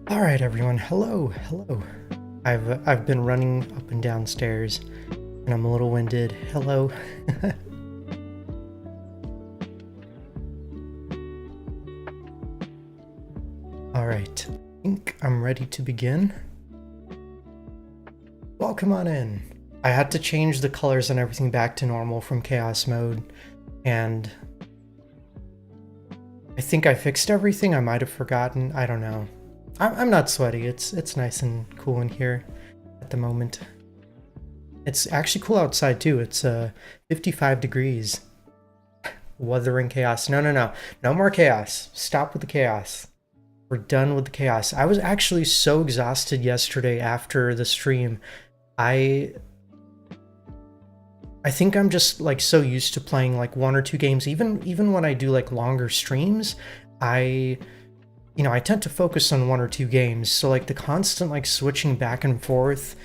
All right, everyone. Hello. I've been running up and down stairs, and I'm a little winded. Hello. All right, I think I'm ready to begin. Welcome on in. I had to change the colors and everything back to normal from chaos mode, and I think I fixed everything. I might have forgotten. I don't know. I'm not sweaty. It's nice and cool in here at the moment. It's actually cool outside too. It's 55 degrees. Wuthering chaos. No more chaos. Stop with the chaos. We're done with the chaos. I was actually so exhausted yesterday after the stream. I think I'm just like so used to playing like one or two games. Even when I do like longer streams, I tend to focus on one or two games. So like the constant like switching back and forth,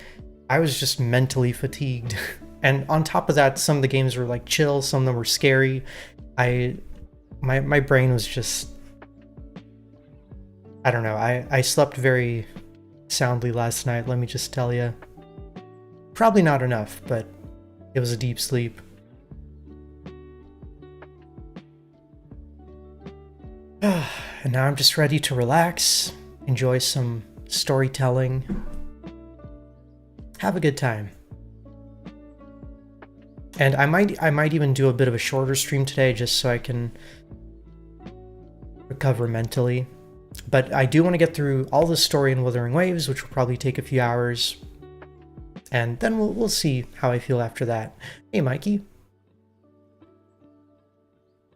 I was just mentally fatigued. And on top of that, some of the games were like chill, some of them were scary. My brain was just, I don't know. I slept very soundly last night, let me just tell you. Probably not enough, but it was a deep sleep. And now I'm just ready to relax, enjoy some storytelling, have a good time. And I might even do a bit of a shorter stream today just so I can recover mentally. But I do want to get through all the story in Wuthering Waves, which will probably take a few hours. And then we'll see how I feel after that. Hey, Mikey.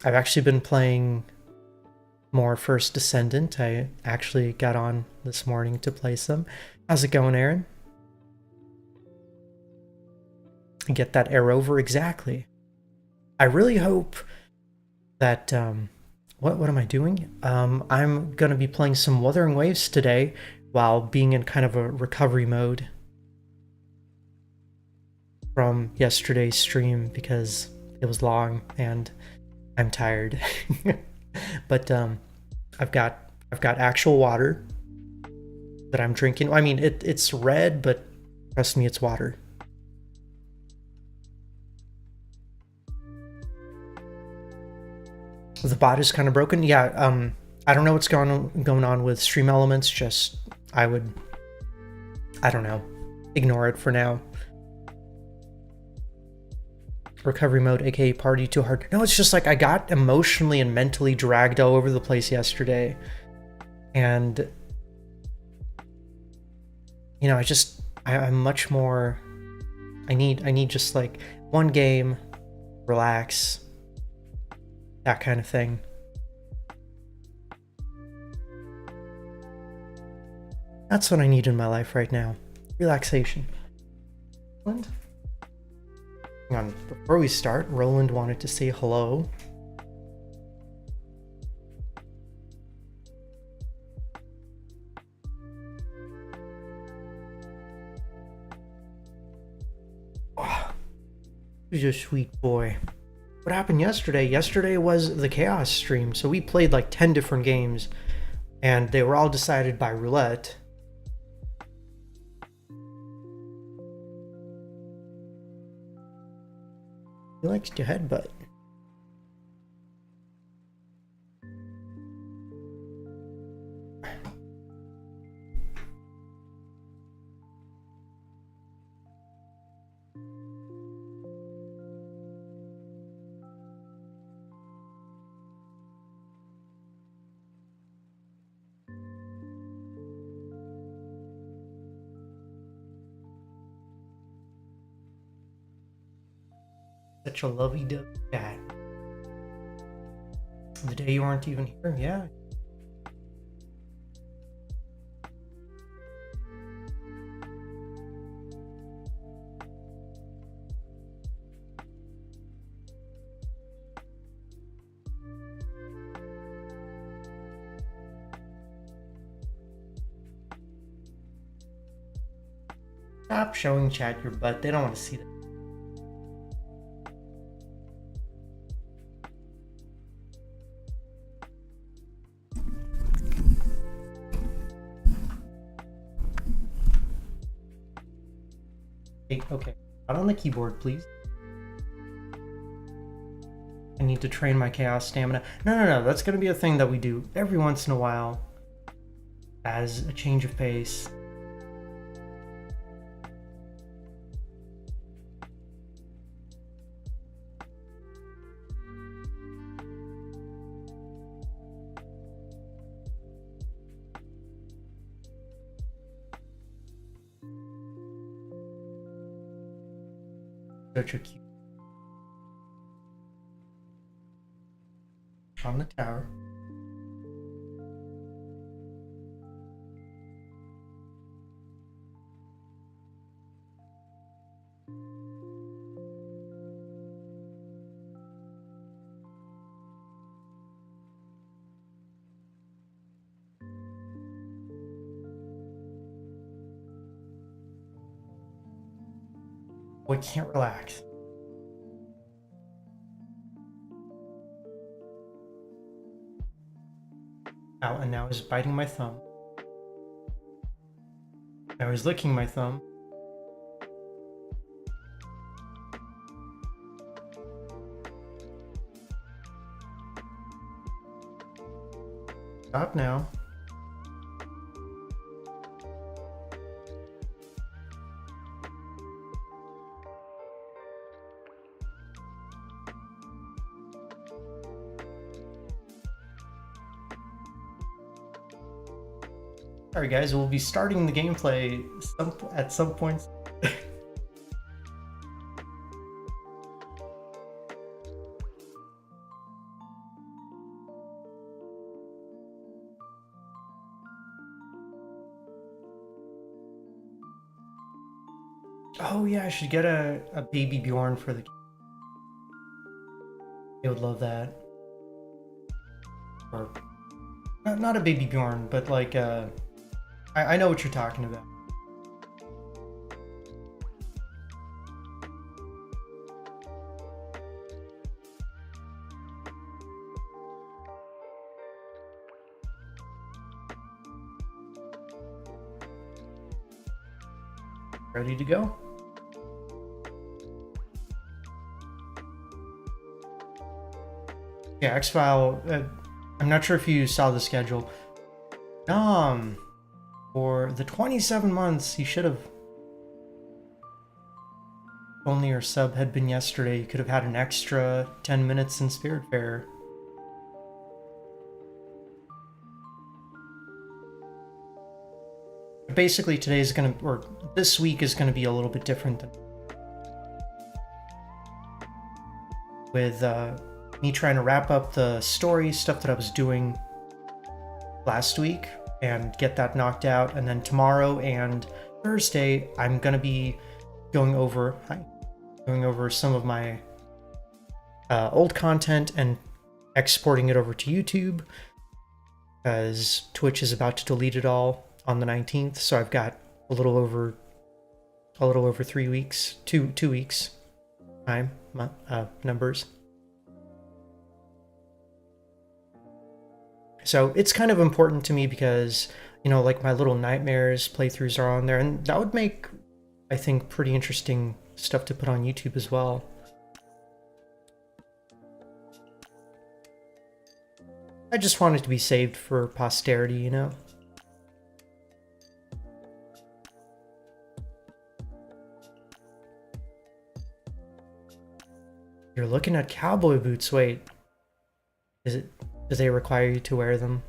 I've actually been playing more First Descendant. I actually got on this morning to play some. How's it going, Aaron? Get that Aero Rover exactly. I really hope that what am I doing? I'm gonna be playing some Wuthering Waves today while being in kind of a recovery mode from yesterday's stream because it was long and I'm tired. But I've got actual water that I'm drinking. I mean, it's red, but trust me, it's water. The bot is kind of broken. Yeah, I don't know what's going on with Stream Elements. Just I don't know, ignore it for now. Recovery mode, aka party too hard. No, it's just like I got emotionally and mentally dragged all over the place yesterday, and I'm much more. I need just like one game, relax, that kind of thing. That's what I need in my life right now. Relaxation. And hang on, before we start, Roland wanted to say hello. Oh, he's a sweet boy. What happened yesterday? Yesterday was the Chaos stream, so we played like 10 different games, and they were all decided by roulette. He likes to headbutt. Such a lovey-dovey cat. The day you weren't even here, yeah. Stop showing chat your butt. They don't want to see that. Hey, okay. Not on the keyboard, please. I need to train my chaos stamina. No. That's going to be a thing that we do every once in a while as a change of pace. Such a cute. On the tower. Boy can't relax. Ow, and now he's biting my thumb. Now he's licking my thumb. Stop now. Alright guys, we'll be starting the gameplay at some points. Oh yeah, I should get a baby Bjorn for the... They would love that. Or... Not a baby Bjorn, but like I know what you're talking about. Ready to go? Yeah, X-File, I'm not sure if you saw the schedule. For the 27 months, he should have... If only your sub had been yesterday, you could have had an extra 10 minutes in Spiritfarer. Basically, today's gonna... or this week is gonna be a little bit different than... with, me trying to wrap up the story stuff that I was doing last week and get that knocked out, and then tomorrow and Thursday I'm gonna be going over some of my old content and exporting it over to YouTube, because Twitch is about to delete it all on the 19th, so I've got a little over 3 weeks, two weeks time numbers. So it's kind of important to me because, you know, like my little nightmares playthroughs are on there, and that would make, I think, pretty interesting stuff to put on YouTube as well. I just want it to be saved for posterity, you know? You're looking at cowboy boots, wait. Do they require you to wear them?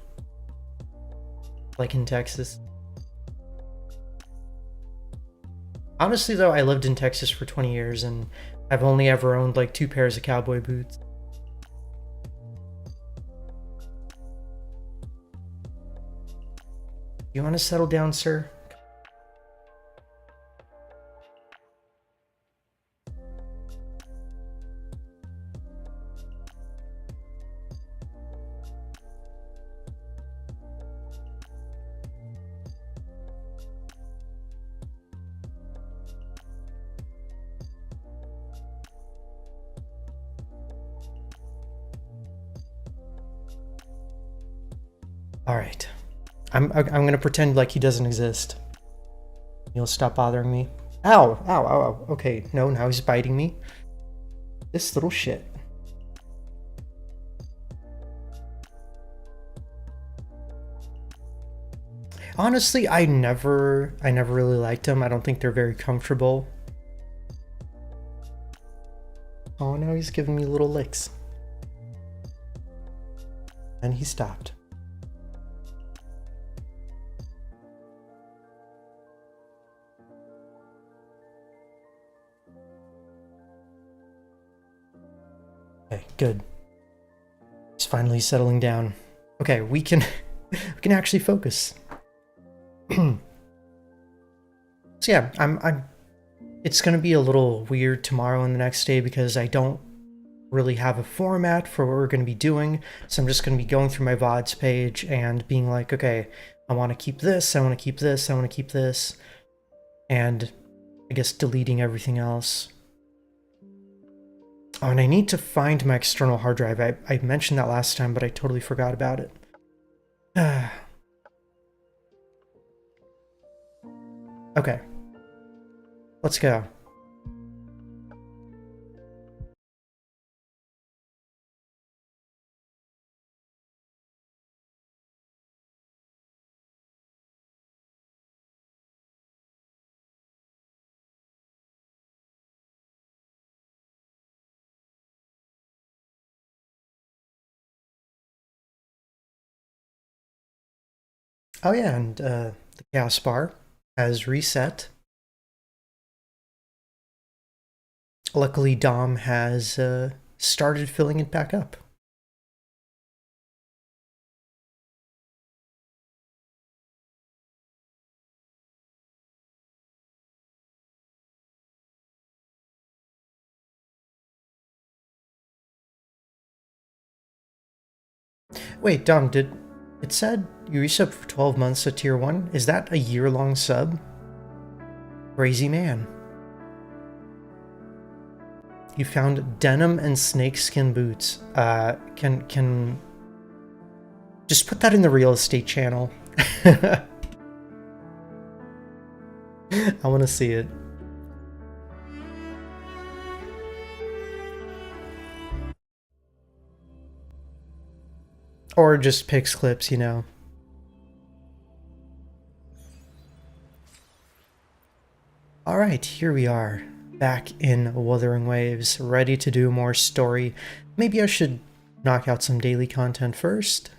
Like in Texas? Honestly though, I lived in Texas for 20 years and I've only ever owned like 2 pairs of cowboy boots. You want to settle down, sir? All right, I'm gonna pretend like he doesn't exist. You'll stop bothering me. Ow, ow, ow, ow. Okay, no, now he's biting me. This little shit. Honestly, I never really liked them. I don't think they're very comfortable. Oh, now he's giving me little licks. And he stopped. Okay, good. He's finally settling down. Okay, we can we can actually focus. So yeah, I'm it's gonna be a little weird tomorrow and the next day because I don't really have a format for what we're gonna be doing. So I'm just gonna be going through my VODs page and being like, okay, I wanna keep this, I wanna keep this, I wanna keep this, and I guess deleting everything else. Oh, and I need to find my external hard drive. I mentioned that last time, but I totally forgot about it. Okay. Let's go. Oh yeah, and the chaos bar has reset. Luckily, Dom has started filling it back up. Wait, Dom, it said you resubbed for 12 months at tier 1? Is that a year-long sub? Crazy man. You found denim and snakeskin boots. Can just put that in the real estate channel. I want to see it. Or just picks clips, you know. Alright, here we are, back in Wuthering Waves, ready to do more story. Maybe I should knock out some daily content first,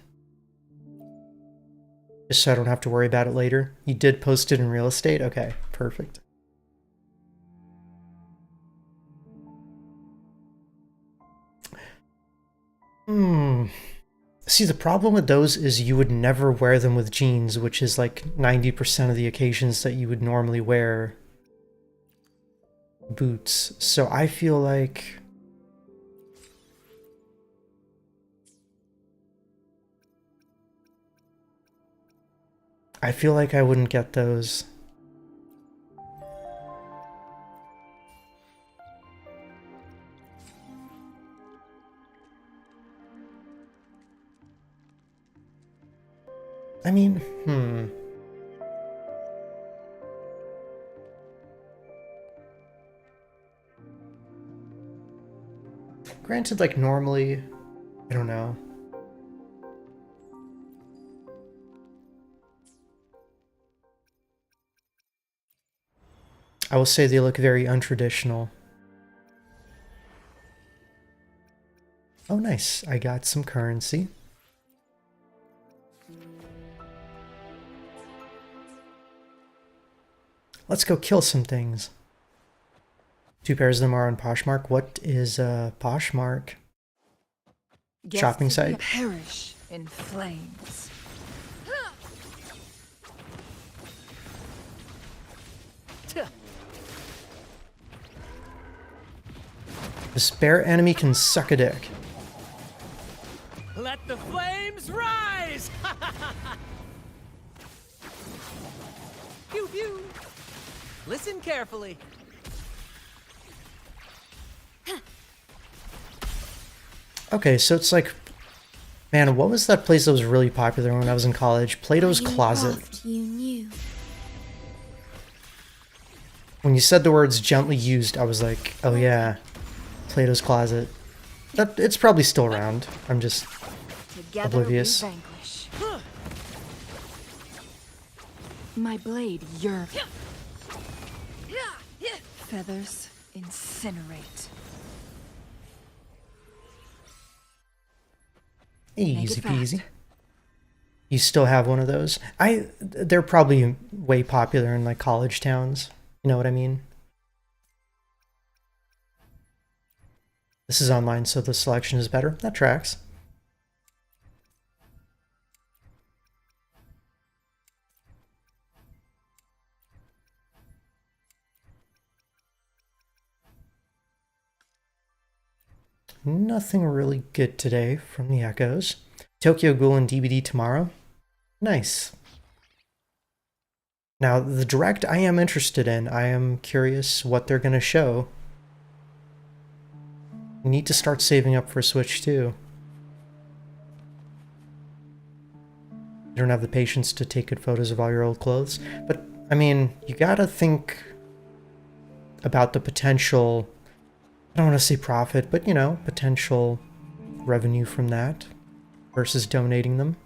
just so I don't have to worry about it later. You did post it in real estate? Okay, perfect. See, the problem with those is you would never wear them with jeans, which is like 90% of the occasions that you would normally wear boots. So I feel like I wouldn't get those. I mean, Granted, like normally, I don't know. I will say they look very untraditional. Oh, nice. I got some currency. Let's go kill some things. 2 pairs of them are on Poshmark. What is Poshmark? Shopping site? Perish in flames. The spare enemy can suck a dick. Let the flames rise! Pew pew! Listen carefully. Okay, so it's like, man, what was that place that was really popular when I was in college? Plato's Closet. You knew. When you said the words gently used, I was like, oh yeah, Plato's Closet. It's probably still around. I'm just Together oblivious. we vanquish. My blade yearns. Feathers incinerate. Easy Make it fast. peasy. You still have one of those? They're probably way popular in like college towns. You know what I mean? This is online, so the selection is better. That tracks. Nothing really good today from the Echoes. Tokyo Ghoul and DVD tomorrow. Nice. Now, the direct I am interested in. I am curious what they're going to show. We need to start saving up for Switch too. You don't have the patience to take good photos of all your old clothes. But, I mean, you gotta think about the potential, I don't want to say profit, but, you know, potential revenue from that versus donating them.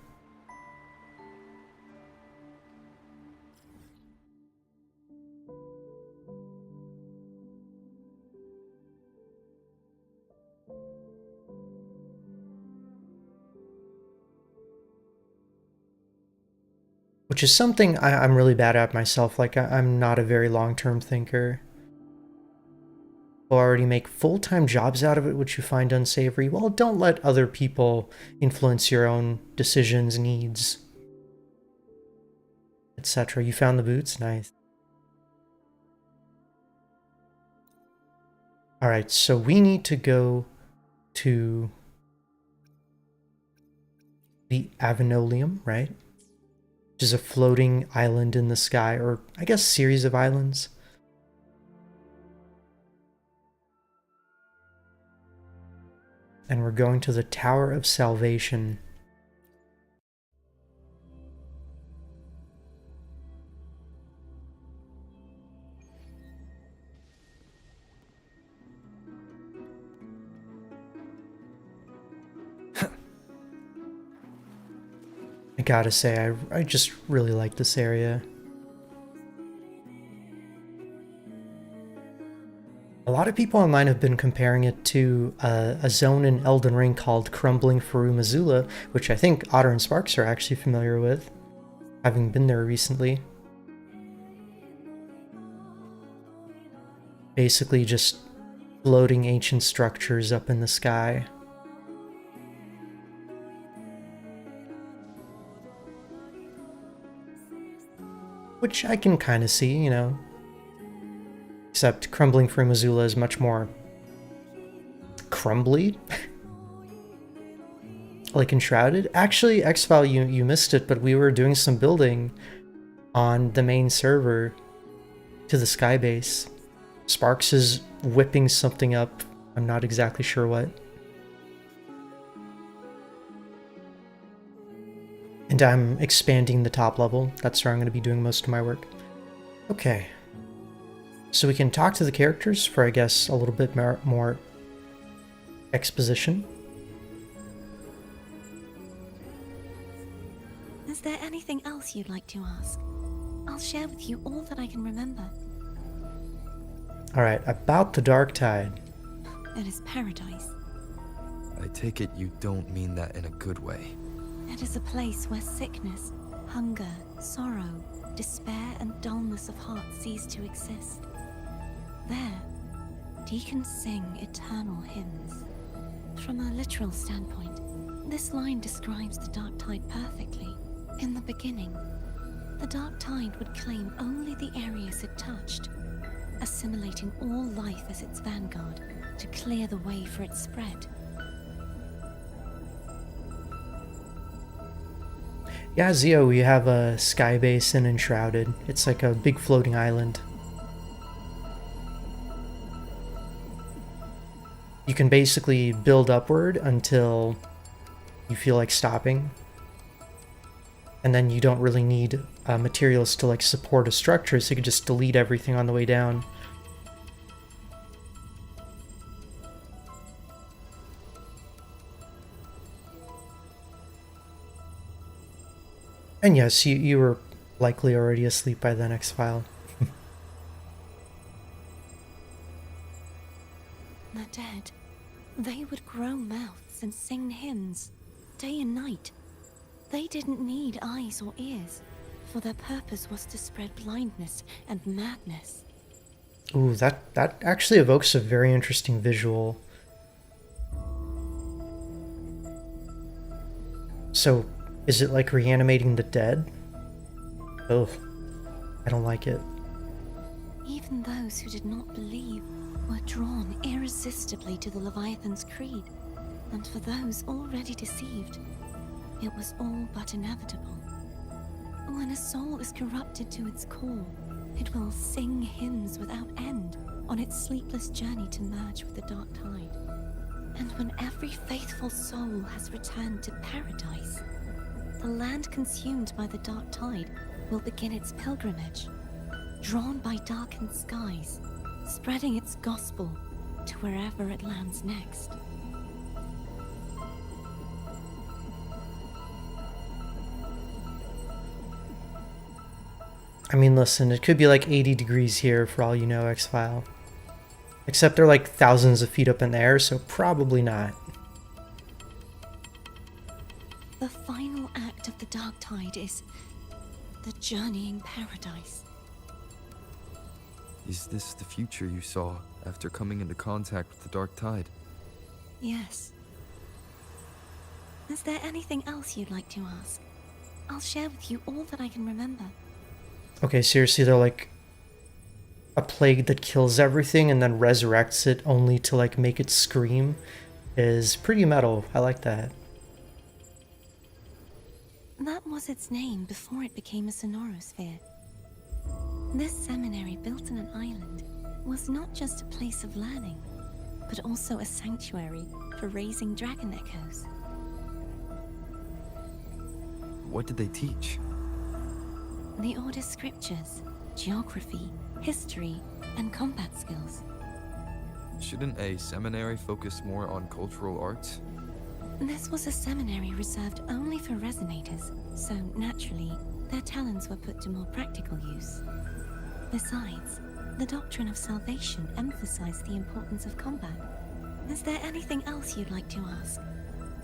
Which is something I'm really bad at myself. Like, I'm not a very long-term thinker. People already make full-time jobs out of it, which you find unsavory. Well, don't let other people influence your own decisions, needs, etc. You found the boots? Nice. Alright, so we need to go to the Avenolium, right? Which is a floating island in the sky, or I guess series of islands. And we're going to the Tower of Salvation. I gotta say, I just really like this area. A lot of people online have been comparing it to a zone in Elden Ring called Crumbling Farum Azula, which I think Otter and Sparks are actually familiar with, having been there recently. Basically just floating ancient structures up in the sky. Which I can kind of see, you know. Except Crumbling Farum Azula is much more crumbly. Like Enshrouded. Actually, X-File, you missed it, but we were doing some building on the main server to the Skybase. Sparks is whipping something up. I'm not exactly sure what. And I'm expanding the top level. That's where I'm going to be doing most of my work. Okay. So we can talk to the characters for, I guess, a little bit more exposition. Is there anything else you'd like to ask? I'll share with you all that I can remember. Alright, about the Dark Tide. It is paradise. I take it you don't mean that in a good way. It is a place where sickness, hunger, sorrow, despair, and dullness of heart cease to exist. There, deacons sing eternal hymns. From a literal standpoint, this line describes the Dark Tide perfectly. In the beginning, the Dark Tide would claim only the areas it touched, assimilating all life as its vanguard to clear the way for its spread. Yeah, Zio, we have a Skybase in Enshrouded. It's like a big floating island. You can basically build upward until you feel like stopping. And then you don't really need materials to like support a structure, so you could just delete everything on the way down. And yes, you were likely already asleep by then, X-File. The dead, they would grow mouths and sing hymns, day and night. They didn't need eyes or ears, for their purpose was to spread blindness and madness. Ooh, that actually evokes a very interesting visual. So, is it like reanimating the dead? Oh, I don't like it. Even those who did not believe were drawn irresistibly to the Leviathan's creed, and for those already deceived, it was all but inevitable. When a soul is corrupted to its core, it will sing hymns without end on its sleepless journey to merge with the dark tide. And when every faithful soul has returned to paradise, the land consumed by the dark tide will begin its pilgrimage, drawn by darkened skies, spreading its gospel to wherever it lands next. I mean, listen, it could be like 80 degrees here for all you know, X-File. Except they're like thousands of feet up in the air, so probably not. The final act of the dark tide is the journeying paradise. Is this the future you saw after coming into contact with the dark tide? Yes. Is there anything else you'd like to ask? I'll share with you all that I can remember. Okay, seriously, they're like a plague that kills everything and then resurrects it only to like make it scream is pretty metal. I like that. That was its name before it became a sonorosphere. This seminary, built on an island, was not just a place of learning, but also a sanctuary for raising dragon echoes. What did they teach? The Order's scriptures, geography, history, and combat skills. Shouldn't a seminary focus more on cultural arts? This was a seminary reserved only for resonators, so naturally, their talents were put to more practical use. Besides, the doctrine of salvation emphasized the importance of combat. Is there anything else you'd like to ask?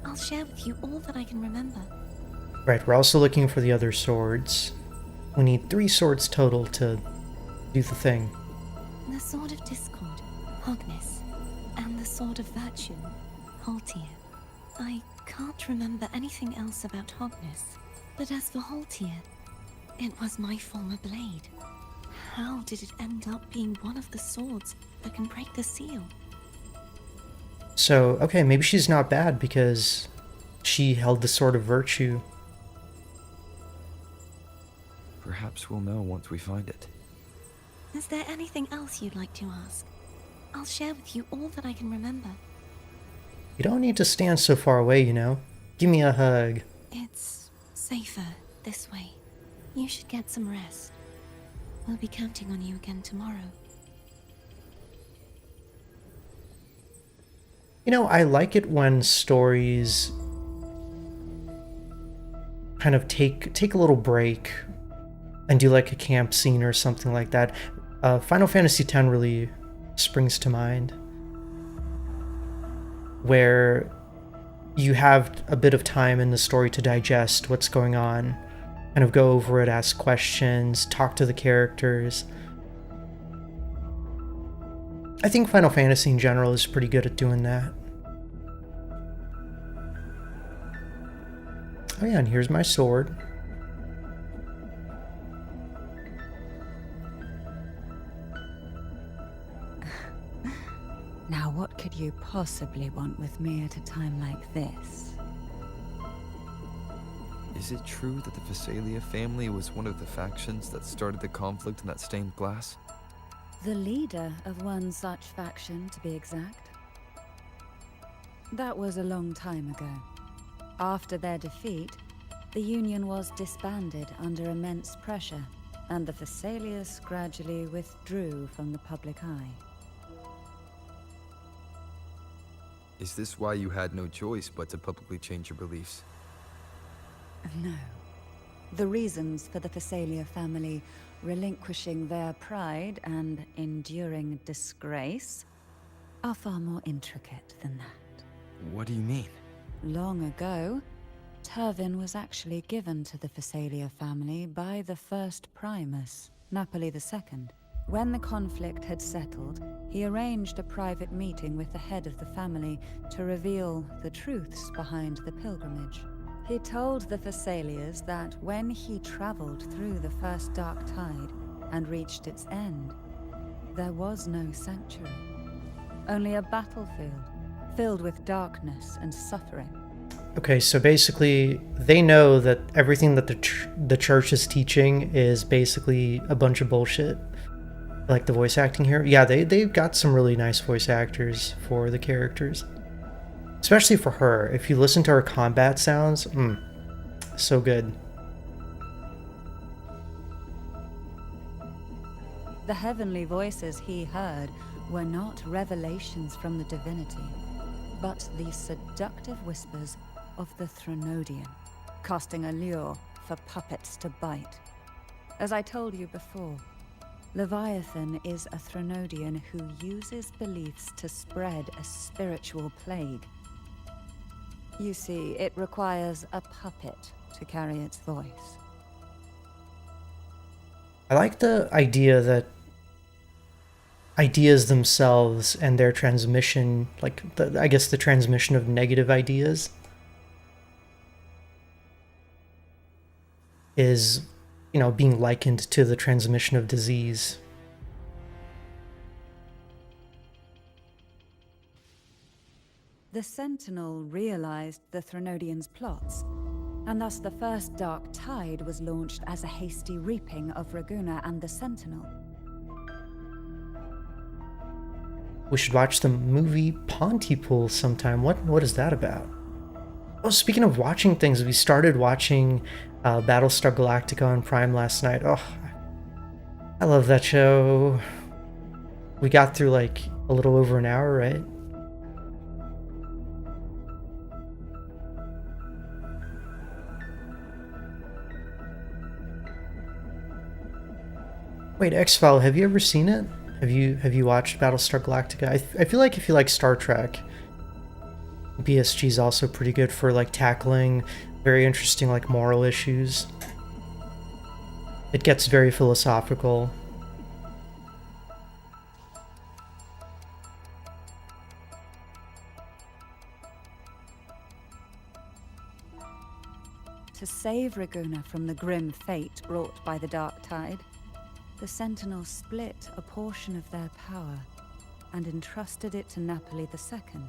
I'll share with you all that I can remember. Right, we're also looking for the other swords. We need 3 swords total to do the thing. The Sword of Discord, Hogness, and the Sword of Virtue, Haltia. I can't remember anything else about Hogness, but as for Haltia, it was my former blade. How did it end up being one of the swords that can break the seal? So, okay, maybe she's not bad because she held the Sword of Virtue. Perhaps we'll know once we find it. Is there anything else you'd like to ask? I'll share with you all that I can remember. You don't need to stand so far away, you know? Give me a hug. It's safer this way. You should get some rest. We'll be counting on you again tomorrow. You know, I like it when stories kind of take a little break and do like a camp scene or something like that. Final Fantasy X really springs to mind, where you have a bit of time in the story to digest what's going on, kind of go over it, ask questions, talk to the characters. I think Final Fantasy in general is pretty good at doing that. Oh yeah, and here's my sword. Now what could you possibly want with me at a time like this? Is it true that the Physalia family was one of the factions that started the conflict in that stained glass? The leader of one such faction, to be exact. That was a long time ago. After their defeat, The Union was disbanded under immense pressure, and the Thessalius gradually withdrew from the public eye. Is this why you had no choice but to publicly change your beliefs? No. The reasons for the Thessalia family relinquishing their pride and enduring disgrace are far more intricate than that. What do you mean? Long ago, Turvin was actually given to the Thessalia family by the first Primus, Napoli II. When the conflict had settled, he arranged a private meeting with the head of the family to reveal the truths behind the pilgrimage. He told the Thessalias that when he traveled through the first dark tide and reached its end, there was no sanctuary, only a battlefield filled with darkness and suffering. Okay, so basically, they know that everything that the church is teaching is basically a bunch of bullshit. Like the voice acting here. Yeah, they've got some really nice voice actors for the characters. Especially for her. If you listen to her combat sounds, so good. The heavenly voices he heard were not revelations from the divinity, but the seductive whispers of the Threnodian, casting a lure for puppets to bite. As I told you before, Leviathan is a Threnodian who uses beliefs to spread a spiritual plague. You see, it requires a puppet to carry its voice. I like the idea that ideas themselves and their transmission, like I guess the transmission of negative ideas, is, being likened to the transmission of disease. The Sentinel realized the Threnodians' plots, and thus the first Dark Tide was launched as a hasty reaping of Raguna and the Sentinel. We should watch the movie Pontypool sometime. What is that about? Oh, speaking of watching things, we started watching Battlestar Galactica on Prime last night. Oh, I love that show. We got through like a little over an hour, right? Wait, X-File, have you ever seen it? Have you watched Battlestar Galactica? I feel like if you like Star Trek, BSG is also pretty good for like tackling very interesting like moral issues. It gets very philosophical. To save Raguna from the grim fate brought by the Dark Tide, the Sentinels split a portion of their power and entrusted it to Napoli II.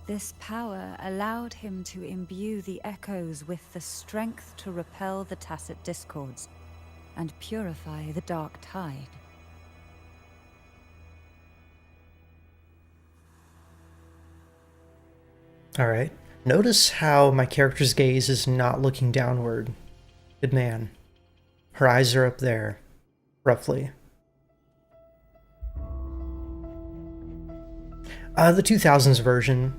This power allowed him to imbue the echoes with the strength to repel the Tacit Discords and purify the Dark Tide. Alright. Notice how my character's gaze is not looking downward. Good man. Her eyes are up there. Roughly. The 2000s version.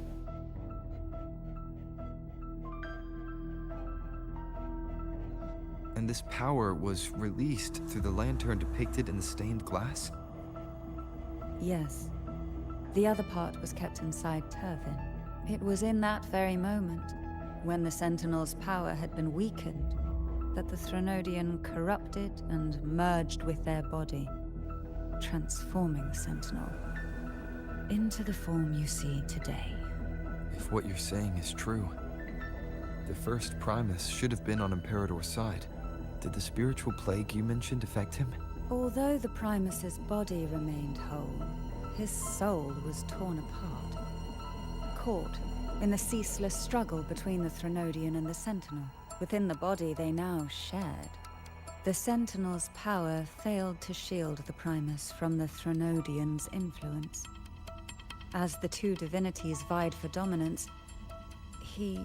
And this power was released through the lantern depicted in the stained glass? Yes. The other part was kept inside Turvin. It was in that very moment, when the Sentinel's power had been weakened, that the Threnodian corrupted and merged with their body, transforming the Sentinel into the form you see today. If what you're saying is true, the first Primus should have been on Imperator's side. Did the spiritual plague you mentioned affect him? Although the Primus's body remained whole, his soul was torn apart, caught in the ceaseless struggle between the Threnodian and the Sentinel. Within the body they now shared. The Sentinel's power failed to shield the Primus from the Threnodian's influence. As the two divinities vied for dominance, he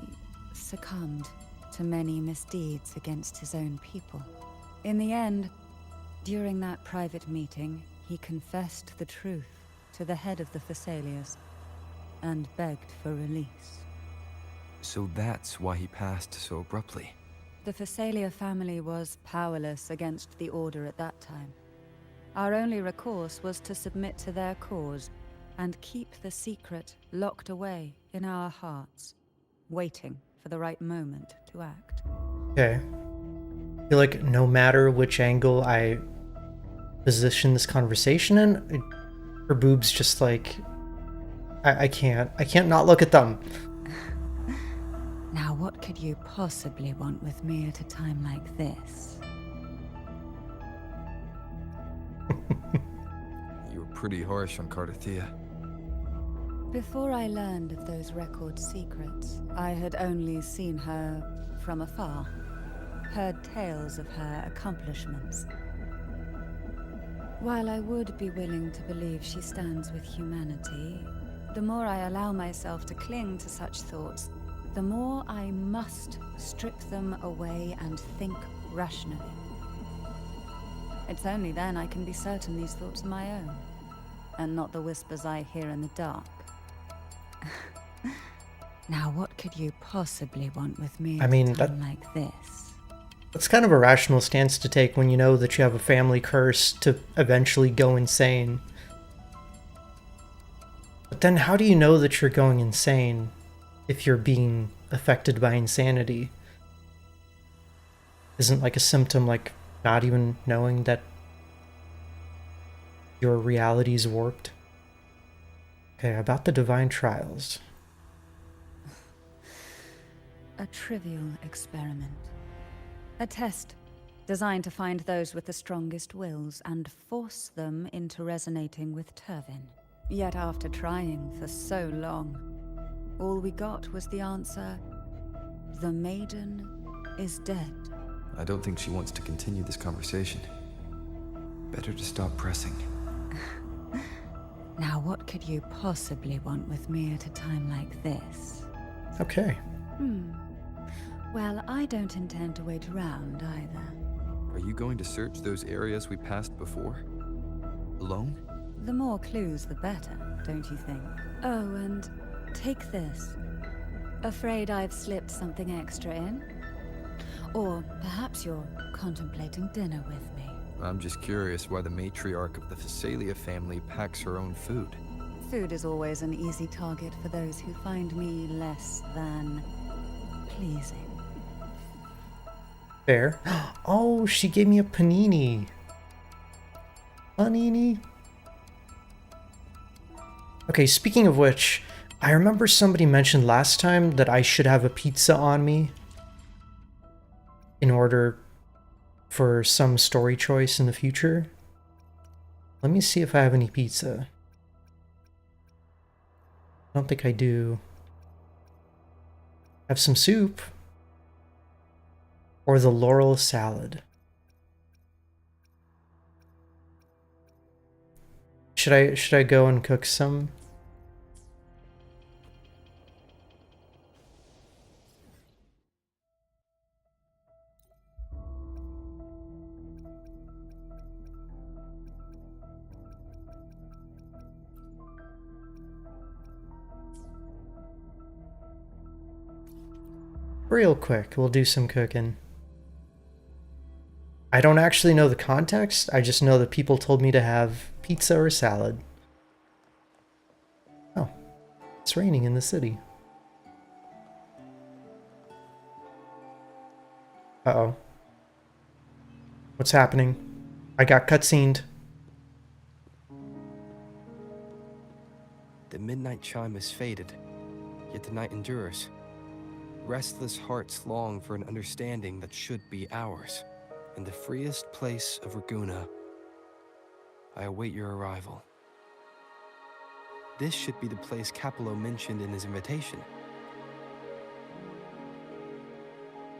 succumbed to many misdeeds against his own people. In the end, during that private meeting, he confessed the truth to the head of the Thessalians and begged for release. So that's why he passed so abruptly. The Thessalia family was powerless against the Order at that time. Our only recourse was to submit to their cause and keep the secret locked away in our hearts, waiting for the right moment to act. Okay. I feel like no matter which angle I position this conversation in, her boobs just like... I can't not look at them. Now what could you possibly want with me at a time like this? You were pretty harsh on Cartethyia. Before I learned of those record secrets, I had only seen her from afar, heard tales of her accomplishments. While I would be willing to believe she stands with humanity, the more I allow myself to cling to such thoughts, the more I must strip them away and think rationally. It's only then I can be certain these thoughts are my own, and not the whispers I hear in the dark. Now what could you possibly want with me at a time like this? That's kind of a rational stance to take when you know that you have a family curse to eventually go insane. But then how do you know that you're going insane if you're being affected by insanity? Isn't like a symptom like not even knowing that your reality's warped? Okay, about the divine trials. A trivial experiment. A test designed to find those with the strongest wills and force them into resonating with Turvin. Yet after trying for so long, all we got was the answer, the maiden is dead. I don't think she wants to continue this conversation. Better to stop pressing. Now what could you possibly want with me at a time like this? Okay. Well, I don't intend to wait around either. Are you going to search those areas we passed before? Alone? The more clues, the better, don't you think? Oh, and take this. Afraid I've slipped something extra in? Or perhaps you're contemplating dinner with me. I'm just curious why the matriarch of the Thessalia family packs her own food. Food is always an easy target for those who find me less than pleasing. Fair. Oh, she gave me a panini. Panini? Okay, speaking of which, I remember somebody mentioned last time that I should have a pizza on me in order for some story choice in the future. Let me see if I have any pizza. I don't think I do. Have some soup. Or the laurel salad. Should I go and cook some? Real quick, we'll do some cooking. I don't actually know the context, I just know that people told me to have pizza or salad. Oh, it's raining in the city. Uh-oh. What's happening? I got cutscened. The midnight chime has faded, yet the night endures. Restless hearts long for an understanding that should be ours. In the freest place of Raguna, I await your arrival. This should be the place Capello mentioned in his invitation.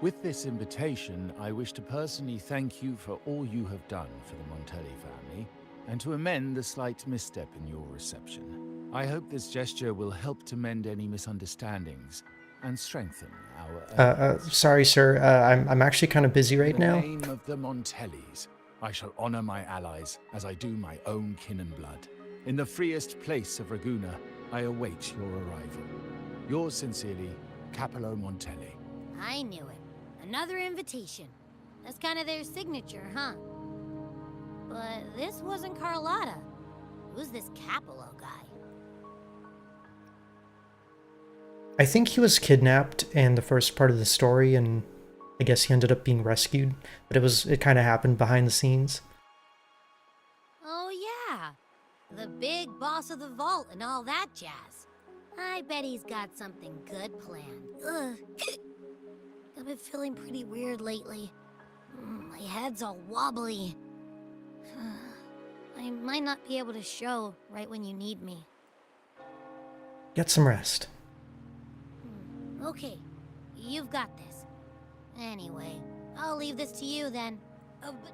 With this invitation, I wish to personally thank you for all you have done for the Montelli family, and to amend the slight misstep in your reception. I hope this gesture will help to mend any misunderstandings, and strengthen our efforts. Sorry, sir. I'm actually kind of busy right In the now. name of the Montellis, I shall honor my allies as I do my own kin and blood. In the freest place of Raguna, I await your arrival. Yours sincerely, Capello Montelli. I knew it. Another invitation. That's kind of their signature, huh? But this wasn't Carlotta. Who's this Capello guy? I think he was kidnapped in the first part of the story, and I guess he ended up being rescued. But it kind of happened behind the scenes. Oh yeah, the big boss of the vault and all that jazz. I bet he's got something good planned. Ugh. I've been feeling pretty weird lately. My head's all wobbly. I might not be able to show right when you need me. Get some rest. Okay, you've got this. Anyway, I'll leave this to you then. Oh, but...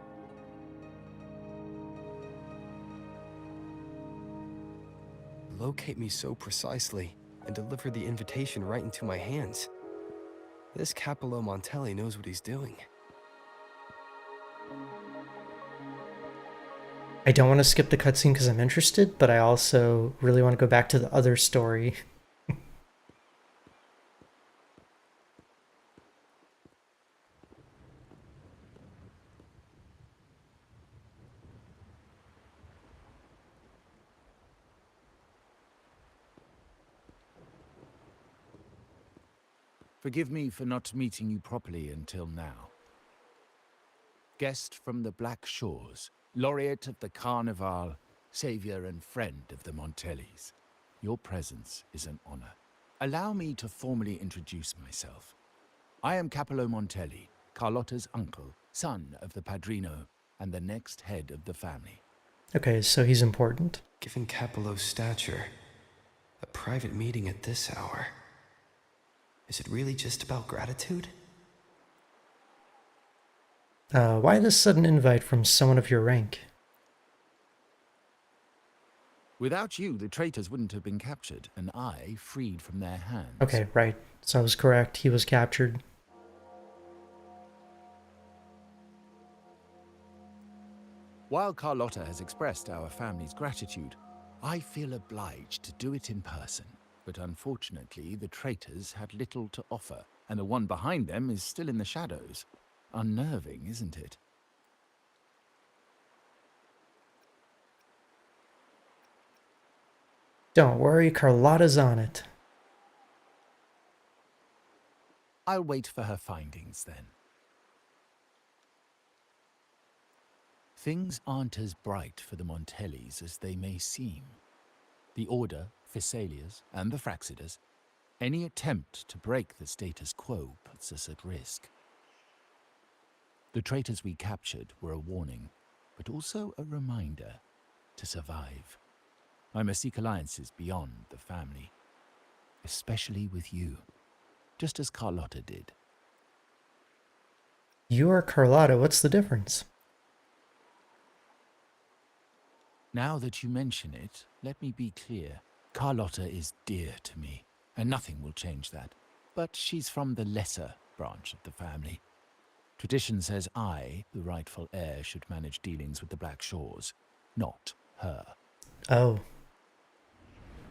Locate me so precisely and deliver the invitation right into my hands. This Capello Montelli knows what he's doing. I don't want to skip the cutscene because I'm interested, but I also really want to go back to the other story. Forgive me for not meeting you properly until now. Guest from the Black Shores, laureate of the Carnival, savior and friend of the Montellis. Your presence is an honor. Allow me to formally introduce myself. I am Capello Montelli, Carlotta's uncle, son of the Padrino, and the next head of the family. Okay, so he's important. Given Capello's stature, a private meeting at this hour. Is it really just about gratitude? Why this sudden invite from someone of your rank? Without you, the traitors wouldn't have been captured, and I freed from their hands. Okay, right. So I was correct. He was captured. While Carlotta has expressed our family's gratitude, I feel obliged to do it in person. But unfortunately, the traitors had little to offer, and the one behind them is still in the shadows. Unnerving, isn't it? Don't worry, Carlotta's on it. I'll wait for her findings then. Things aren't as bright for the Montellis as they may seem. The Order, Phassalias, and the Fraxidas, any attempt to break the status quo puts us at risk. The traitors we captured were a warning, but also a reminder to survive. I must seek alliances beyond the family, especially with you, just as Carlotta did. You are Carlotta. What's the difference? Now that you mention it, let me be clear. Carlotta is dear to me, and nothing will change that. But she's from the lesser branch of the family. Tradition says I, the rightful heir, should manage dealings with the Black Shores, not her. Oh.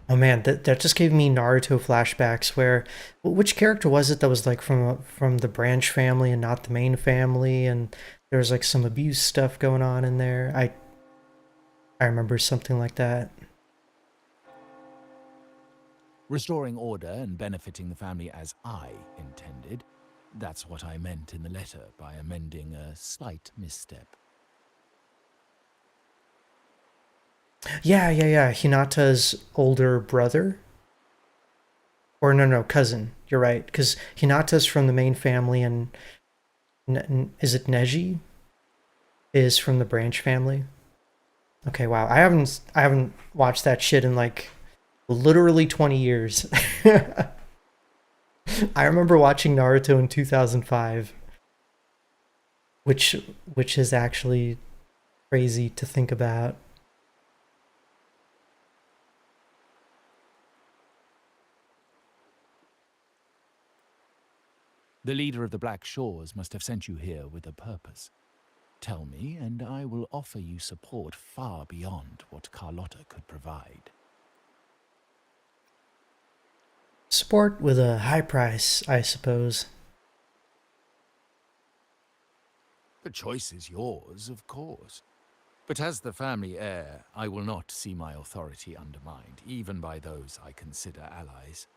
Oh man, that just gave me Naruto flashbacks where... Which character was it that was like from the branch family and not the main family, and there was like some abuse stuff going on in there? I remember something like that. Restoring order and benefiting the family as I intended, that's what I meant in the letter by amending a slight misstep. Yeah. Hinata's older brother? Or no, cousin. You're right. Because Hinata's from the main family and... is it Neji? Is from the branch family? Okay, wow. I haven't watched that shit in like literally 20 years. I remember watching Naruto in 2005, which is actually crazy to think about. The leader of the Black Shores must have sent you here with a purpose. Tell me, and I will offer you support far beyond what Carlotta could provide. Support with a high price, I suppose. The choice is yours, of course. But as the family heir, I will not see my authority undermined, even by those I consider allies.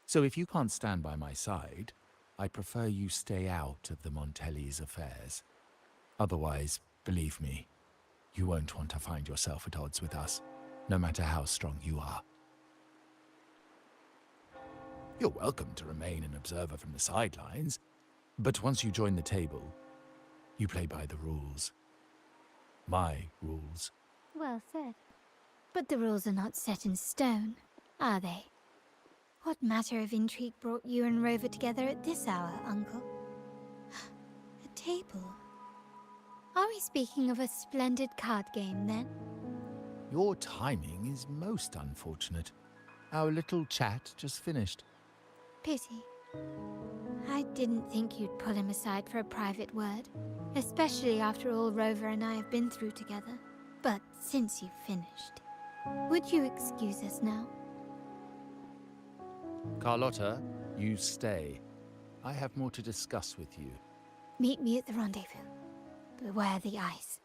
So if you can't stand by my side, I prefer you stay out of the Montelli's affairs. Otherwise, believe me, you won't want to find yourself at odds with us, no matter how strong you are. You're welcome to remain an observer from the sidelines, but once you join the table, you play by the rules. My rules. Well said. But the rules are not set in stone, are they? What matter of intrigue brought you and Rover together at this hour, Uncle? A table? Are we speaking of a splendid card game, then? Your timing is most unfortunate. Our little chat just finished. Pity. I didn't think you'd pull him aside for a private word, especially after all Rover and I have been through together. But since you've finished, would you excuse us now? Carlotta, you stay. I have more to discuss with you. Meet me at the rendezvous. Beware the ice.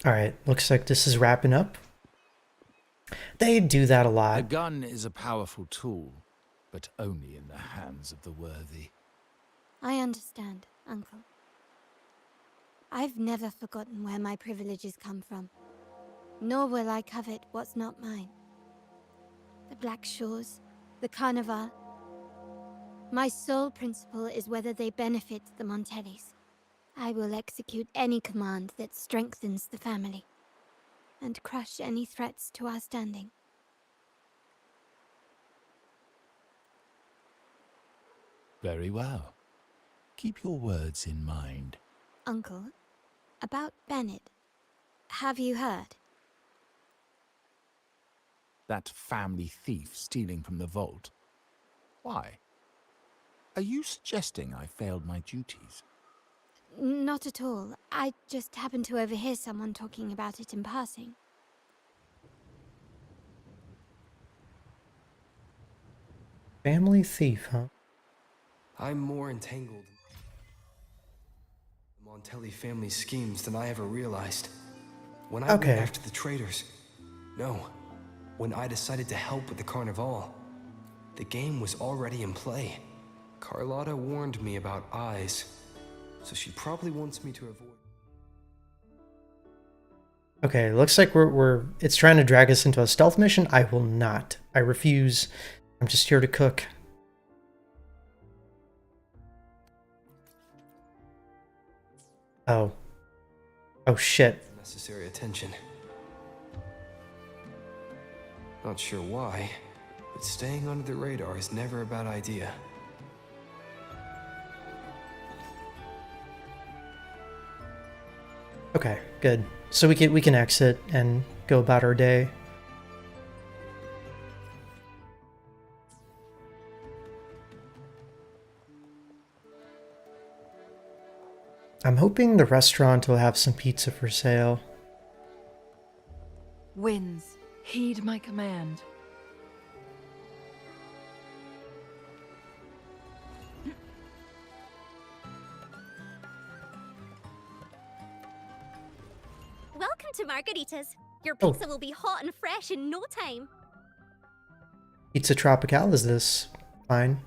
Alright, looks like this is wrapping up. They do that a A lot. gun is a powerful tool, but only in the hands of the worthy. I understand, Uncle. I've never forgotten where my privileges come from, nor will I covet what's not mine. The Black Shores, the Carnival. My sole principle is whether they benefit the Montellis. I will execute any command that strengthens the family, and crush any threats to our standing. Very well. Keep your words in mind. Uncle, about Bennett, have you heard? That family thief stealing from the vault. Why? Are you suggesting I failed my duties? Not at all. I just happened to overhear someone talking about it in passing. Family thief, huh? I'm more entangled in the Montelli family schemes than I ever realized. When I Okay. went after the traitors, no, when I decided to help with the Carnival, the game was already in play. Carlotta warned me about eyes, so she probably wants me to avoid. Okay, looks like it's trying to drag us into a stealth mission. I will not. I refuse. I'm just here to cook. Oh. Oh shit. Necessary attention. Not sure why, but staying under the radar is never a bad idea. Okay, good. So we can exit and go about our day. I'm hoping the restaurant will have some pizza for sale. Winds, heed my command. Welcome to Margaritas. Your Oh. pizza will be hot and fresh in no time. Pizza Tropical, is this fine?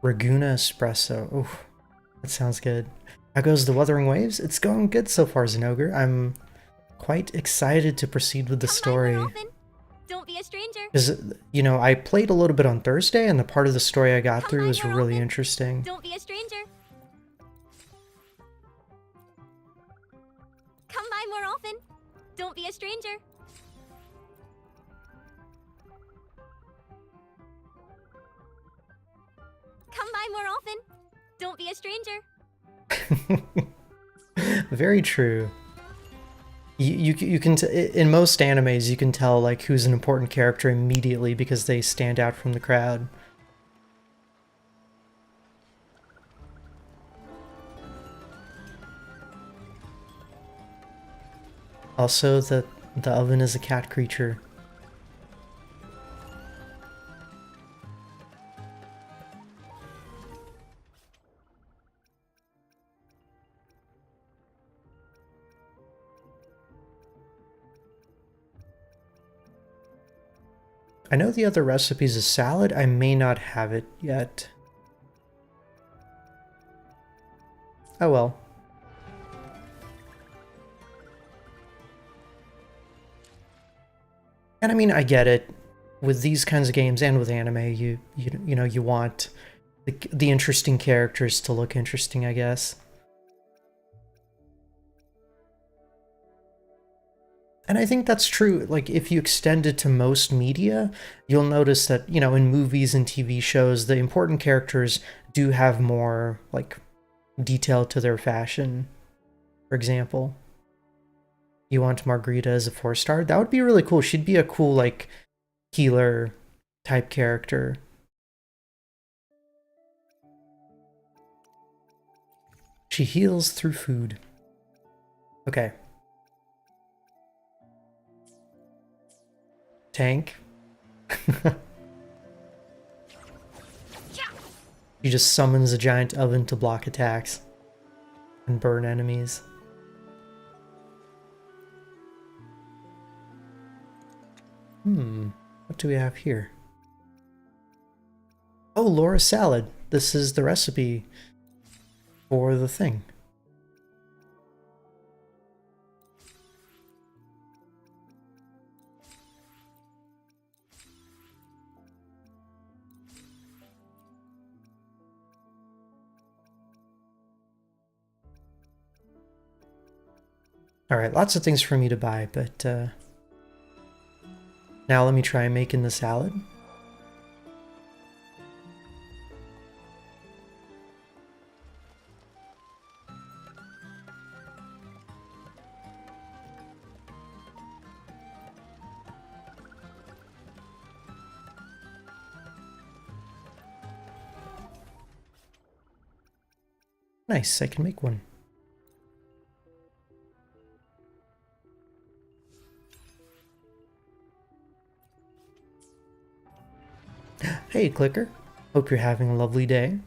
Raguna Espresso. Oof, that sounds good. How goes the Wuthering Waves? It's going good so far, Zenogre. I'm quite excited to proceed with the Come by story. more often. Don't be a stranger. Because, you know, I played a little bit on Thursday, and the part of the story I got Come through by was more really often. interesting. Don't be a stranger. Come by more often. Don't be a stranger. Come by more often. Don't be a stranger. Very true. You can in most animes you can tell like who's an important character immediately because they stand out from the crowd. Also, the oven is a cat creature. I know the other recipe's a salad. I may not have it yet. Oh well. And I mean, I get it. With these kinds of games and with anime, you know, you want the interesting characters to look interesting, I guess. And I think that's true. Like, if you extend it to most media, you'll notice that, you know, in movies and TV shows, the important characters do have more, like, detail to their fashion. For example, you want Margarita as a 4-star? That would be really cool. She'd be a cool, like, healer type character. She heals through food. Okay. Tank. She just summons a giant oven to block attacks and burn enemies. What do we have here? Oh, Laura's salad. This is the recipe for the thing. Alright, lots of things for me to buy, but now let me try making the salad. Nice, I can make one. Hey, Clicker. Hope you're having a lovely day.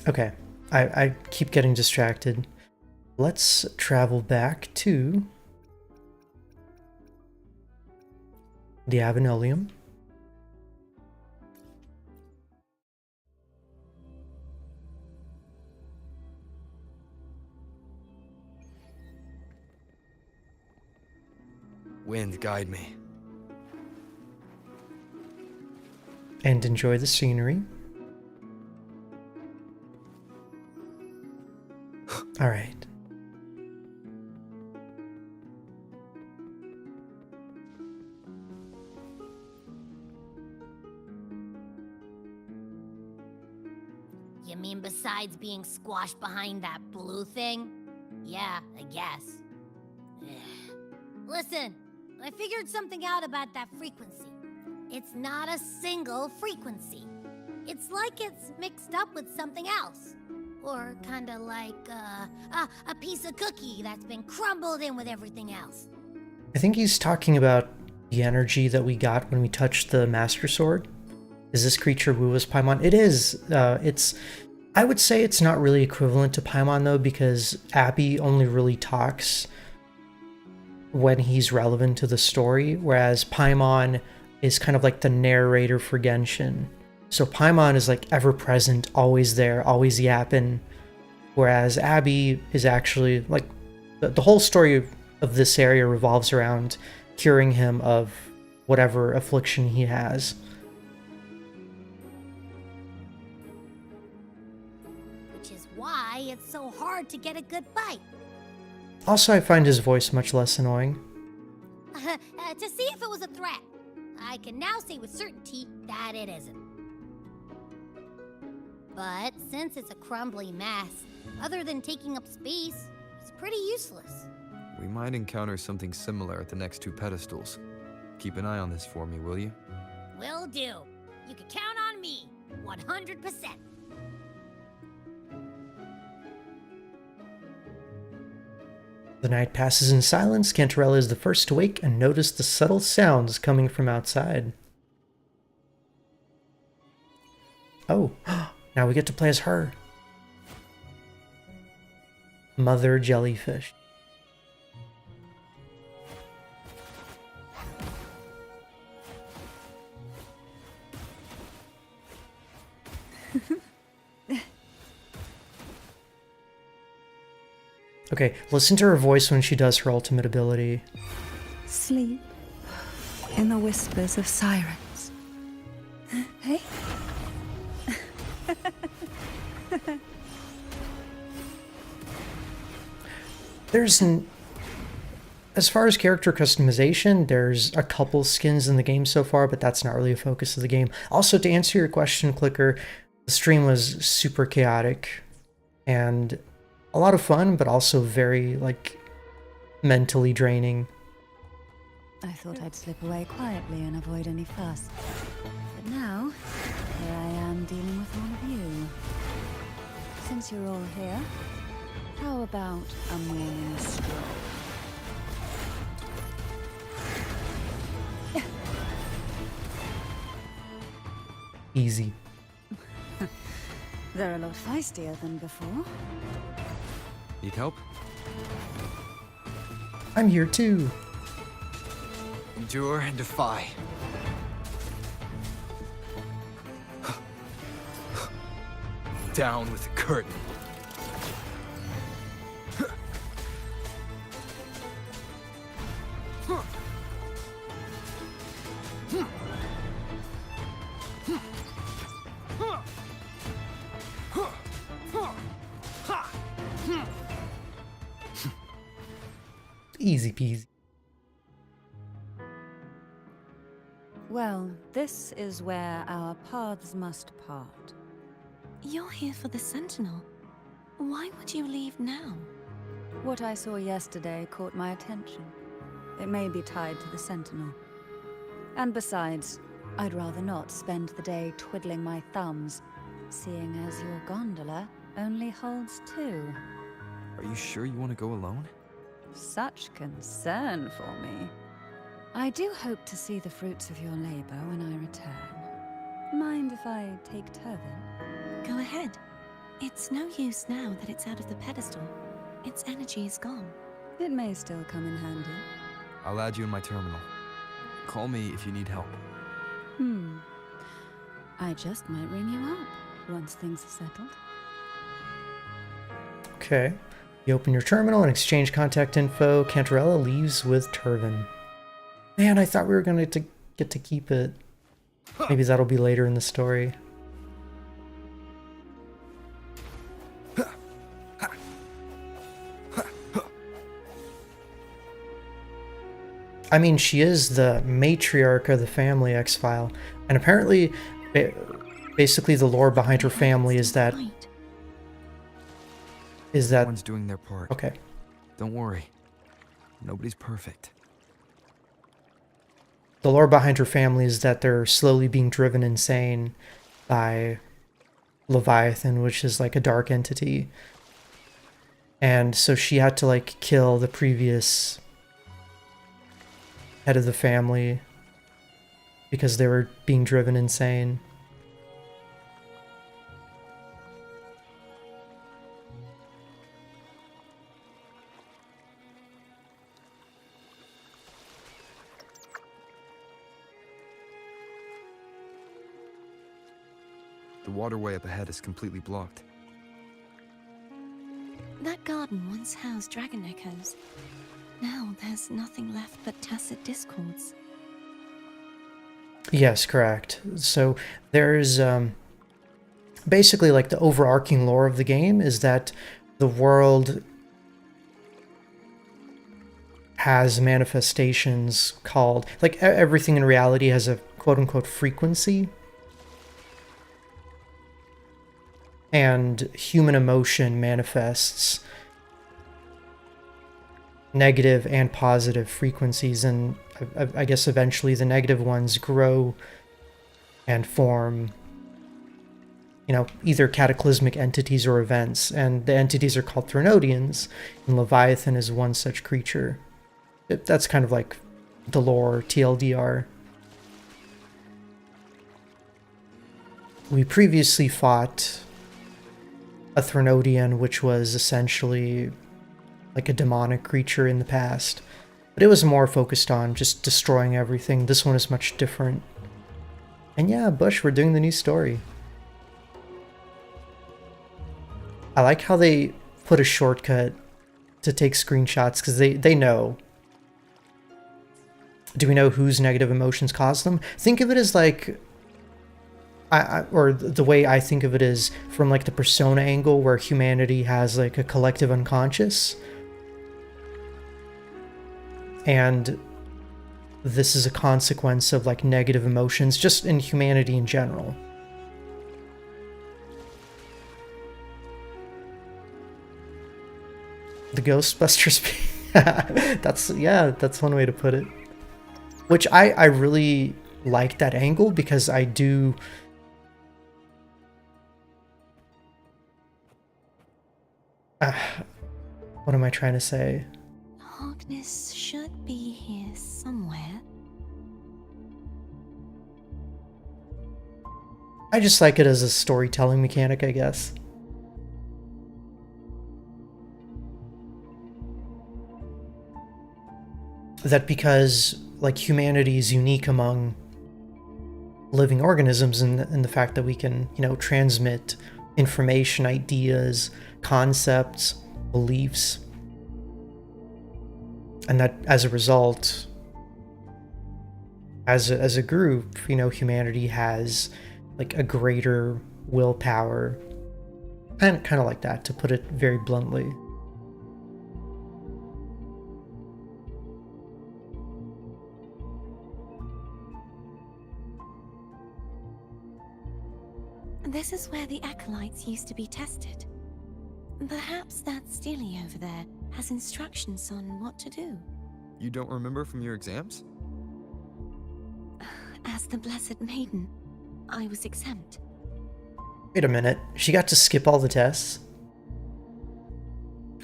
Okay, I keep getting distracted. Let's travel back to the Avenolium. Wind, guide me. And enjoy the scenery. All right. You mean besides being squashed behind that blue thing? Yeah, I guess. Listen, I figured something out about that frequency. It's not a single frequency. It's like it's mixed up with something else. Or kinda like, a piece of cookie that's been crumbled in with everything else. I think he's talking about the energy that we got when we touched the Master Sword. Is this creature Wu's Paimon? It is. I would say it's not really equivalent to Paimon though, because Abby only really talks when he's relevant to the story, whereas Paimon is kind of like the narrator for Genshin. So Paimon is like ever present, always there, always yapping, whereas Abby is actually like the whole story of this area revolves around curing him of whatever affliction he has. Which is why it's so hard to get a good bite. Also, I find his voice much less annoying. To see if it was a threat. I can now say with certainty that it isn't. But since it's a crumbly mess, other than taking up space, it's pretty useless. We might encounter something similar at the next 2 pedestals. Keep an eye on this for me, will you? Will do. You can count on me, 100%. The night passes in silence. Cantarella is the first to wake and notice the subtle sounds coming from outside. Oh, now we get to play as her. Mother Jellyfish. Okay, listen to her voice when she does her ultimate ability. Sleep in the whispers of sirens. Hey? As far as character customization, there's a couple skins in the game so far, but that's not really a focus of the game. Also, to answer your question, Clicker, the stream was super chaotic and a lot of fun, but also very, like, mentally draining. I thought I'd slip away quietly and avoid any fuss. But now, here I am dealing with all of you. Since you're all here, how about a morning stroll? Easy. They're a lot feistier than before. Need help? I'm here too. Endure and defy. Down with the curtain. Easy peasy. Well, this is where our paths must part. You're here for the Sentinel. Why would you leave now? What I saw yesterday caught my attention. It may be tied to the Sentinel. And besides, I'd rather not spend the day twiddling my thumbs, seeing as your gondola only holds 2. Are you sure you want to go alone? Such concern for me. I do hope to see the fruits of your labor when I return. Mind if I take Turvin? Go ahead. It's no use now that it's out of the pedestal. Its energy is gone. It may still come in handy. I'll add you in my terminal. Call me if you need help. I just might ring you up once things are settled. Okay. You open your terminal and exchange contact info. Cantarella leaves with Turvin. Man, I thought we were going to get to keep it. Maybe that'll be later in the story. I mean, she is the matriarch of the family X-File. And apparently, basically the lore behind her family is that... Everyone's doing their part. Okay. Don't worry. Nobody's perfect. The lore behind her family is that they're slowly being driven insane by Leviathan, which is like a dark entity. And so she had to like kill the previous head of the family because they were being driven insane. The waterway up ahead is completely blocked. That garden once housed dragon echoes. Now there's nothing left but tacit discords. Yes, correct. So there's basically like the overarching lore of the game is that the world has manifestations called, like, everything in reality has a quote-unquote frequency, and human emotion manifests negative and positive frequencies, and I guess eventually the negative ones grow and form, you know, either cataclysmic entities or events, and the entities are called Threnodians, and Leviathan is one such creature. That's kind of like the lore, TLDR. We previously fought a Threnodian, which was essentially like a demonic creature in the past, but it was more focused on just destroying everything. This one is much different. And yeah, Bush, we're doing the new story. I like how they put a shortcut to take screenshots, because they know. Do we know whose negative emotions caused them? Think of it as like, or the way I think of it is from like the Persona angle, where humanity has like a collective unconscious. And this is a consequence of like negative emotions just in humanity in general. The Ghostbusters. That's one way to put it. Which I really like that angle, because I do. What am I trying to say? Harkness should be here somewhere. I just like it as a storytelling mechanic, I guess. That because, like, humanity is unique among living organisms in the fact that we can, you know, transmit information, ideas, concepts, beliefs. And that as a result, as a group, you know, humanity has like a greater willpower. Kind of like that, to put it very bluntly. This is where the acolytes used to be tested. Perhaps that Steely over there has instructions on what to do. You don't remember from your exams? As the Blessed Maiden, I was exempt. Wait a minute, she got to skip all the tests?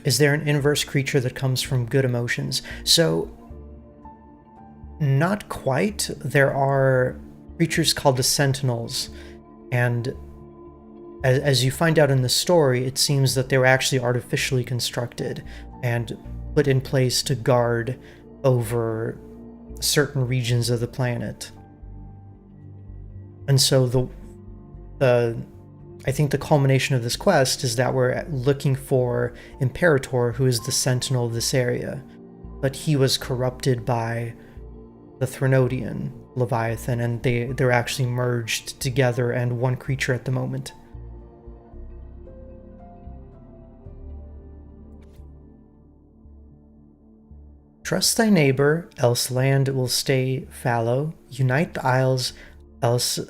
Is there an inverse creature that comes from good emotions? So, not quite. There are creatures called the Sentinels, and as you find out in the story, it seems that they were actually artificially constructed and put in place to guard over certain regions of the planet. And so I think the culmination of this quest is that we're looking for Imperator, who is the sentinel of this area. But he was corrupted by the Threnodian Leviathan, and they're actually merged together and one creature at the moment. Trust thy neighbor, else land will stay fallow. Unite the isles, else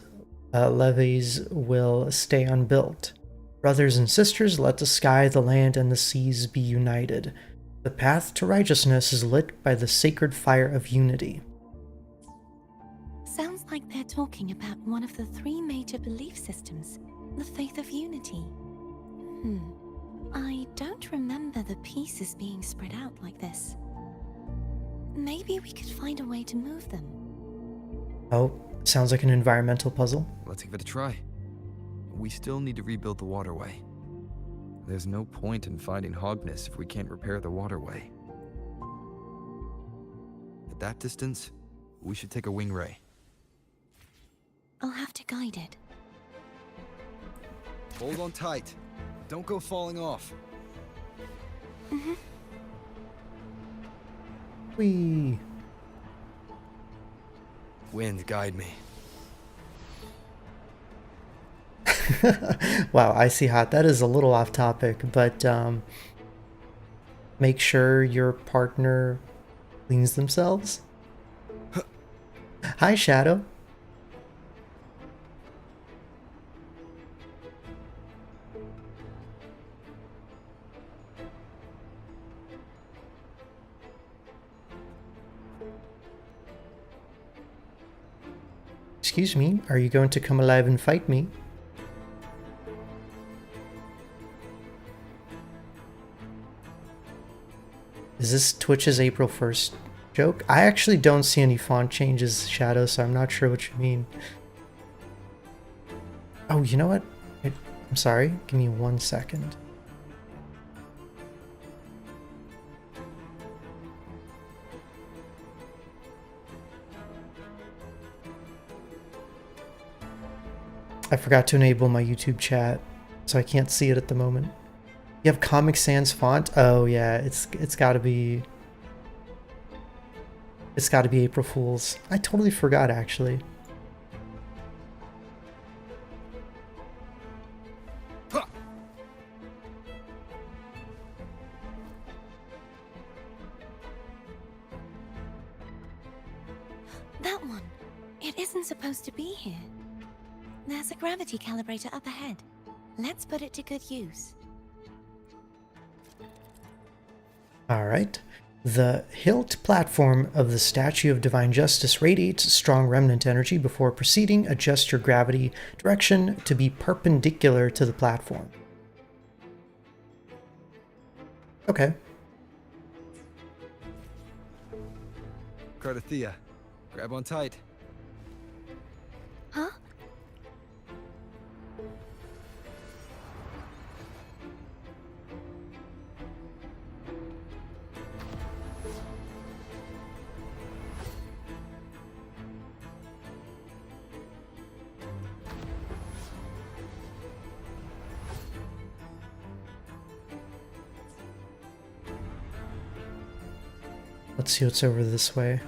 levees will stay unbuilt. Brothers and sisters, let the sky, the land, and the seas be united. The path to righteousness is lit by the sacred fire of unity. Sounds like they're talking about one of the three major belief systems, the faith of unity. I don't remember the pieces being spread out like this. Maybe we could find a way to move them. Oh, sounds like an environmental puzzle. Let's give it a try. We still need to rebuild the waterway. There's no point in finding Hogness if we can't repair the waterway. At that distance, we should take a wing ray. I'll have to guide it. Hold on tight. Don't go falling off. Whee! Wind, guide me. Wow, icy hot. That is a little off topic, but make sure your partner Cleans themselves. Hi, Shadow. Excuse me, are you going to come alive and fight me? Is this Twitch's April 1st joke? I actually don't see any font changes, Shadow, so I'm not sure what you mean. Oh, you know what? I'm sorry. Give me 1 second. I forgot to enable my YouTube chat, so I can't see it at the moment. You have Comic Sans font? Oh yeah, it's gotta be April Fool's. I totally forgot actually. That one. It isn't supposed to be here. There's a gravity calibrator up ahead. Let's put it to good use. Alright. The hilt platform of the Statue of Divine Justice radiates strong remnant energy. Before proceeding, adjust your gravity direction to be perpendicular to the platform. Okay. Cartethyia, grab on tight. Huh? Let's see what's over this way.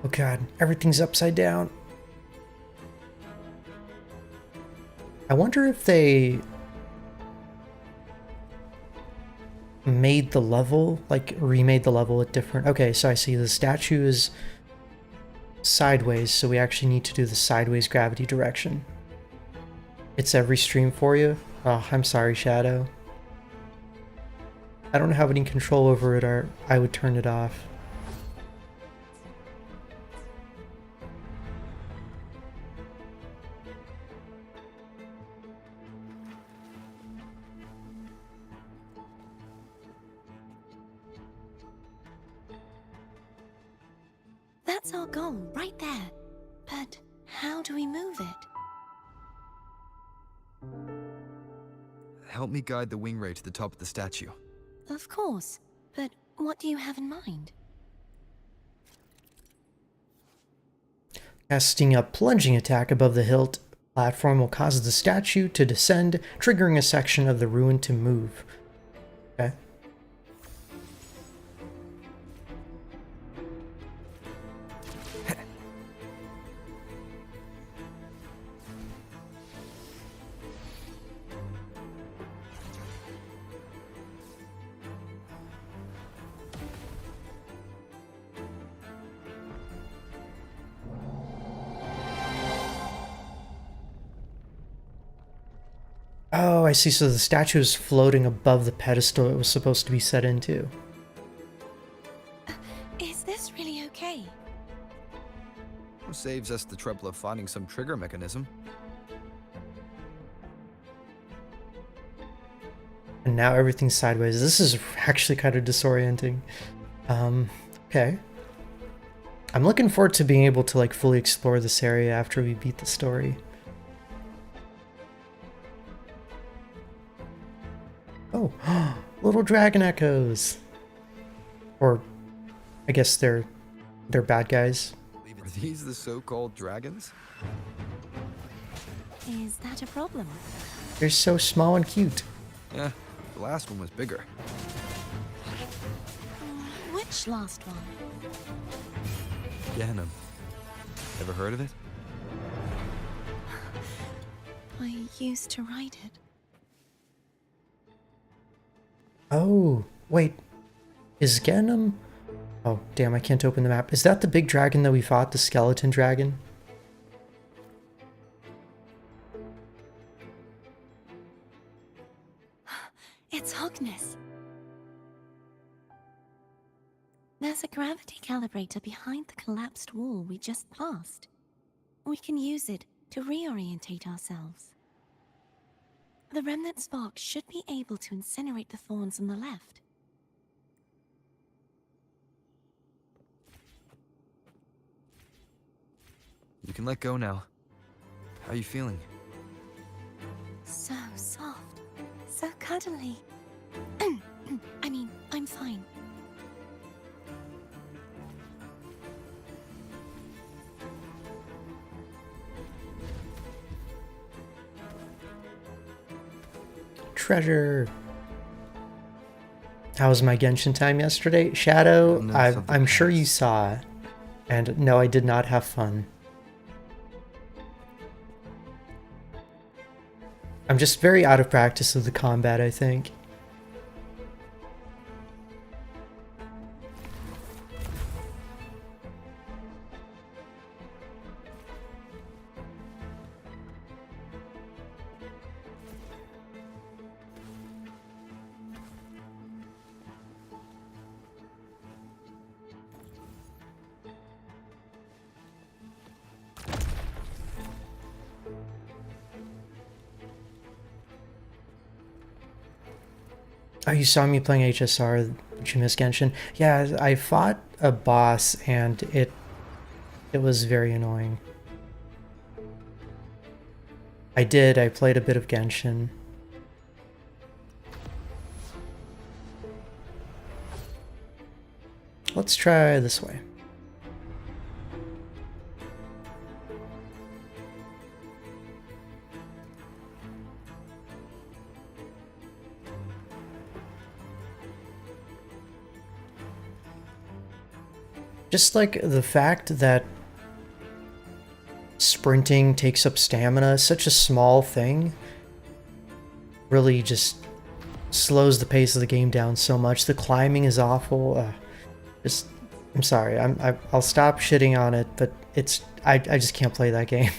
Oh god, everything's upside down. I wonder if they made the level, like remade the level at different... Okay, so I see the statue is sideways, so we actually need to do the sideways gravity direction. It's every stream for you? Oh, I'm sorry, Shadow. I don't have any control over it, or I would turn it off. That's our goal, right there. But how do we move it? Help me guide the wing ray to the top of the statue. Of course. But what do you have in mind? Casting a plunging attack above the hilt platform will cause the statue to descend, triggering a section of the ruin to move. Okay. Oh, I see. So the statue is floating above the pedestal it was supposed to be set into. Is this really okay? Saves us the trouble of finding some trigger mechanism. And now everything's sideways. This is actually kind of disorienting. Okay. I'm looking forward to being able to like fully explore this area after we beat the story. Oh, little dragon echoes. Or I guess they're bad guys. Are these the so-called dragons? Is that a problem? They're so small and cute. Yeah, the last one was bigger. Which last one? Ganem. Ever heard of it? I used to ride it. Oh, wait. Is Ganem... Oh, damn, I can't open the map. Is that the big dragon that we fought? The skeleton dragon? It's Hogness. There's a gravity calibrator behind the collapsed wall we just passed. We can use it to reorientate ourselves. The remnant spark should be able to incinerate the thorns on the left. You can let go now. How are you feeling? So soft, so cuddly. I mean, I'm fine. Treasure. How was my Genshin time yesterday? Shadow, I'm sure you saw. And no, I did not have fun. I'm just very out of practice with the combat, I think. Oh, you saw me playing HSR, did you miss Genshin? Yeah, I fought a boss and it was very annoying. I played a bit of Genshin. Let's try this way. Just like the fact that sprinting takes up stamina, such a small thing, really just slows the pace of the game down so much. The climbing is awful. I'm sorry. I'll stop shitting on it, but I just can't play that game.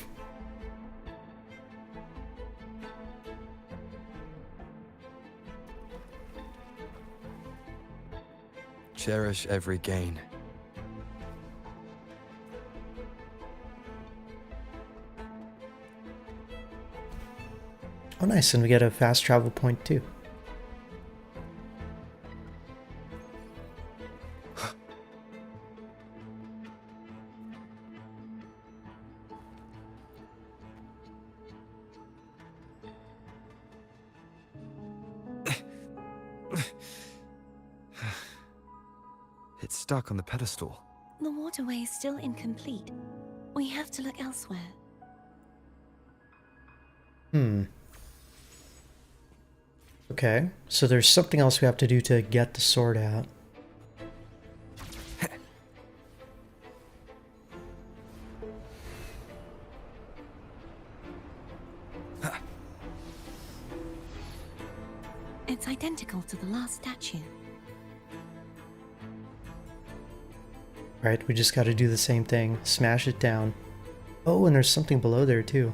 Cherish every gain. Oh nice, and we get a fast travel point too. It's stuck on the pedestal. The waterway is still incomplete. We have to look elsewhere. Okay, so there's something else we have to do to get the sword out. It's identical to the last statue. Right, we just gotta do the same thing. Smash it down. Oh, and there's something below there too.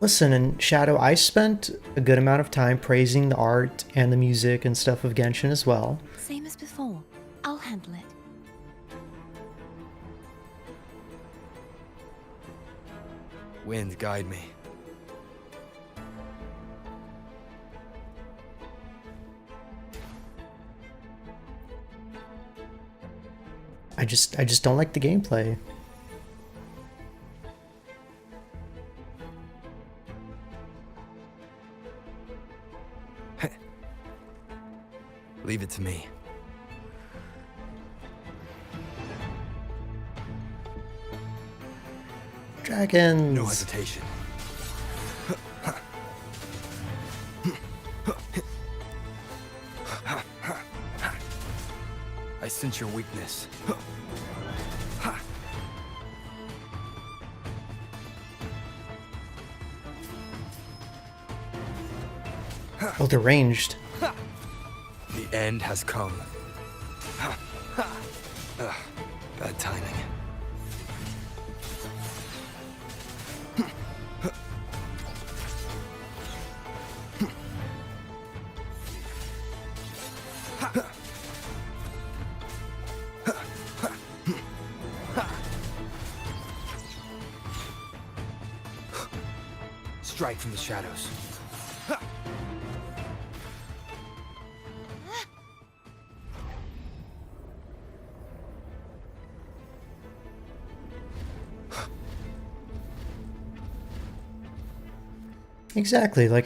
Listen, and Shadow, I spent a good amount of time praising the art and the music and stuff of Genshin as well. Same as before. I'll handle it. Wind, guide me. I just don't like the gameplay. Leave it to me. Dragons! No hesitation. I sense your weakness. Oh, they're ranged. The end has come. Ha, ha. Ugh, bad timing. Strike from the shadows. Exactly, like,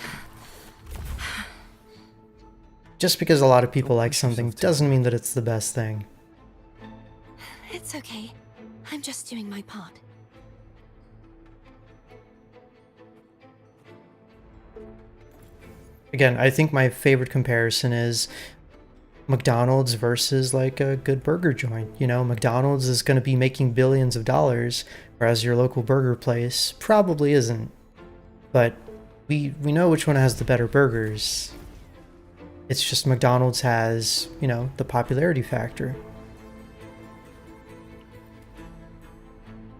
just because a lot of people like something doesn't mean that it's the best thing. It's okay. I'm just doing my part. Again, I think my favorite comparison is McDonald's versus like a good burger joint. You know, McDonald's is going to be making billions of dollars, whereas your local burger place probably isn't. But we know which one has the better burgers. It's just McDonald's has, you know, the popularity factor.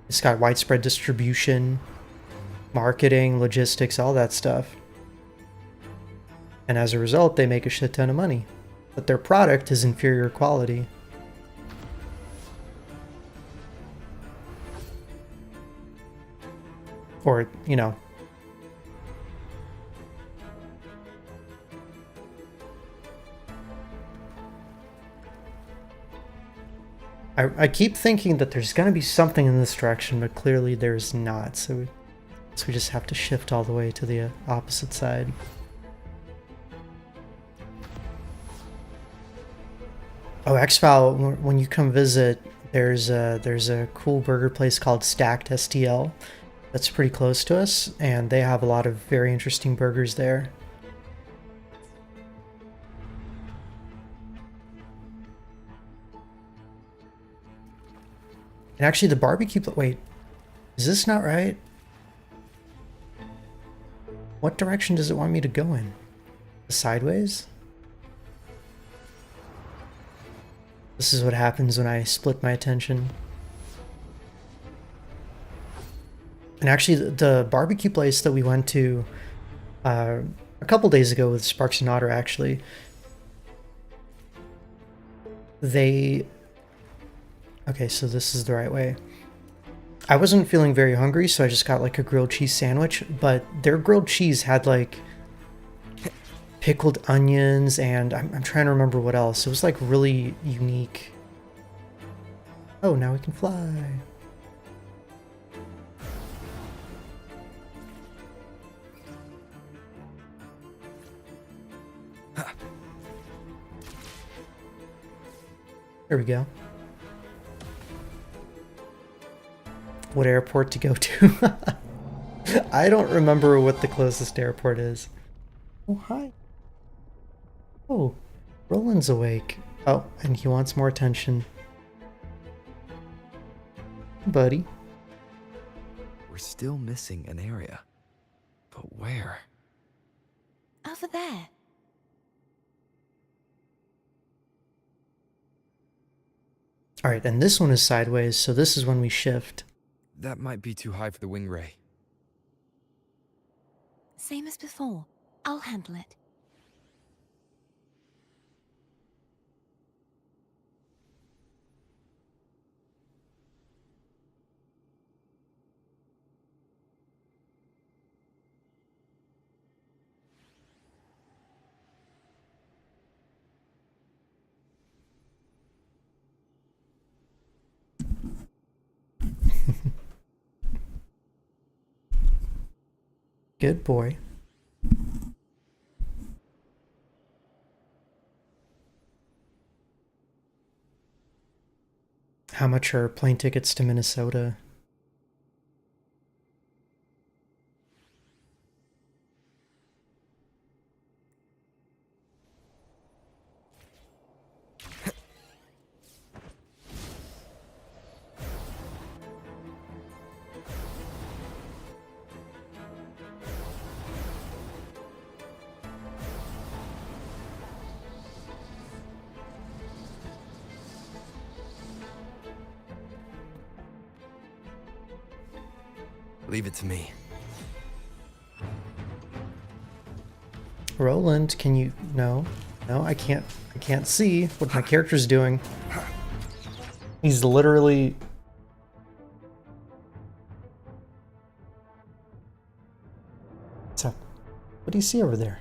It's got widespread distribution, marketing, logistics, all that stuff. And as a result, they make a shit ton of money. But their product is inferior quality. Or, you know. I keep thinking that there's going to be something in this direction, but clearly there's not. So we just have to shift all the way to the opposite side. Oh, X-File, when you come visit, there's a cool burger place called Stacked STL that's pretty close to us, and they have a lot of very interesting burgers there. And actually the barbecue, wait, is this not right? What direction does it want me to go in? Sideways? This is what happens when I split my attention. And actually the barbecue place that we went to a couple days ago with Sparks and Otter, actually, okay, so this is the right way. I wasn't feeling very hungry, so I just got like a grilled cheese sandwich, but their grilled cheese had like pickled onions, and I'm trying to remember what else. It was like really unique. Oh, now we can fly. There we go. What airport to go to? I don't remember what the closest airport is. Oh, hi. Oh, Roland's awake. Oh, and he wants more attention. Buddy. We're still missing an area. But where? Over there. Alright, and this one is sideways, so this is when we shift. That might be too high for the wing ray. Same as before. I'll handle it. Good boy. How much are plane tickets to Minnesota? Leave it to me. Roland, can you... No. No, I can't see what my character's doing. He's literally... What's up? What do you see over there?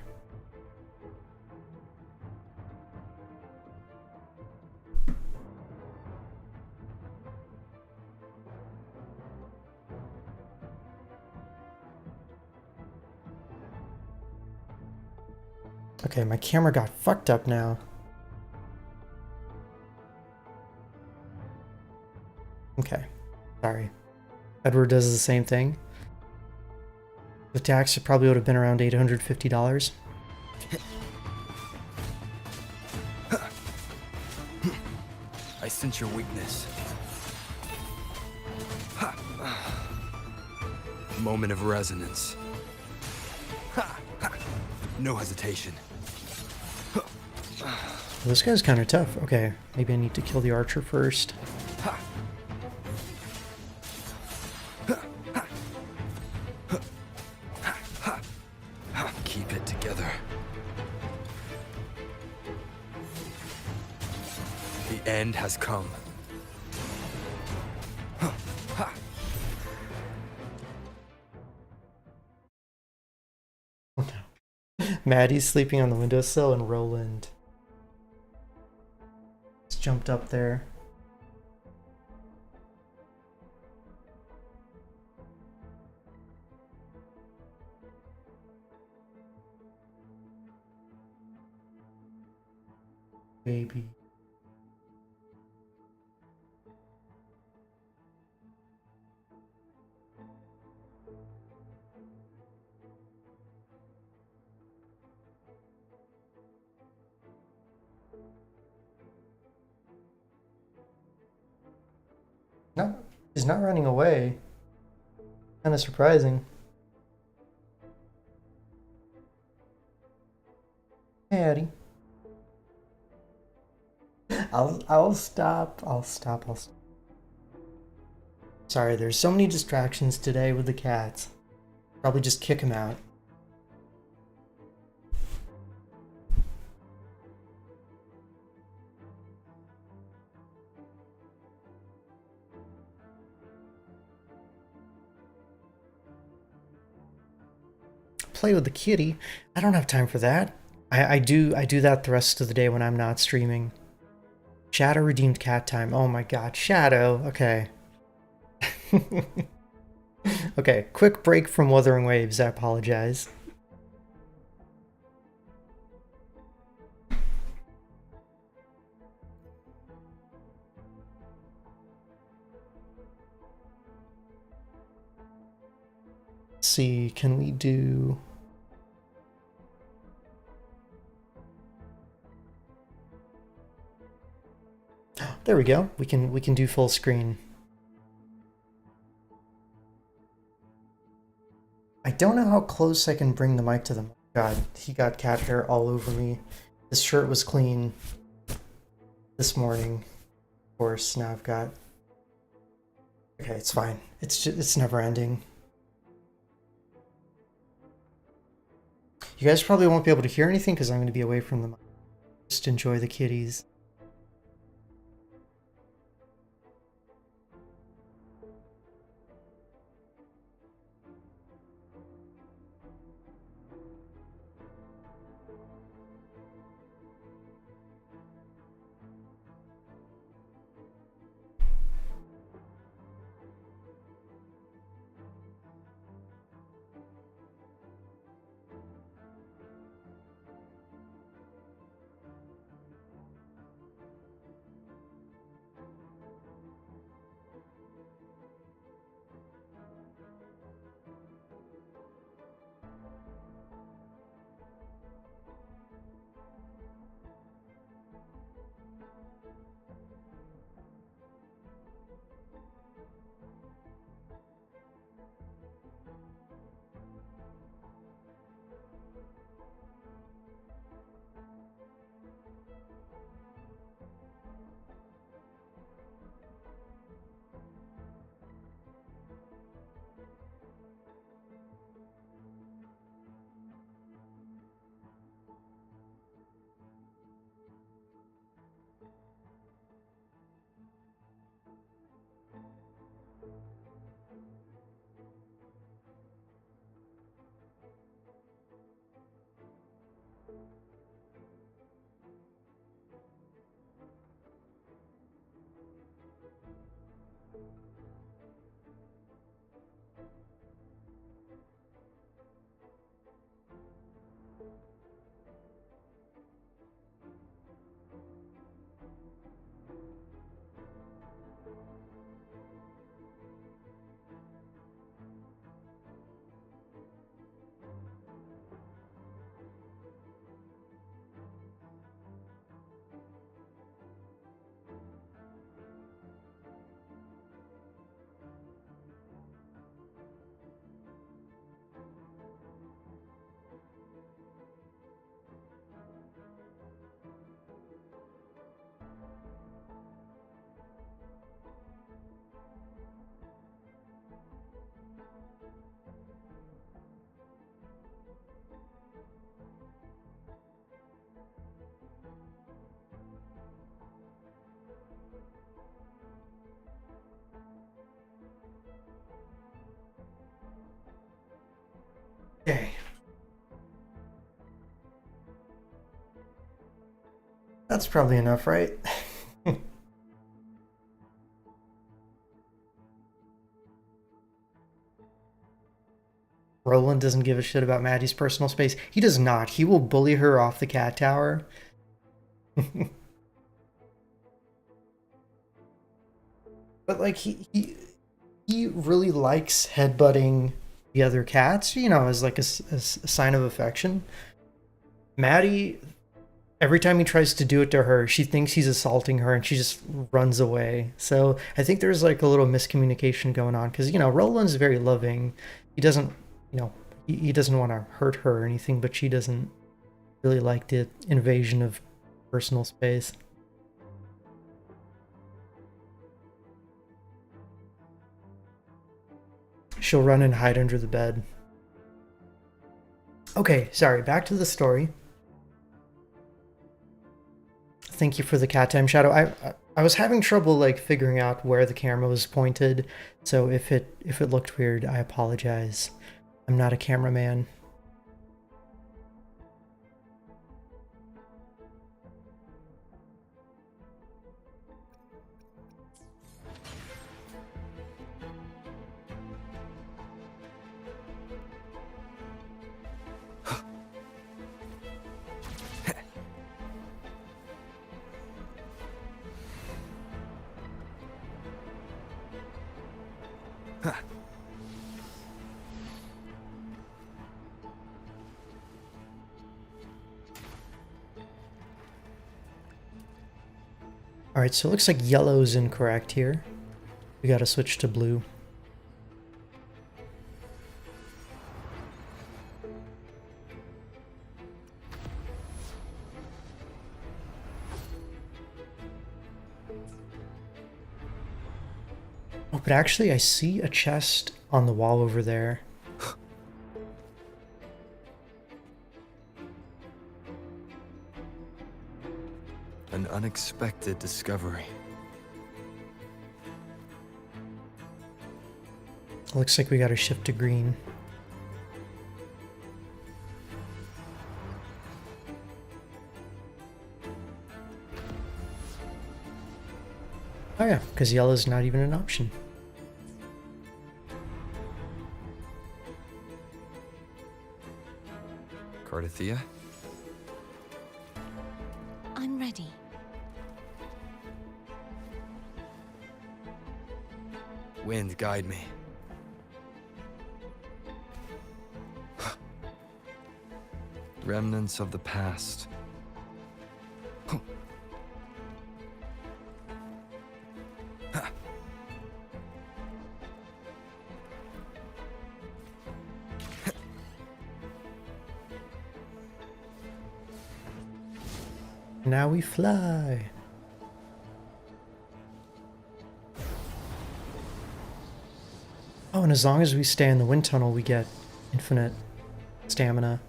Okay, my camera got fucked up now. Okay, sorry. Edward does the same thing. The tax probably would have been around $850. I sense your weakness. Moment of resonance. No hesitation. This guy's kind of tough. Okay, maybe I need to kill the archer first. Keep it together. The end has come. Maddie's sleeping on the windowsill and Roland just jumped up there. Baby. No, he's not running away. Kind of surprising. Hey, Eddie. I'll stop. I'll stop. Sorry, there's so many distractions today with the cats. Probably just kick him out. Play with the kitty. I don't have time for that. I do that the rest of the day when I'm not streaming. Shadow redeemed cat time. Oh my god, Shadow. Okay. Okay, quick break from Wuthering Waves. I apologize. Let's see, can we do... There we go. We can do full screen. I don't know how close I can bring the mic to them. God, he got cat hair all over me. This shirt was clean this morning. Of course, now I've got... Okay, it's fine. It's never ending. You guys probably won't be able to hear anything because I'm going to be away from the mic. Just enjoy the kitties. That's probably enough, right? Roland doesn't give a shit about Maddie's personal space. He does not. He will bully her off the cat tower. But like he really likes headbutting the other cats, you know, as like a sign of affection. Maddie, every time he tries to do it to her, she thinks he's assaulting her and she just runs away. So I think there's like a little miscommunication going on because, you know, Roland's very loving. He doesn't, you know, he doesn't want to hurt her or anything, but she doesn't really like the invasion of personal space. She'll run and hide under the bed. Okay, sorry, back to the story. Thank you for the cat time, Shadow. I was having trouble like figuring out where the camera was pointed, so if it looked weird, I apologize. I'm not a cameraman. Alright, so it looks like yellow's incorrect here. We gotta switch to blue. Oh, but actually I see a chest on the wall over there. An unexpected discovery. Looks like we gotta shift to green. Oh yeah, because yellow's not even an option. Cartethyia? I'm ready. Wind, guide me. Remnants of the past. Now we fly. Oh, and as long as we stay in the wind tunnel, we get infinite stamina.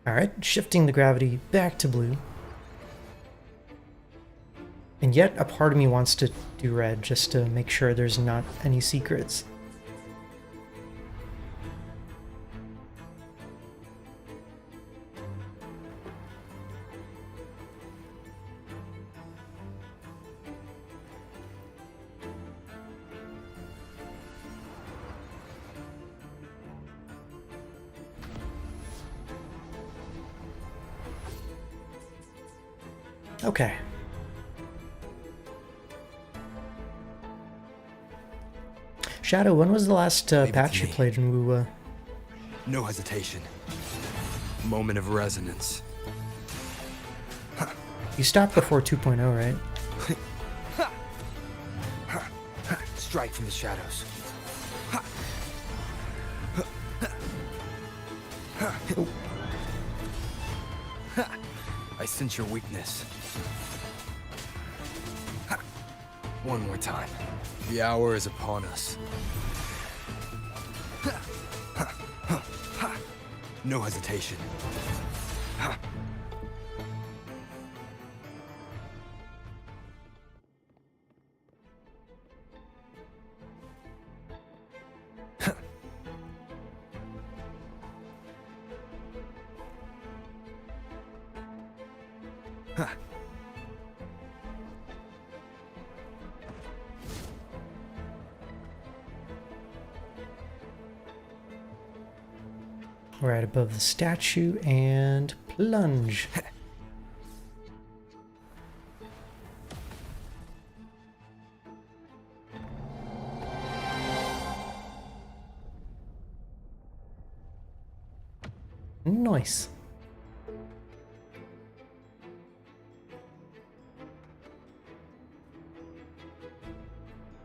Alright, shifting the gravity back to blue. And yet a part of me wants to do red just to make sure there's not any secrets. Okay. Shadow, when was the last patch you played in Wuwa? No hesitation. Moment of resonance. You stopped before 2.0, right? Strike from the shadows. I sense your weakness. One more time. The hour is upon us. No hesitation. Right above the statue and plunge. Nice.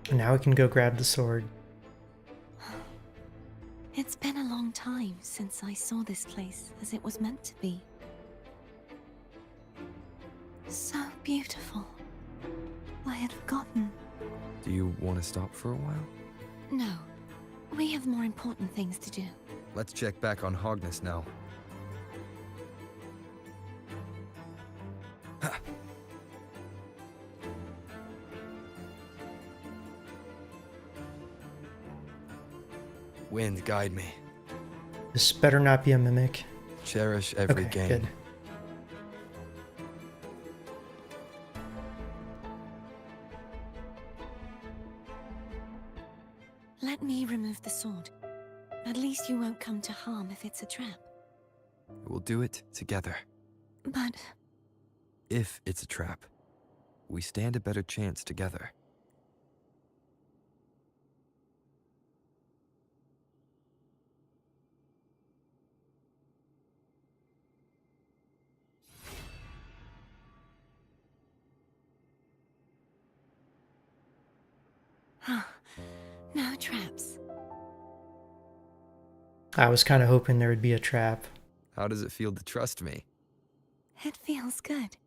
And now we can go grab the sword. It's been a long time since I saw this place as it was meant to be. So beautiful. I had forgotten. Do you want to stop for a while? No, we have more important things to do. Let's check back on Hogness now. Ha! Wind, guide me. This better not be a mimic. Cherish every Okay, gain. good. Let me remove the sword. At least you won't come to harm if it's a trap. We'll do it together. But If it's a trap, we stand a better chance together. no traps. I was kind of hoping there would be a trap. How does it feel to trust me? It feels good.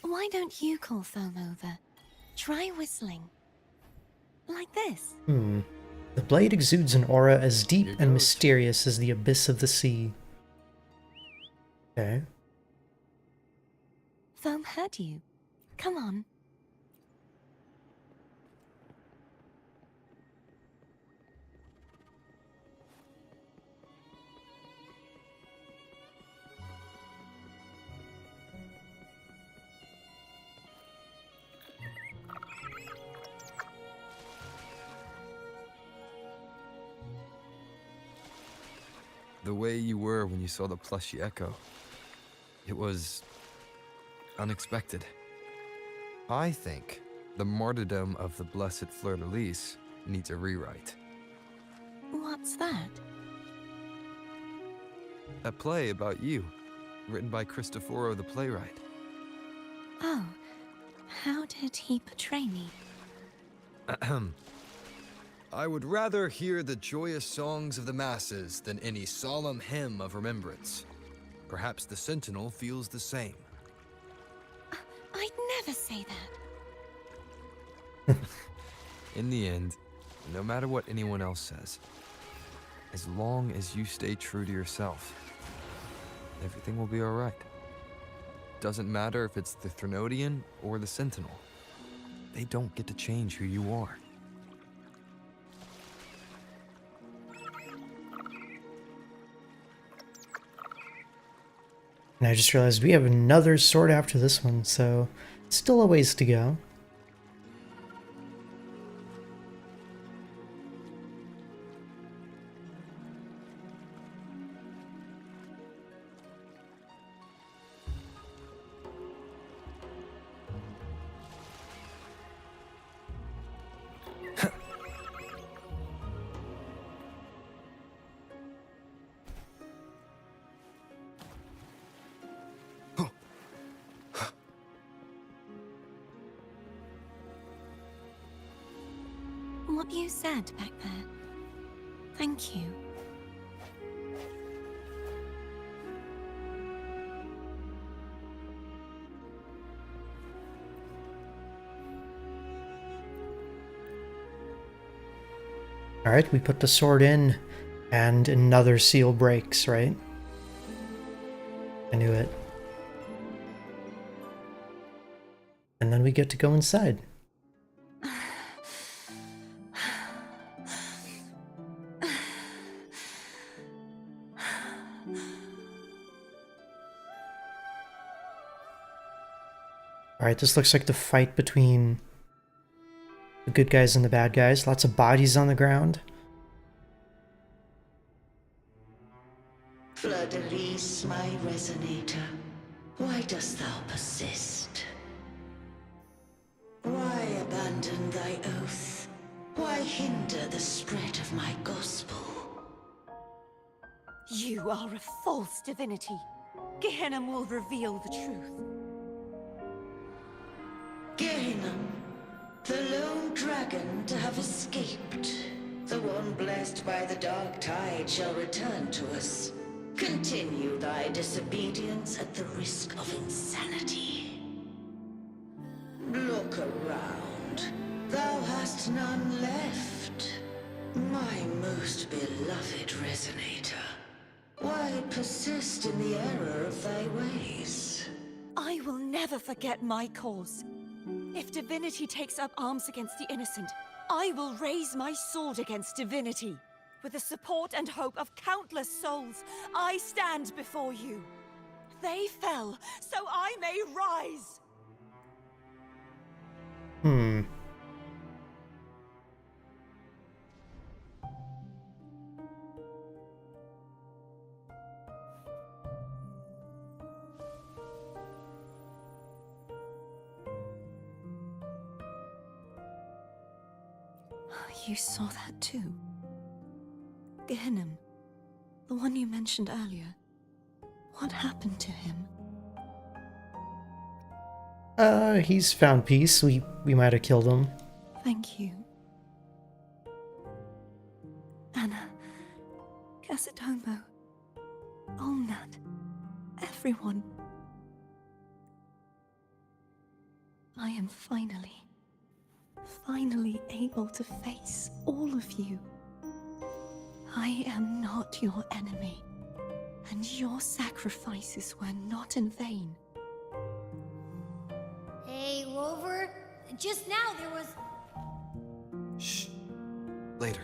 Why don't you call Foam over? Try whistling. Like this. The blade exudes an aura as deep Here and goes. mysterious as the abyss of the sea. Okay. Foam heard you. Come on. The way you were when you saw the plushy echo. It was unexpected. I think the martyrdom of the blessed fleur-de-lis needs a rewrite. What's that? A play about you, written by Cristoforo the playwright. Oh, how did he portray me? Ahem. I would rather hear the joyous songs of the masses than any solemn hymn of remembrance. Perhaps the Sentinel feels the same. I'd never say that. In the end, no matter what anyone else says, as long as you stay true to yourself, everything will be alright. Doesn't matter if it's the Threnodian or the Sentinel. They don't get to change who you are. And I just realized we have another sword after this one, so still a ways to go. What you said back there. Thank you. Alright, we put the sword in, and another seal breaks, right? I knew it. And then we get to go inside. Alright, this looks like the fight between the good guys and the bad guys. Lots of bodies on the ground. Fleur-de-lis, my resonator, why dost thou persist? Why abandon thy oath? Why hinder the spread of my gospel? You are a false divinity. Gehenna will reveal the truth. Gehenna, the lone dragon to have escaped. The one blessed by the dark tide shall return to us. Continue thy disobedience at the risk of insanity. Look around. Thou hast none left. My most beloved resonator. Why persist in the error of thy ways? I will never forget my cause. If divinity takes up arms against the innocent, I will raise my sword against divinity. With the support and hope of countless souls, I stand before you. They fell, so I may rise. You saw that too? Gehenna, the one you mentioned earlier. What happened to him? He's found peace. We might have killed him. Thank you. Anna, Casatomo, Olnat, everyone. I am finally able to face all of you. I am not your enemy, and your sacrifices were not in vain. Hey, Rover, just now there was... Shh. Later.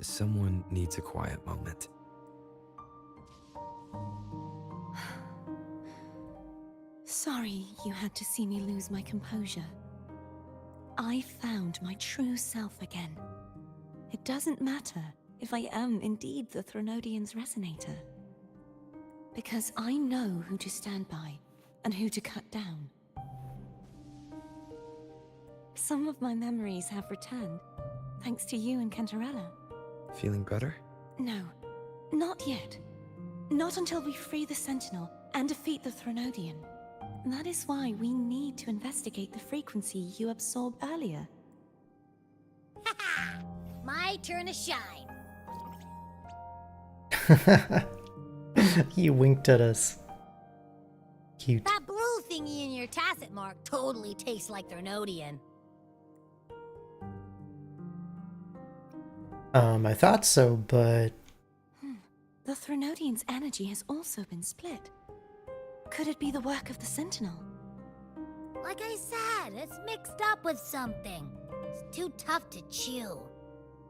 Someone needs a quiet moment. Sorry you had to see me lose my composure. I found my true self again. It doesn't matter if I am indeed the Threnodian's resonator. Because I know who to stand by and who to cut down. Some of my memories have returned, thanks to you and Cantarella. Feeling better? No, not yet. Not until we free the Sentinel and defeat the Threnodian. That is why we need to investigate the frequency you absorbed earlier. Haha! My turn to shine. He winked at us. Cute. That blue thingy in your tacit mark totally tastes like Threnodian. I thought so, but... The Threnodian's energy has also been split. Could it be the work of the Sentinel? Like I said, it's mixed up with something. It's too tough to chew.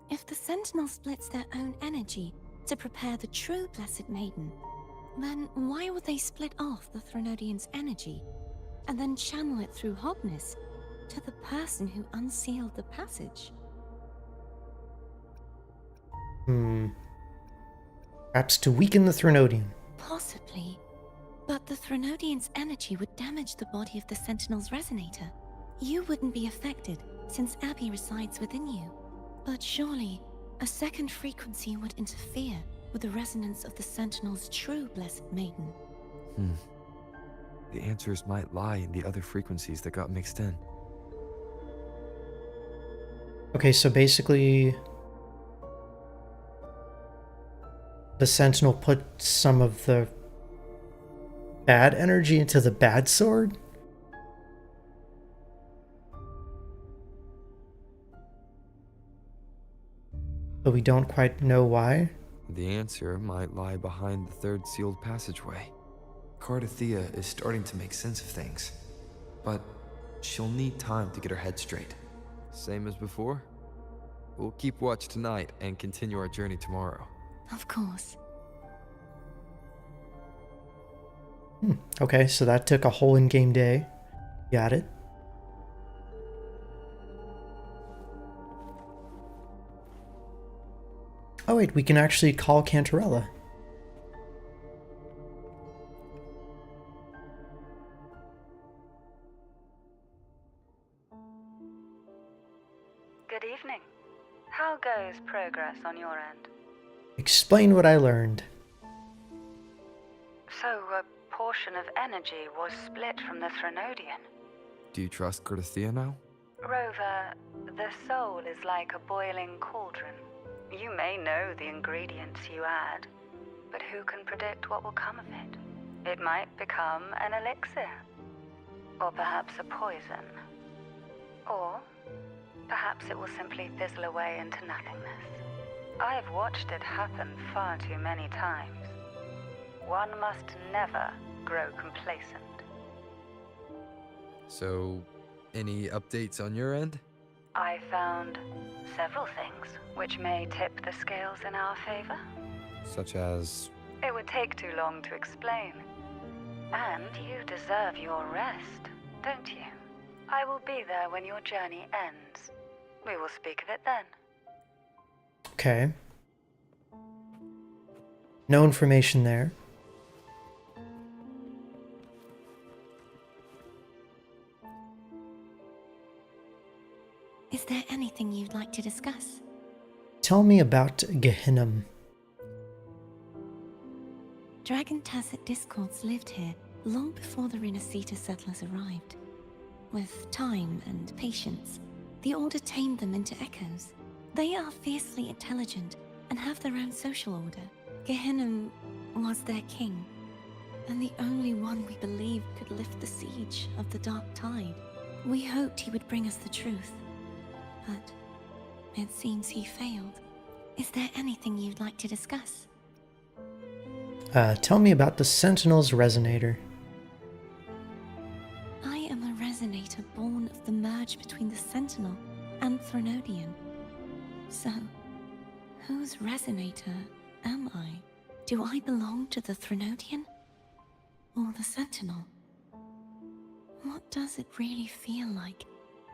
If the Sentinel splits their own energy to prepare the true Blessed Maiden, then why would they split off the Threnodian's energy and then channel it through Hobness to the person who unsealed the passage? Perhaps to weaken the Threnodian. Possibly. But the Threnodian's energy would damage the body of the Sentinel's resonator. You wouldn't be affected, since Abby resides within you. But surely, a second frequency would interfere with the resonance of the Sentinel's true Blessed Maiden. The answers might lie in the other frequencies that got mixed in. Okay, so basically... the Sentinel put some of the bad energy into the bad sword? But we don't quite know why. The answer might lie behind the third sealed passageway. Cartethyia is starting to make sense of things, but she'll need time to get her head straight. Same as before? We'll keep watch tonight and continue our journey tomorrow. Of course. Okay, so that took a whole in-game day. Got it. Oh wait, we can actually call Cantarella. Good evening. How goes progress on your end? Explain what I learned. So, a portion of energy was split from the Threnodian. Do you trust Cartethyia now? Rover, the soul is like a boiling cauldron. You may know the ingredients you add, but who can predict what will come of it? It might become an elixir, or perhaps a poison, or perhaps it will simply fizzle away into nothingness. I've watched it happen far too many times. One must never grow complacent. So, any updates on your end? I found several things which may tip the scales in our favor. Such as... It would take too long to explain. And you deserve your rest, don't you? I will be there when your journey ends. We will speak of it then. Okay. No information there. Is there anything you'd like to discuss? Tell me about Gehenna. Dragon Tacet discords lived here long before the Renacita settlers arrived. With time and patience, the Order tamed them into echoes. They are fiercely intelligent and have their own social order. Gehenna was their king, and the only one we believed could lift the siege of the Dark Tide. We hoped he would bring us the truth, but it seems he failed. Is there anything you'd like to discuss? Tell me about the Sentinel's Resonator. I am a resonator born of the merge between the Sentinel and Threnodian. So, whose resonator am I? Do I belong to the Threnodian? Or the Sentinel? What does it really feel like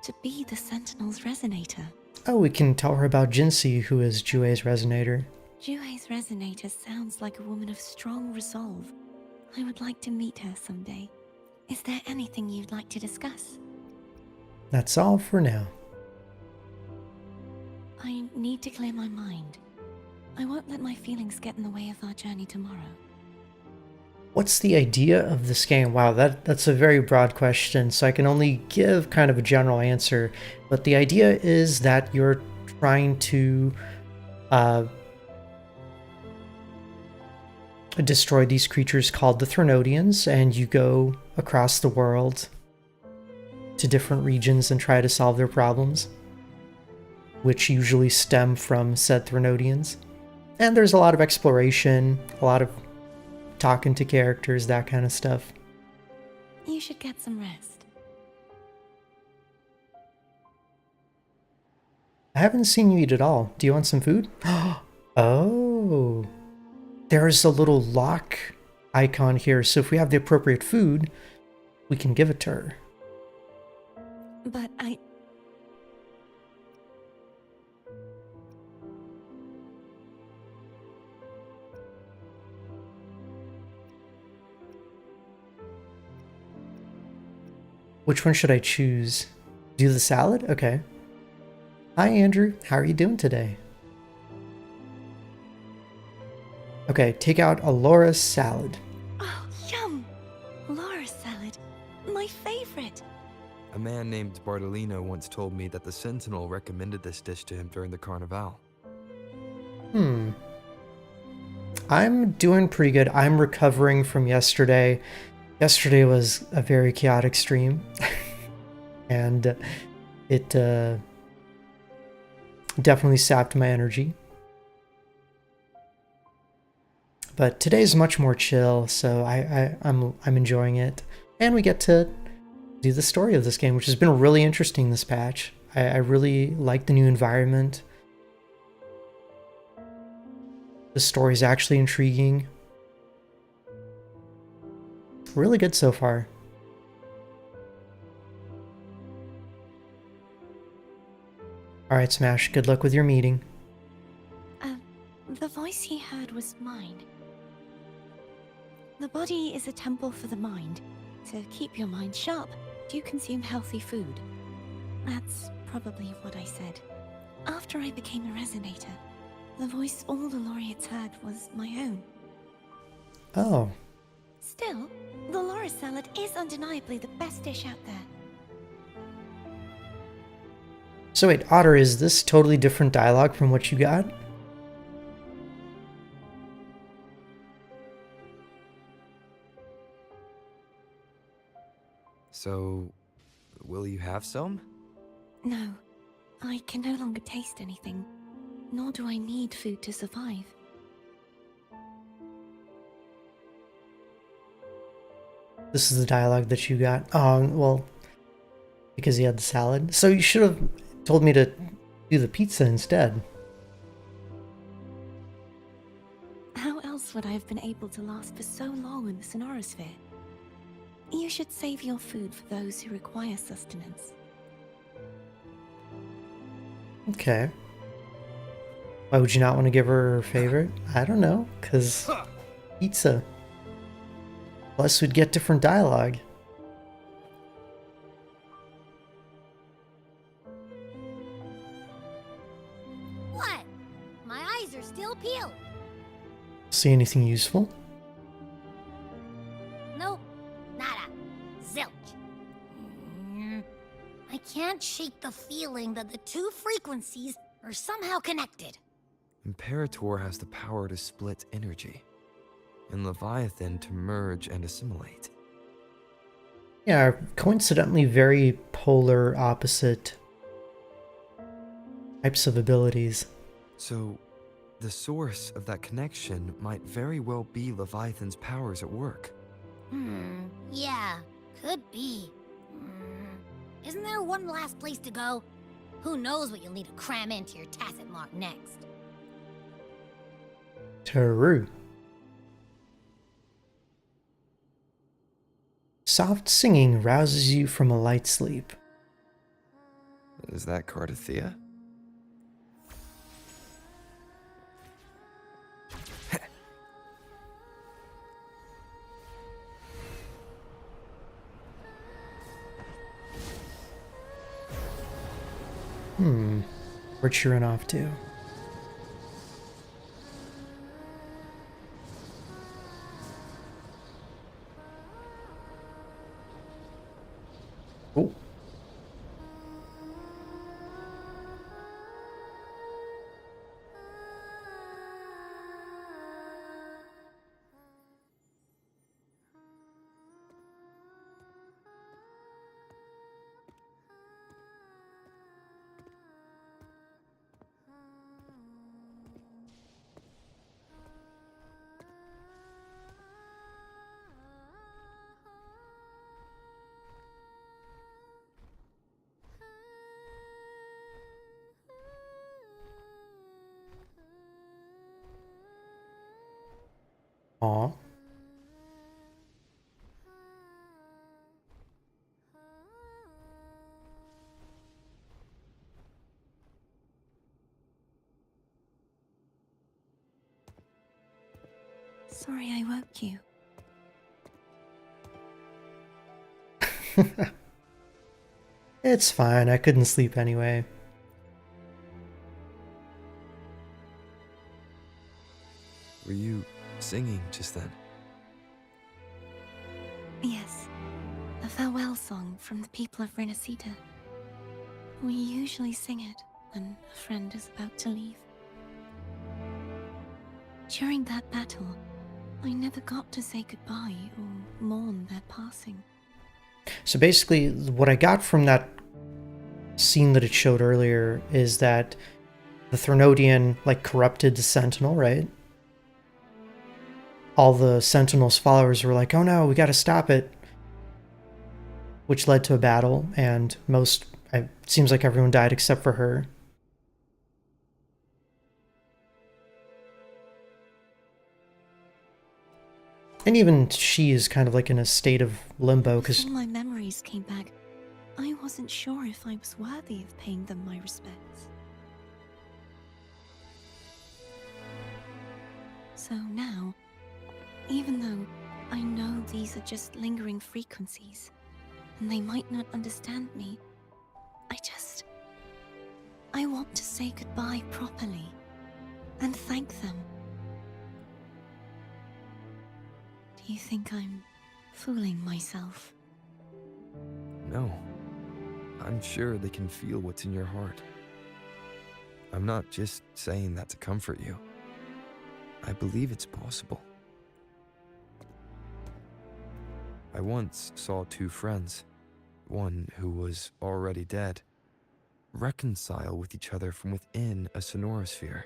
to be the Sentinel's resonator? Oh, we can tell her about Jinsi, who is Jue's Resonator. Jue's resonator sounds like a woman of strong resolve. I would like to meet her someday. Is there anything you'd like to discuss? That's all for now. I need to clear my mind. I won't let my feelings get in the way of our journey tomorrow. What's the idea of this game? Wow, that's a very broad question, so I can only give kind of a general answer. But the idea is that you're trying to destroy these creatures called the Threnodians, and you go across the world to different regions and try to solve their problems, which usually stem from said Threnodians. And there's a lot of exploration, a lot of talking to characters, that kind of stuff. You should get some rest. I haven't seen you eat at all. Do you want some food? Oh, there's a little lock icon here, so if we have the appropriate food, we can give it to her. But Which one should I choose? Do the salad? Okay. Hi, Andrew. How are you doing today? Okay, take out a Laura's salad. Oh, yum! Laura's salad. My favorite. A man named Bartolino once told me that the Sentinel recommended this dish to him during the Carnival. I'm doing pretty good. I'm recovering from yesterday. Yesterday was a very chaotic stream. And it definitely sapped my energy. But today's much more chill, so I'm enjoying it. And we get to do the story of this game, which has been really interesting this patch. I really like the new environment. The story's actually intriguing. really good so far. Alright, Smash, good luck with your meeting. The voice he heard was mine. The body is a temple for the mind. To keep your mind sharp, do consume healthy food. That's probably what I said. After I became a resonator, the voice all the laureates heard was my own. Oh. Still, the Loris salad is undeniably the best dish out there. So wait, Otter, is this totally different dialogue from what you got? So, will you have some? No, I can no longer taste anything, nor do I need food to survive. This is the dialogue that you got. Oh, well, because you had the salad. So you should have told me to do the pizza instead. How else would I have been able to last for so long in the Sonorosphere? You should save your food for those who require sustenance. Okay. Why would you not want to give her her favorite? I don't know, because pizza. Plus, we'd get different dialogue. What? My eyes are still peeled. See anything useful? Nope. Nada. Zilch. I can't shake the feeling that the two frequencies are somehow connected. Imperator has the power to split energy, and Leviathan to merge and assimilate. Yeah, coincidentally very polar opposite types of abilities. So, the source of that connection might very well be Leviathan's powers at work. Yeah, could be. Isn't there one last place to go? Who knows what you'll need to cram into your tacit mark next? True. Soft singing rouses you from a light sleep. Is that Cartethyia? Where'd she run off to? Oh. Aw. Sorry I woke you. It's fine, I couldn't sleep anyway. Were you singing just then? Yes, a farewell song from the people of Renacita. We usually sing it when a friend is about to leave. During that battle, I never got to say goodbye or mourn their passing. So basically, what I got from that scene that it showed earlier is that the Threnodian, like, corrupted the Sentinel, right? All the Sentinel's followers were like, oh no, we gotta stop it. Which led to a battle, and it seems like everyone died except for her. And even she is kind of like in a state of limbo because Before my memories came back, I wasn't sure if I was worthy of paying them my respects. So now, even though I know these are just lingering frequencies, and they might not understand me, I want to say goodbye properly, and thank them. Do you think I'm fooling myself? No. I'm sure they can feel what's in your heart. I'm not just saying that to comfort you. I believe it's possible. I once saw two friends, one who was already dead, reconcile with each other from within a sonorosphere.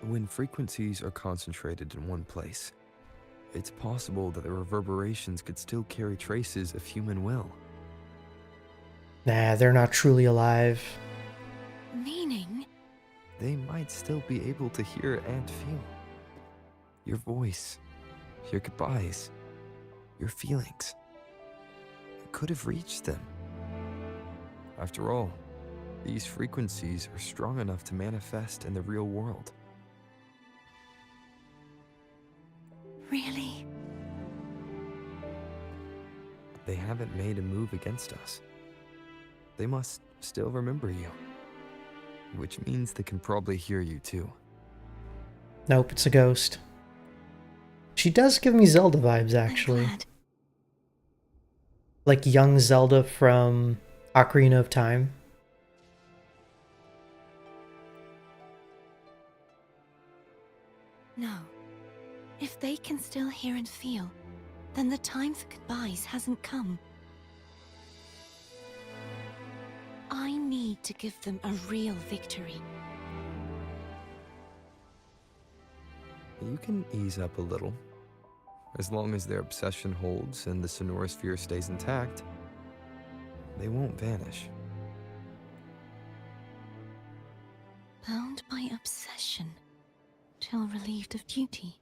When frequencies are concentrated in one place, it's possible that the reverberations could still carry traces of human will. nah, they're not truly alive. Meaning? They might still be able to hear and feel. Your voice, your goodbyes, your feelings. It could have reached them. After all, these frequencies are strong enough to manifest in the real world. Really? They haven't made a move against us. They must still remember you. Which means they can probably hear you too. Nope, it's a ghost. She does give me Zelda vibes, actually. I'm glad. Like young Zelda from Ocarina of Time. No. If they can still hear and feel, then the time for goodbyes hasn't come. I need to give them a real victory. You can ease up a little. As long as their obsession holds and the sonorosphere stays intact, they won't vanish. Bound by obsession, till relieved of duty.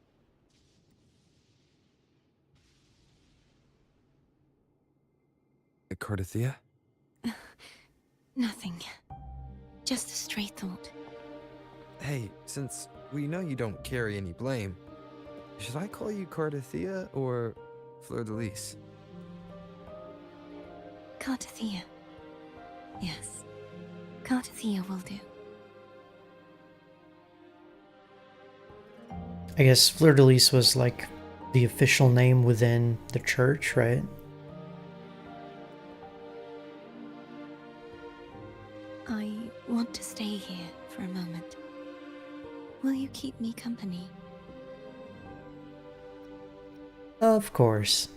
Cartethyia? Nothing. Just a stray thought. Hey, since we know you don't carry any blame, should I call you Cartethyia or Fleur-de-Lis? Cartethyia. Yes. Cartethyia will do. I guess Fleur-de-Lis was like the official name within the church, right? I want to stay here for a moment. Will you keep me company? Of course.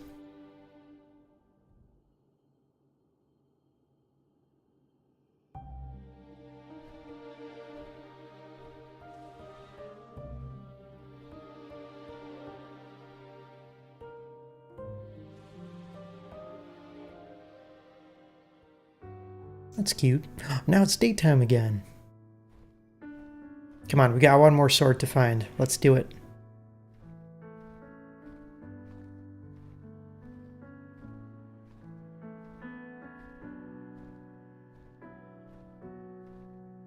That's cute. Now it's daytime again. Come on, we got one more sword to find. Let's do it.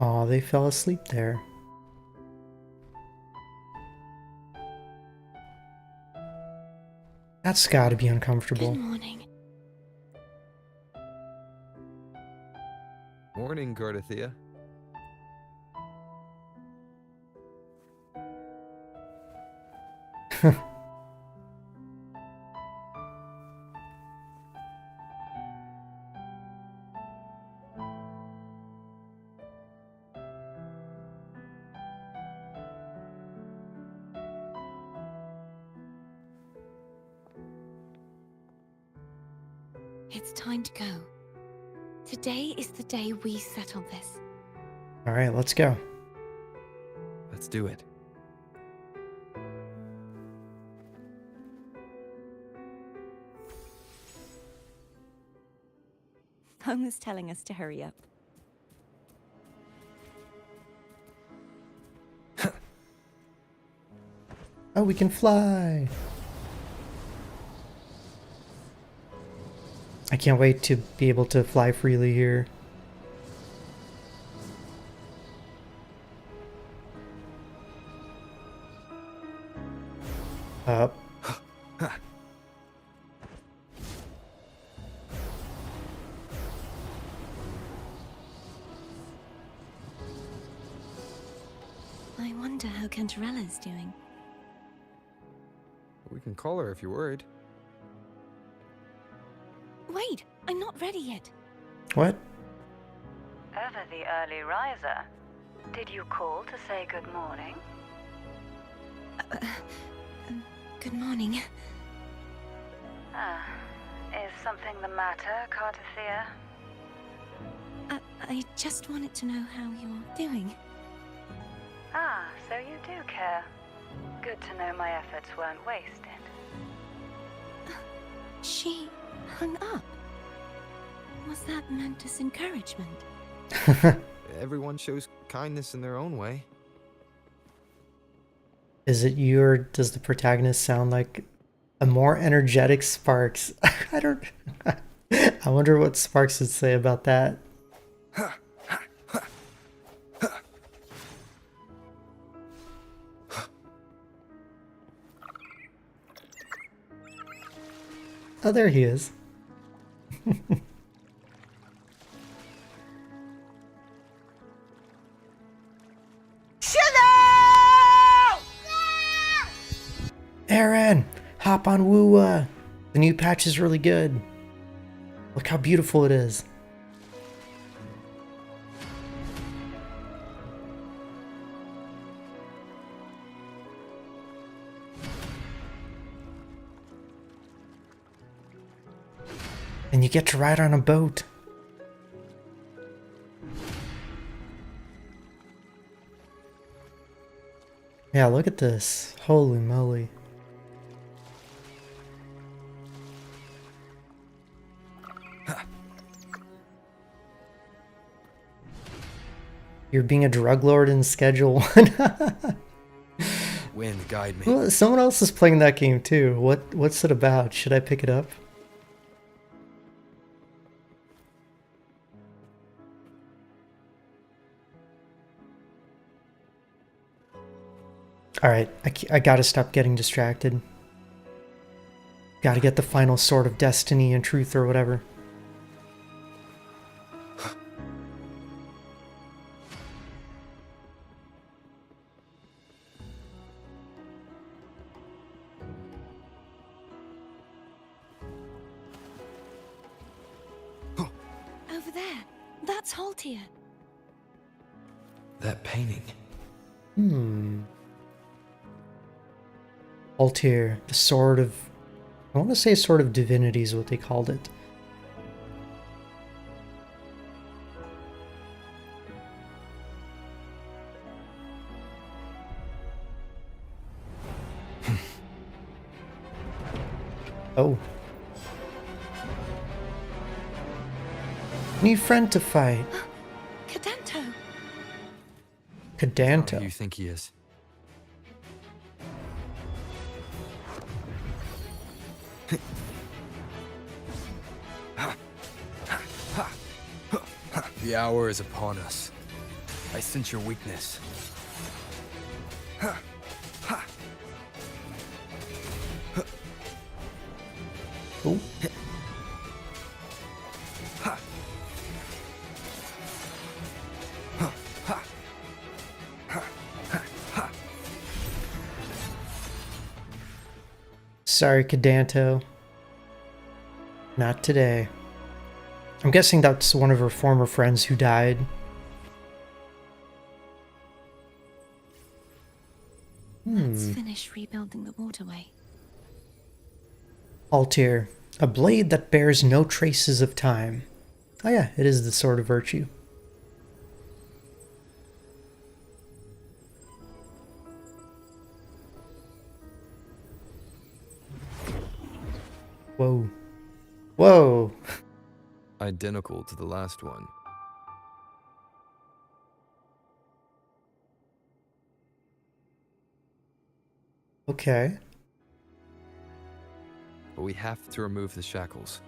Aw, they fell asleep there. That's gotta be uncomfortable. Good morning. Morning, Cartethyia. It's time to go. Today is the day we settle this. Alright, let's go. Let's do it. Home is telling us to hurry up. Oh, we can fly! I can't wait to be able to fly freely here. Up. I wonder how Cantarella's doing. We can call her if you're worried. Wait, I'm not ready yet. What? Ever the early riser. Did you call to say good morning? Good morning. Ah, is something the matter, Cartethyia? I just wanted to know how you're doing. Ah, so you do care. Good to know my efforts weren't wasted. She hung up. Was that meant as encouragement? Everyone shows kindness in their own way. Is it you, or does the protagonist sound like a more energetic Sparks? I don't... I wonder what Sparks would say about that. Oh, there he is. Aaron, hop on Woo-Wah. The new patch is really good. Look how beautiful it is. And you get to ride on a boat. Yeah, look at this. Holy moly. You're being a drug lord in Schedule 1. Wind, guide me. Well, someone else is playing that game too. What's it about? Should I pick it up? Alright, I gotta stop getting distracted. Gotta get the final sword of destiny and truth or whatever. Over there. That's Haltia. That painting. Altair, the sword of... I want to say sword of divinity is what they called it. Oh. New friend to fight. Cadanto. Who do Cadanto. you think he is? The hour is upon us. I sense your weakness. Oh. Sorry, Cadanto. Not today. I'm guessing that's one of her former friends who died. Let's finish rebuilding the waterway. Altair, a blade that bears no traces of time. Oh yeah, it is the sword of virtue. Whoa. Whoa! Identical to the last one. Okay. But we have to remove the shackles.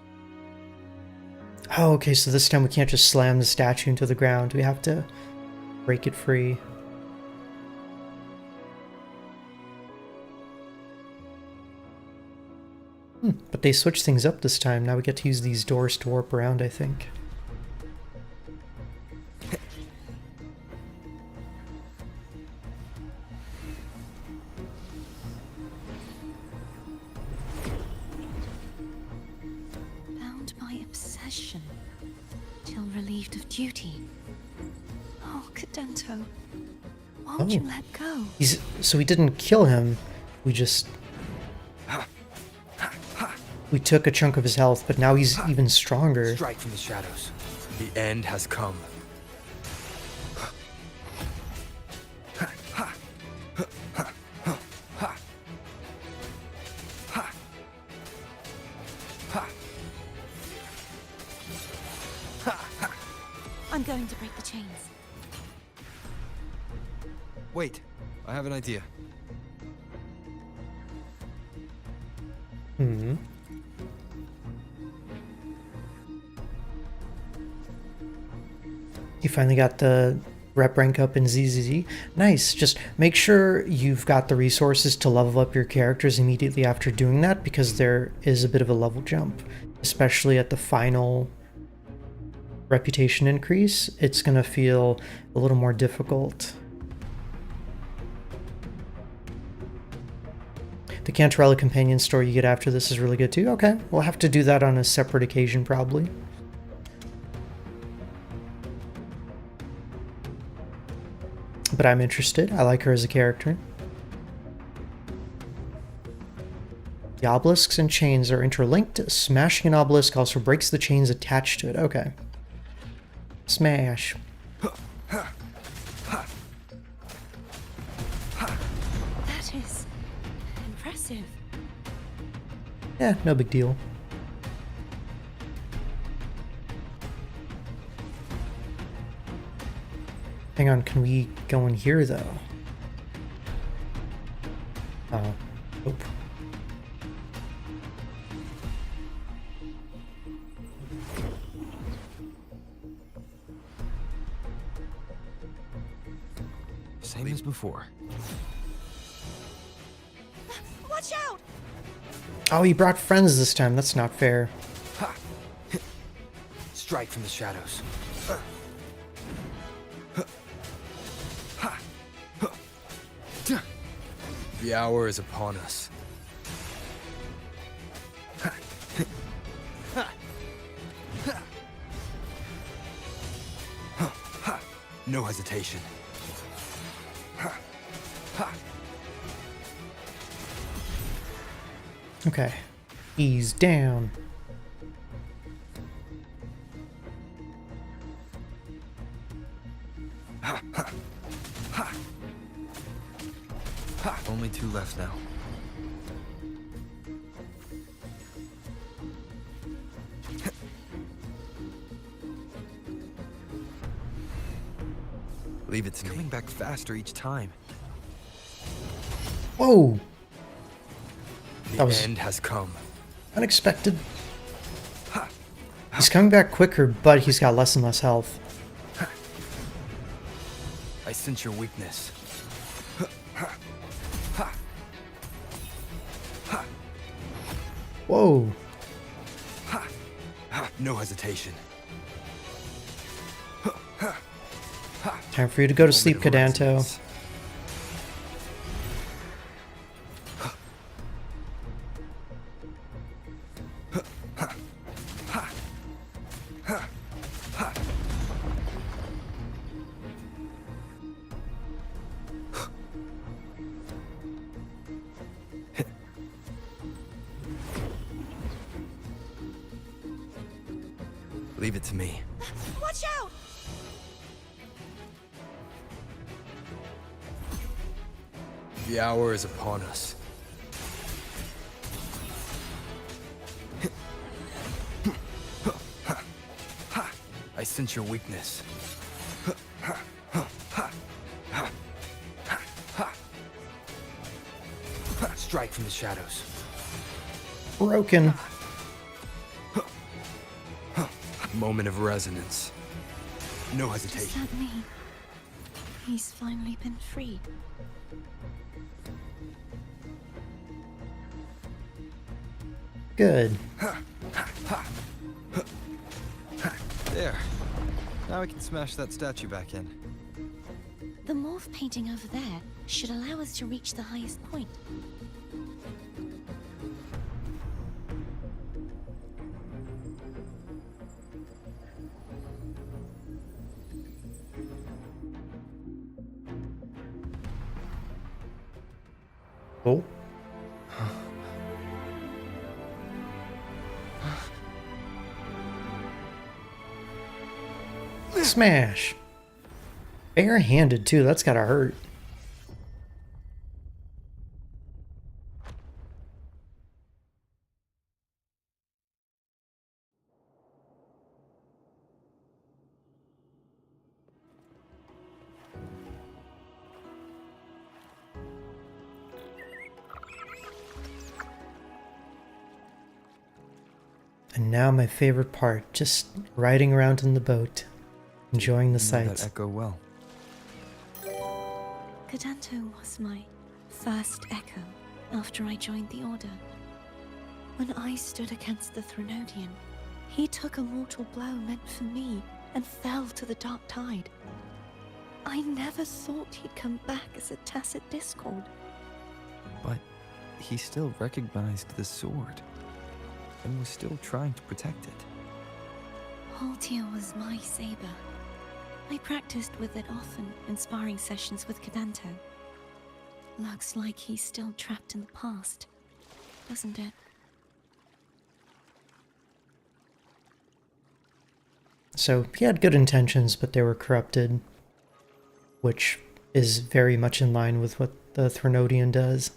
Oh, okay, so this time we can't just slam the statue into the ground. We have to break it free. But they switched things up this time. Now we get to use these doors to warp around, I think. Bound by obsession, till relieved of duty. Oh, Cadento, won't you let go? So we didn't kill him. We just... We took a chunk of his health, but now he's even stronger. Strike from the shadows. The end has come. I'm going to break the chains. Wait, I have an idea. You finally got the rep rank up in ZZZ. Nice. Just make sure you've got the resources to level up your characters immediately after doing that, because there is a bit of a level jump, especially at the final reputation increase. It's going to feel a little more difficult. The Cantarella companion story you get after this is really good too. Okay, we'll have to do that on a separate occasion probably. But I'm interested. I like her as a character. The obelisks and chains are interlinked. Smashing an obelisk also breaks the chains attached to it. Okay. Smash. That is impressive. Yeah, no big deal. Hang on, can we go in here though? Oh, nope. Same as before. Watch out! Oh, he brought friends this time. That's not fair. Ha! Strike from the shadows. The hour is upon us. No hesitation. Okay. Ease down. Only two left now. Leave it to me. Coming back faster each time. Whoa! The That was end has come. unexpected. He's coming back quicker, but he's got less and less health. I sense your weakness. Whoa! No hesitation. Time for you to go to sleep, Cadanto. Leave it to me. Watch out! The hour is upon us. I sense your weakness. Strike from the shadows. Broken. Moment of resonance. No Does hesitation. that mean he's finally been freed? Good. There. Now we can smash that statue back in. The morph painting over there should allow us to reach the highest point. Oh. Smash. Bare-handed too, that's gotta hurt. And now my favorite part, just riding around in the boat, enjoying the You know sights. that echo well. Cadanto was my first echo after I joined the Order. When I stood against the Threnodian, he took a mortal blow meant for me and fell to the dark tide. I never thought he'd come back as a tacit discord. But he still recognized the sword and was still trying to protect it. Haltia was my saber. I practiced with it often in sparring sessions with Cadanto. Looks like he's still trapped in the past, doesn't it? So he had good intentions, but they were corrupted, which is very much in line with what the Threnodian does.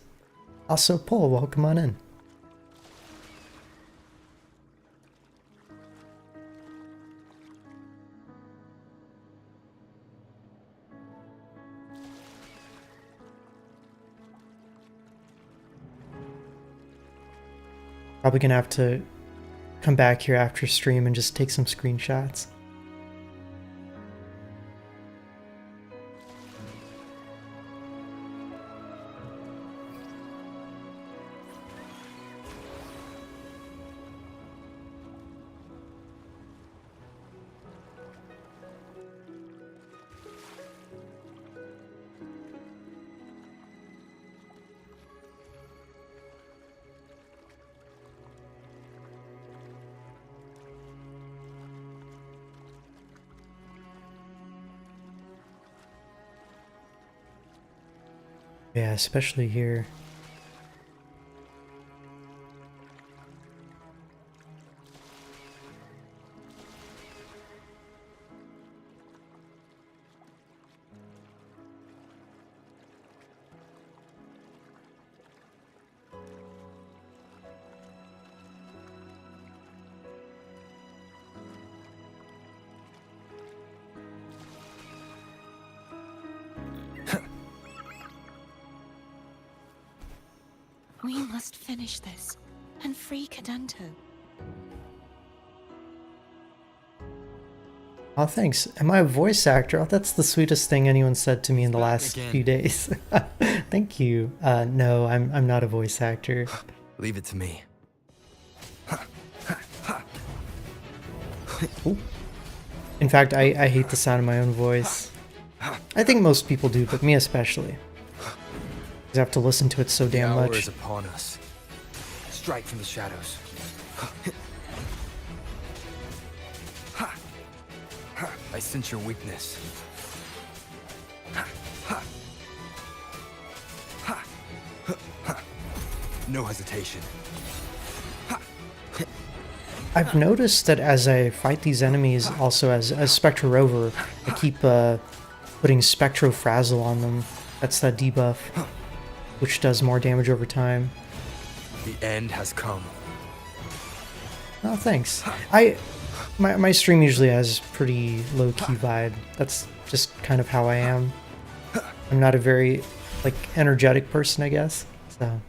Also, Paul, welcome on in. Probably gonna have to come back here after stream and just take some screenshots. Yeah, especially here. We must finish this and free Cadanto. Oh, thanks. Am I a voice actor? Oh, that's the sweetest thing anyone said to me in the last few days. Thank you. No, I'm not a voice actor. Leave it to me. Ooh. In fact, I hate the sound of my own voice. I think most people do, but me especially. I have to listen to it so damn the hour much. is upon us. Strike from the shadows. I sense your weakness. No hesitation. I've noticed that as I fight these enemies, also as Spectre Rover, I keep putting Spectro-Frazzle on them. That's that debuff, which does more damage over time. The end has come. Oh, thanks. My stream usually has pretty low-key vibe. That's just kind of how I am. I'm not a very, like, energetic person, I guess. So,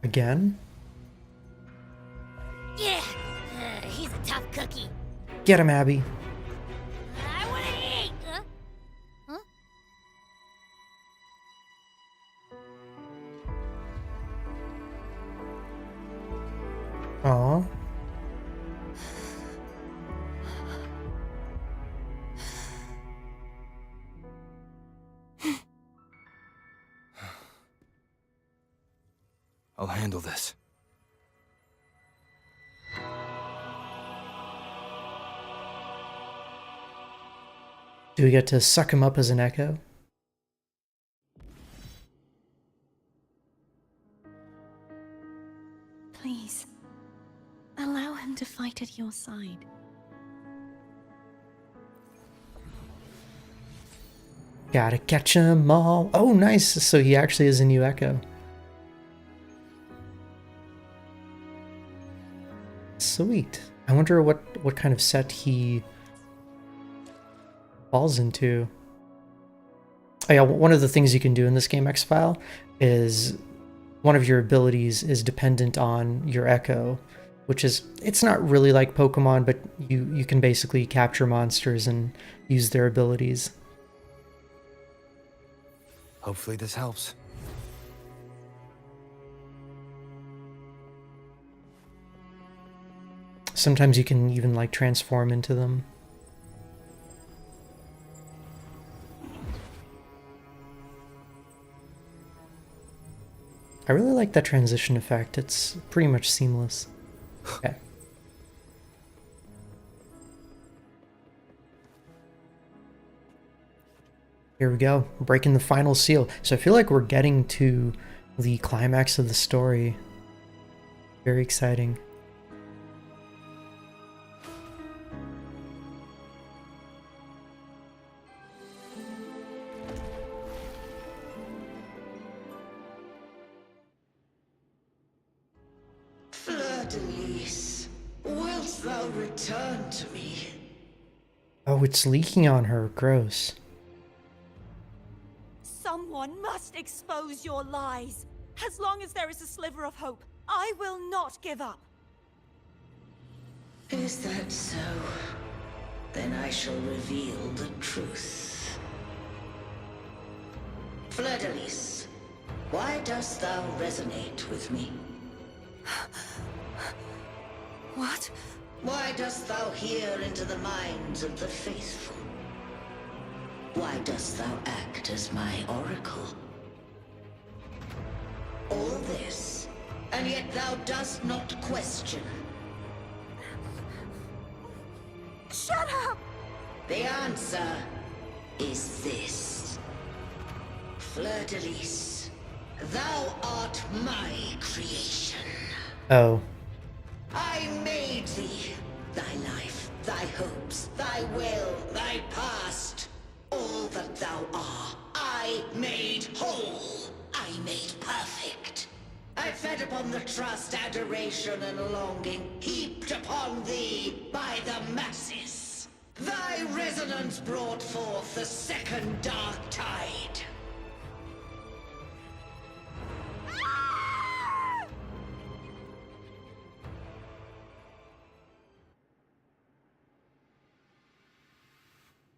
Again? Yeah, he's a tough cookie. Get him, Abby. I want to eat. Huh? Aw. I'll handle this. Do we get to suck him up as an echo? Please, allow him to fight at your side. Gotta catch 'em all. Oh, nice. So he actually is a new echo. Sweet. I wonder what kind of set he falls into. Oh yeah, one of the things you can do in this game, X-File, is one of your abilities is dependent on your echo, which is, it's not really like Pokemon, but you can basically capture monsters and use their abilities. Hopefully this helps. Sometimes you can even like transform into them. I really like that transition effect. It's pretty much seamless. Okay. Here we go, breaking the final seal. So I feel like we're getting to the climax of the story. Very exciting. Wilt thou return to me? Oh, it's leaking on her. Gross. Someone must expose your lies. As long as there is a sliver of hope, I will not give up. Is that so? Then I shall reveal the truth. Fleur-de-Lis, why dost thou resonate with me? What? Why dost thou hear into the minds of the faithful? Why dost thou act as my oracle? All this, and yet thou dost not question. Shut up! The answer is this. Fleur-de-Lis, thou art my creation. Oh. I made thee. Thy life, thy hopes, thy will, thy past. All that thou art, I made whole. I made perfect. I fed upon the trust, adoration, and longing heaped upon thee by the masses. Thy resonance brought forth the second dark tide.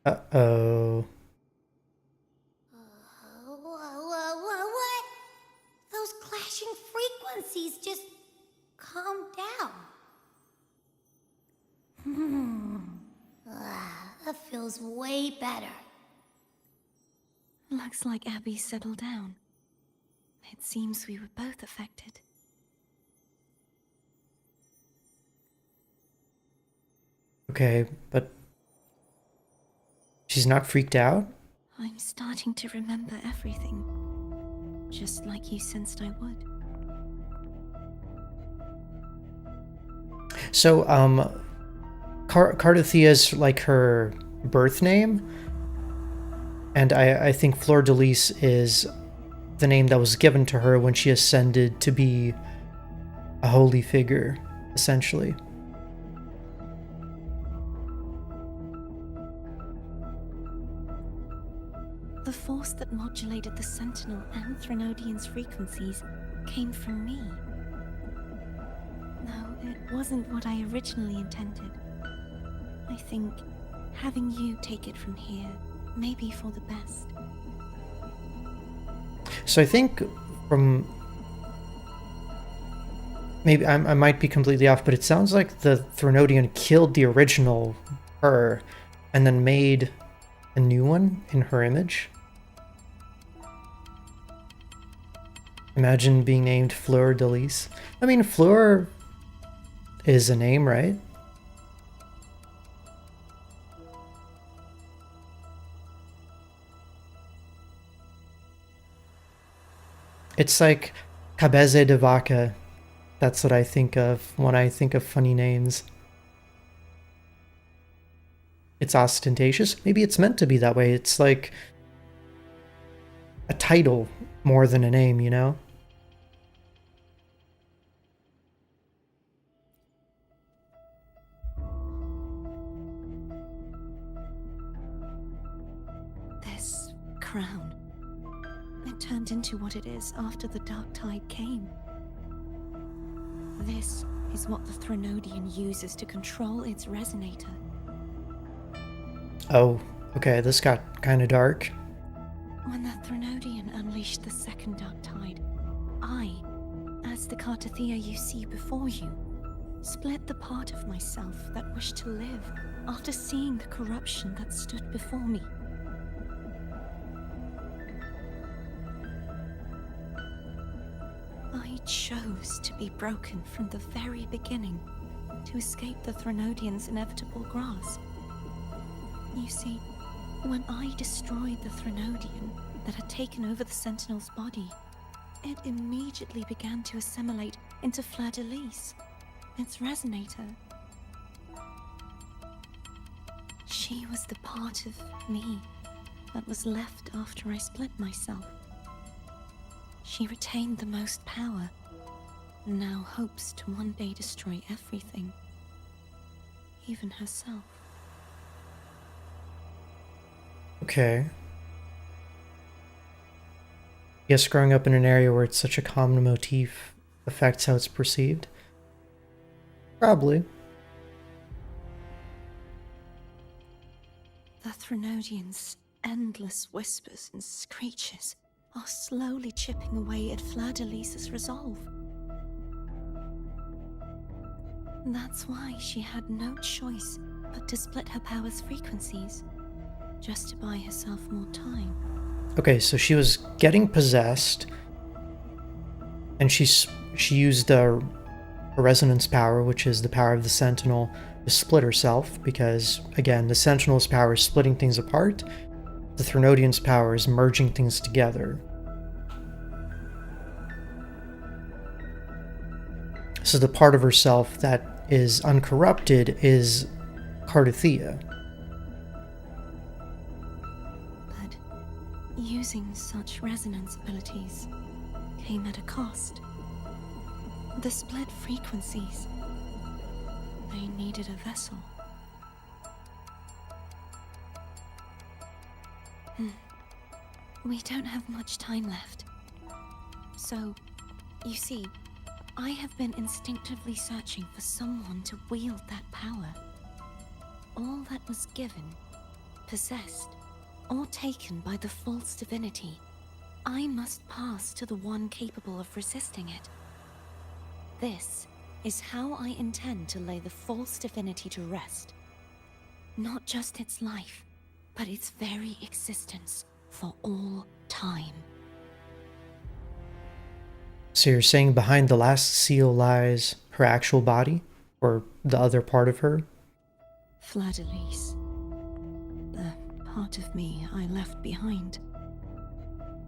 Uh-oh. What? Those clashing frequencies just calm down. That feels way better. Looks like Abby settled down. It seems we were both affected. Okay, but she's not freaked out? I'm starting to remember everything, just like you sensed I would. So, Cartethyia is like her birth name, and I think Fleur-de-Lis is the name that was given to her when she ascended to be a holy figure, essentially. The force that modulated the Sentinel and Threnodian's frequencies came from me. No, it wasn't what I originally intended. I think having you take it from here may be for the best. So I think from... Maybe I might be completely off, but it sounds like the Threnodian killed the original her and then made a new one in her image. Imagine being named Fleur de Lis. I mean, Fleur is a name, right? It's like Cabeze de Vaca. That's what I think of when I think of funny names. It's ostentatious. Maybe it's meant to be that way. It's like a title more than a name, you know? This crown, it turned into what it is after the dark tide came. This is what the Threnodian uses to control its resonator. Oh, okay, this got kind of dark. When the Threnodian unleashed the second dark tide, I, as the Cartethyia you see before you, split the part of myself that wished to live after seeing the corruption that stood before me. I chose to be broken from the very beginning to escape the Threnodian's inevitable grasp. You see, when I destroyed the Threnodian that had taken over the Sentinel's body, it immediately began to assimilate into Fleur de Lis, its resonator. She was the part of me that was left after I split myself. She retained the most power, and now hopes to one day destroy everything, even herself. Okay. Guess growing up in an area where it's such a common motif affects how it's perceived? Probably. The Threnodian's endless whispers and screeches are slowly chipping away at Fleur de Lis's resolve. That's why she had no choice but to split her power's frequencies, just to buy herself more time. Okay, so she was getting possessed, and she used a resonance power, which is the power of the Sentinel, to split herself, because, again, the Sentinel's power is splitting things apart, the Threnodian's power is merging things together. So the part of herself that is uncorrupted is Cartethyia. But using such resonance abilities came at a cost. The split frequencies. They needed a vessel. We don't have much time left. So, you see, I have been instinctively searching for someone to wield that power. All that was given, possessed, or taken by the false divinity, I must pass to the one capable of resisting it. This is how I intend to lay the false divinity to rest. Not just its life, but its very existence for all time. So you're saying behind the last seal lies her actual body? Or the other part of her? Fleur de Lis. The part of me I left behind.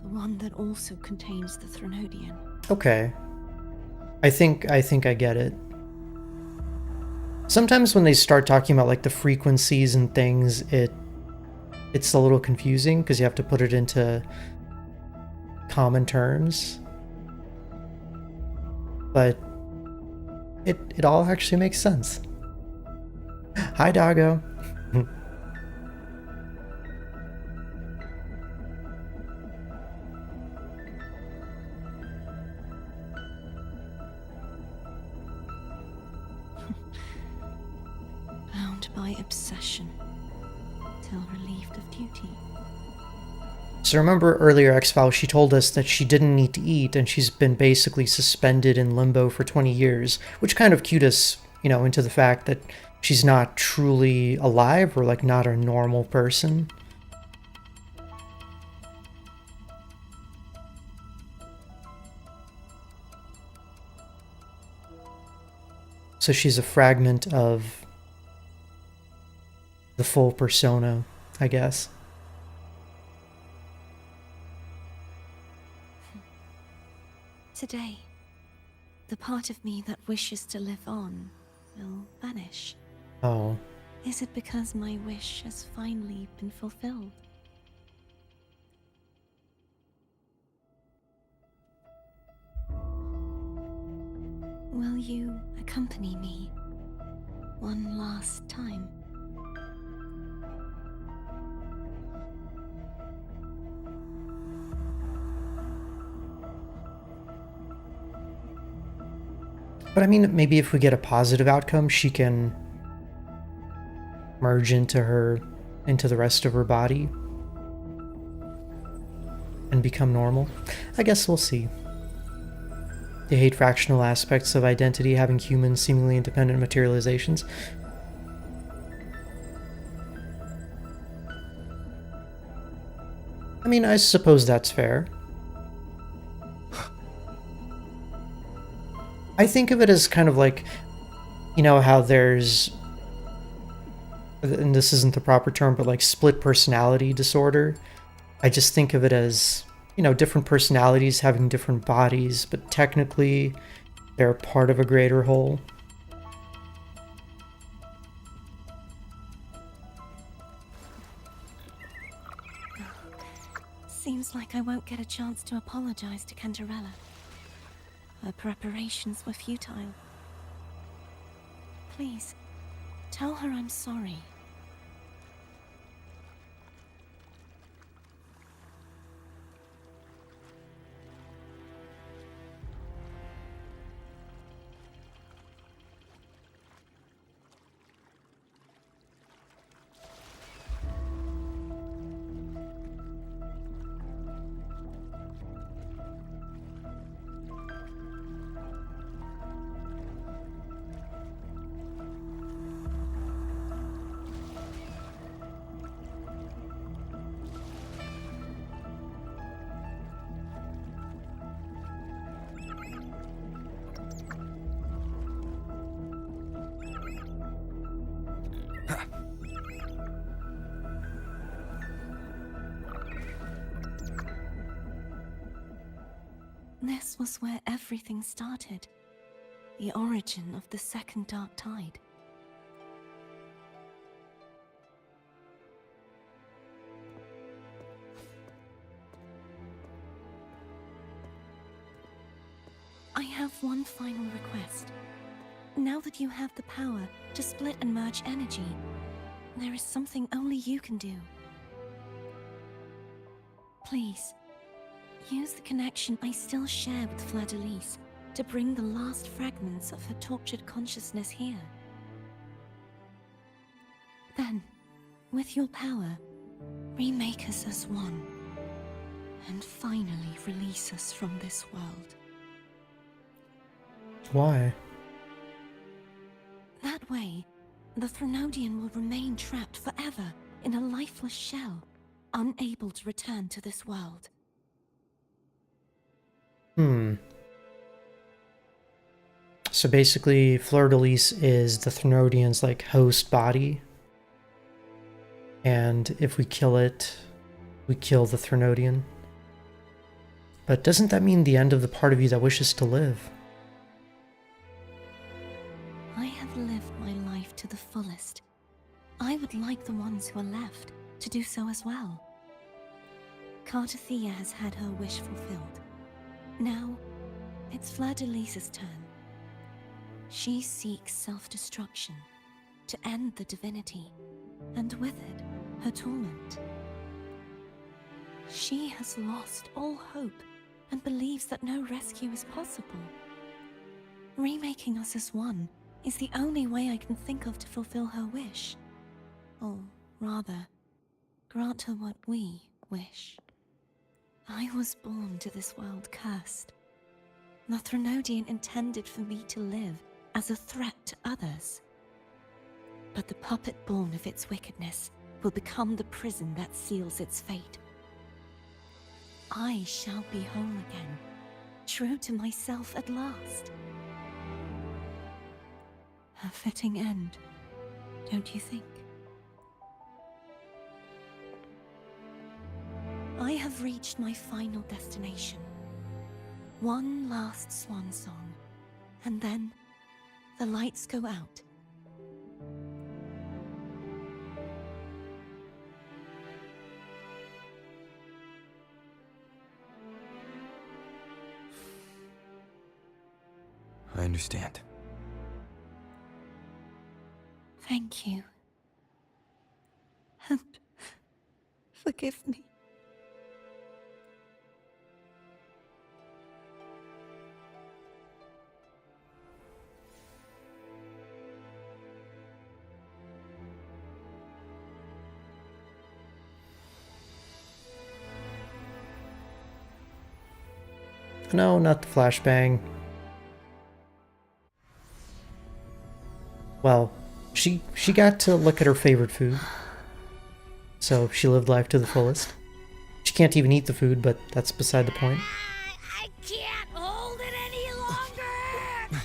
The one that also contains the Threnodian. Okay. I think I get it. Sometimes when they start talking about like the frequencies and things, it's a little confusing because you have to put it into common terms. But it all actually makes sense. Hi, doggo. by obsession, till relieved of duty. So remember earlier, X-File, she told us that she didn't need to eat, and she's been basically suspended in limbo for 20 years, which kind of cued us, into the fact that she's not truly alive, or, like, not a normal person. So she's a fragment of the full persona, I guess. Today, the part of me that wishes to live on will vanish. Oh. Is it because my wish has finally been fulfilled? Will you accompany me one last time? But I mean, maybe if we get a positive outcome, she can merge into the rest of her body and become normal. I guess we'll see. They hate fractional aspects of identity, having human, seemingly independent materializations. I mean, I suppose that's fair. I think of it as kind of like, how there's, and this isn't the proper term, but like split personality disorder. I just think of it as, different personalities having different bodies, but technically they're part of a greater whole. Seems like I won't get a chance to apologize to Cantarella. Her preparations were futile. Please, tell her I'm sorry. This was where everything started. The origin of the second dark tide. I have one final request. Now that you have the power to split and merge energy, there is something only you can do. Please, use the connection I still share with Fleur-de-Lis to bring the last fragments of her tortured consciousness here. Then, with your power, remake us as one, and finally release us from this world. Why? That way, the Threnodian will remain trapped forever in a lifeless shell, unable to return to this world. So basically, Fleur-de-Lis is the Threnodian's, like, host body. And if we kill it, we kill the Threnodian. But doesn't that mean the end of the part of you that wishes to live? I have lived my life to the fullest. I would like the ones who are left to do so as well. Cartethyia has had her wish fulfilled. Now, it's Fleur-de-Lis's turn. She seeks self-destruction to end the divinity, and with it, her torment. She has lost all hope and believes that no rescue is possible. Remaking us as one is the only way I can think of to fulfill her wish. Or rather, grant her what we wish. I was born to this world cursed. The Threnodian intended for me to live as a threat to others. But the puppet born of its wickedness will become the prison that seals its fate. I shall be whole again, true to myself at last. A fitting end, don't you think? I have reached my final destination. One last swan song, and then the lights go out. I understand. Thank you. And forgive me. No, not the flashbang. Well, she got to look at her favorite food. So she lived life to the fullest. She can't even eat the food, but that's beside the point. I can't hold it any longer!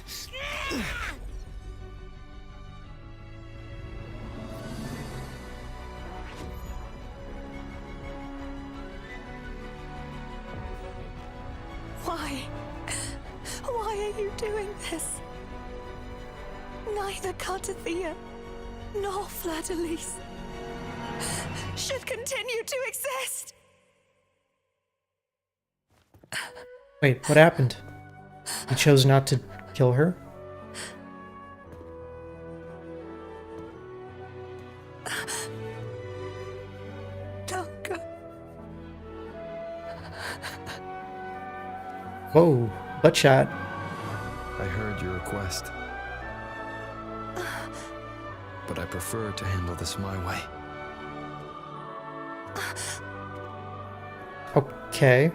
Why? Why are you doing this? Neither Cartethyia nor Fleur-de-Lis should continue to exist. Wait, what happened? You chose not to kill her? Don't go. Whoa, butt shot. I heard your request. But I prefer to handle this my way. Okay.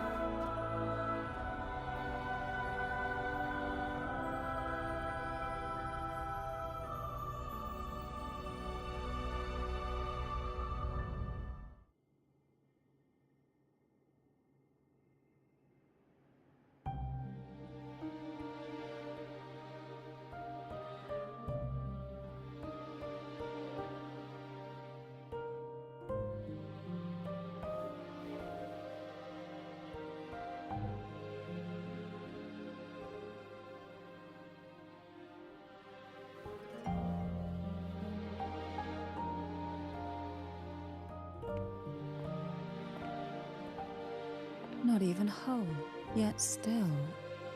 Not even whole, yet still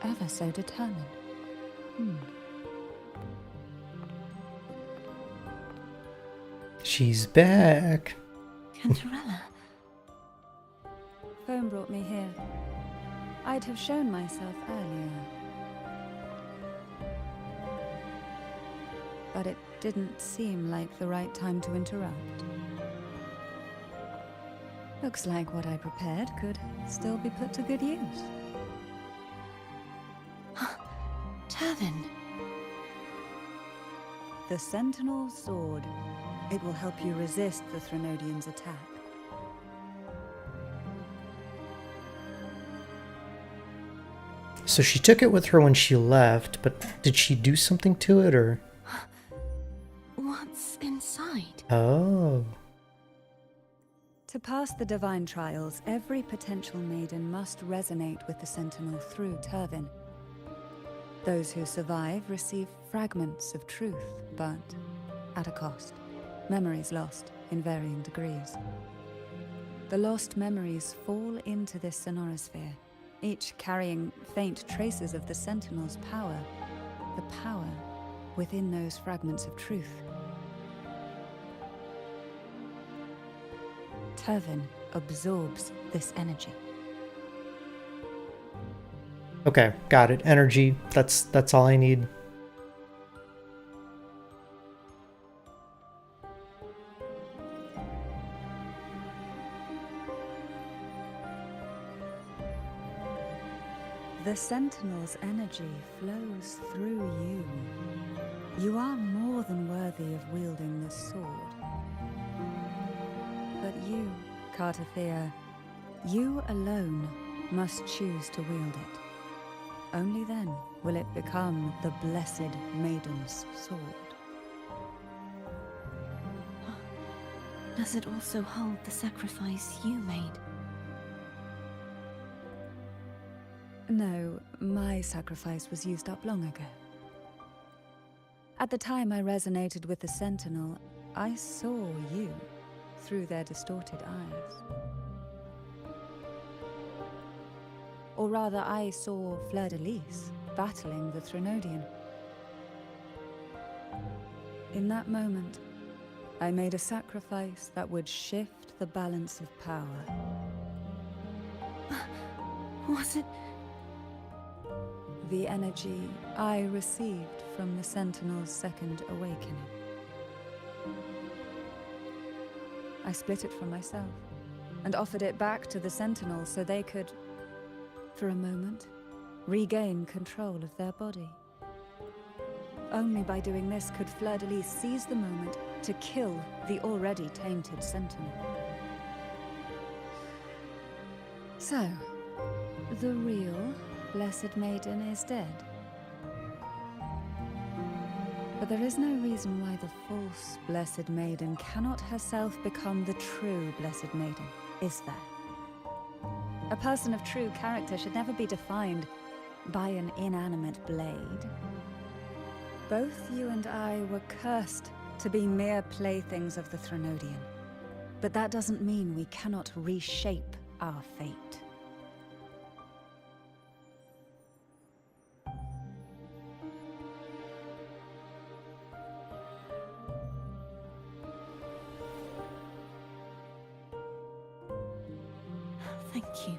ever so determined. She's back. Cantarella. Phone brought me here. I'd have shown myself earlier. But it didn't seem like the right time to interrupt. Looks like what I prepared could still be put to good use. Turvin. The Sentinel's sword. It will help you resist the Threnodian's attack. So she took it with her when she left, but did she do something to it, or? What's inside? Oh. To pass the divine trials, every potential maiden must resonate with the Sentinel through Turvin. Those who survive receive fragments of truth, but at a cost. Memories lost in varying degrees. The lost memories fall into this sonorosphere, each carrying faint traces of the Sentinel's power, the power within those fragments of truth. Turvin absorbs this energy. Okay, got it. Energy. That's all I need. Sentinel's energy flows through you. You are more than worthy of wielding this sword. But you, Cartethyia, you alone must choose to wield it. Only then will it become the Blessed Maiden's sword. Does it also hold the sacrifice you made? No, my sacrifice was used up long ago. At the time I resonated with the Sentinel, I saw you through their distorted eyes. Or rather, I saw Fleur-de-Lis battling the Threnodian. In that moment, I made a sacrifice that would shift the balance of power. Was it? The energy I received from the Sentinel's second awakening. I split it from myself and offered it back to the Sentinel so they could, for a moment, regain control of their body. Only by doing this could Fleur-de-Lis seize the moment to kill the already tainted Sentinel. So, the real Blessed Maiden is dead. But there is no reason why the false Blessed Maiden cannot herself become the true Blessed Maiden, is there? A person of true character should never be defined by an inanimate blade. Both you and I were cursed to be mere playthings of the Threnodian. But that doesn't mean we cannot reshape our fate. Thank you.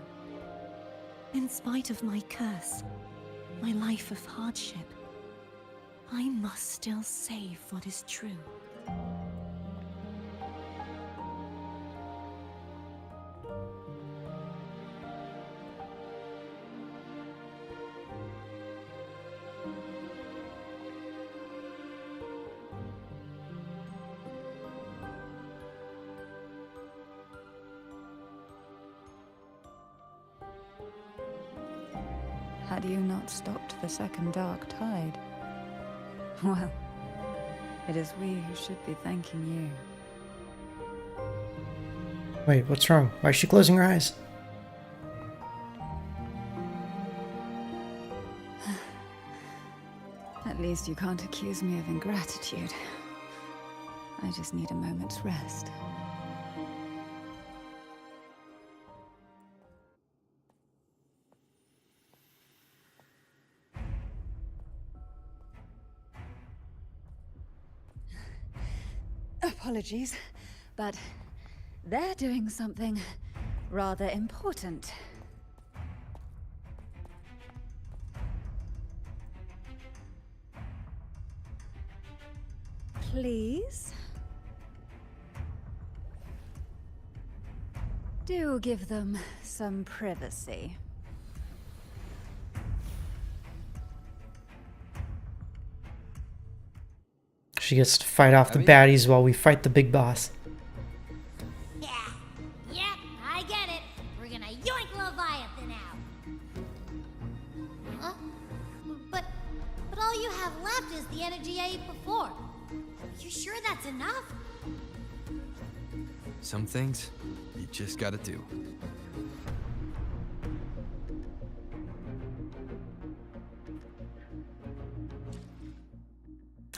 In spite of my curse, my life of hardship, I must still save what is true. Had you not stopped the second dark tide? Well, it is we who should be thanking you. Wait, what's wrong? Why is she closing her eyes? At least you can't accuse me of ingratitude. I just need a moment's rest. Apologies, but they're doing something rather important. Please? Do give them some privacy. She gets to fight off the baddies while we fight the big boss. Yeah, yep, I get it. We're gonna yoink Leviathan out. Huh? But all you have left is the energy I ate before. You sure that's enough? Some things you just gotta do.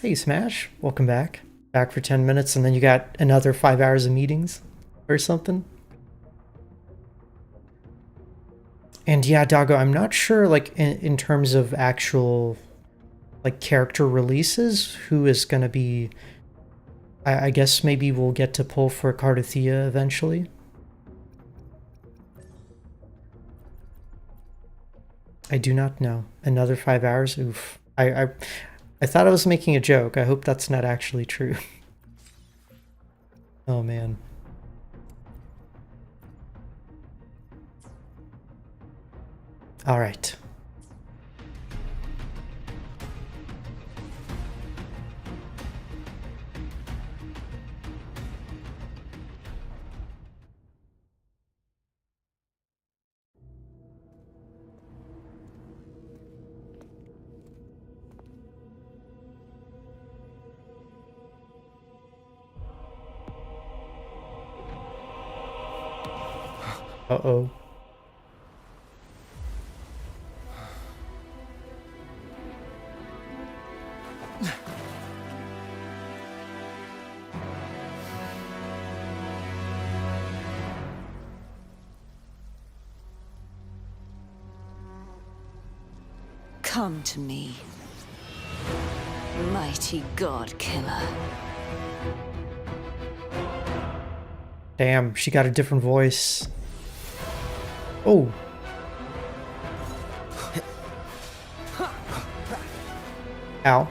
Hey Smash, welcome back. Back for 10 minutes and then you got another 5 hours of meetings or something. And yeah, Doggo, I'm not sure like in terms of actual like character releases, who is gonna be... I guess maybe we'll get to pull for Cartethyia eventually. I do not know. Another 5 hours? Oof. I thought I was making a joke. I hope that's not actually true. Oh man. All right. Uh-oh. Come to me, mighty god killer. Damn, she got a different voice. Oh. Ow.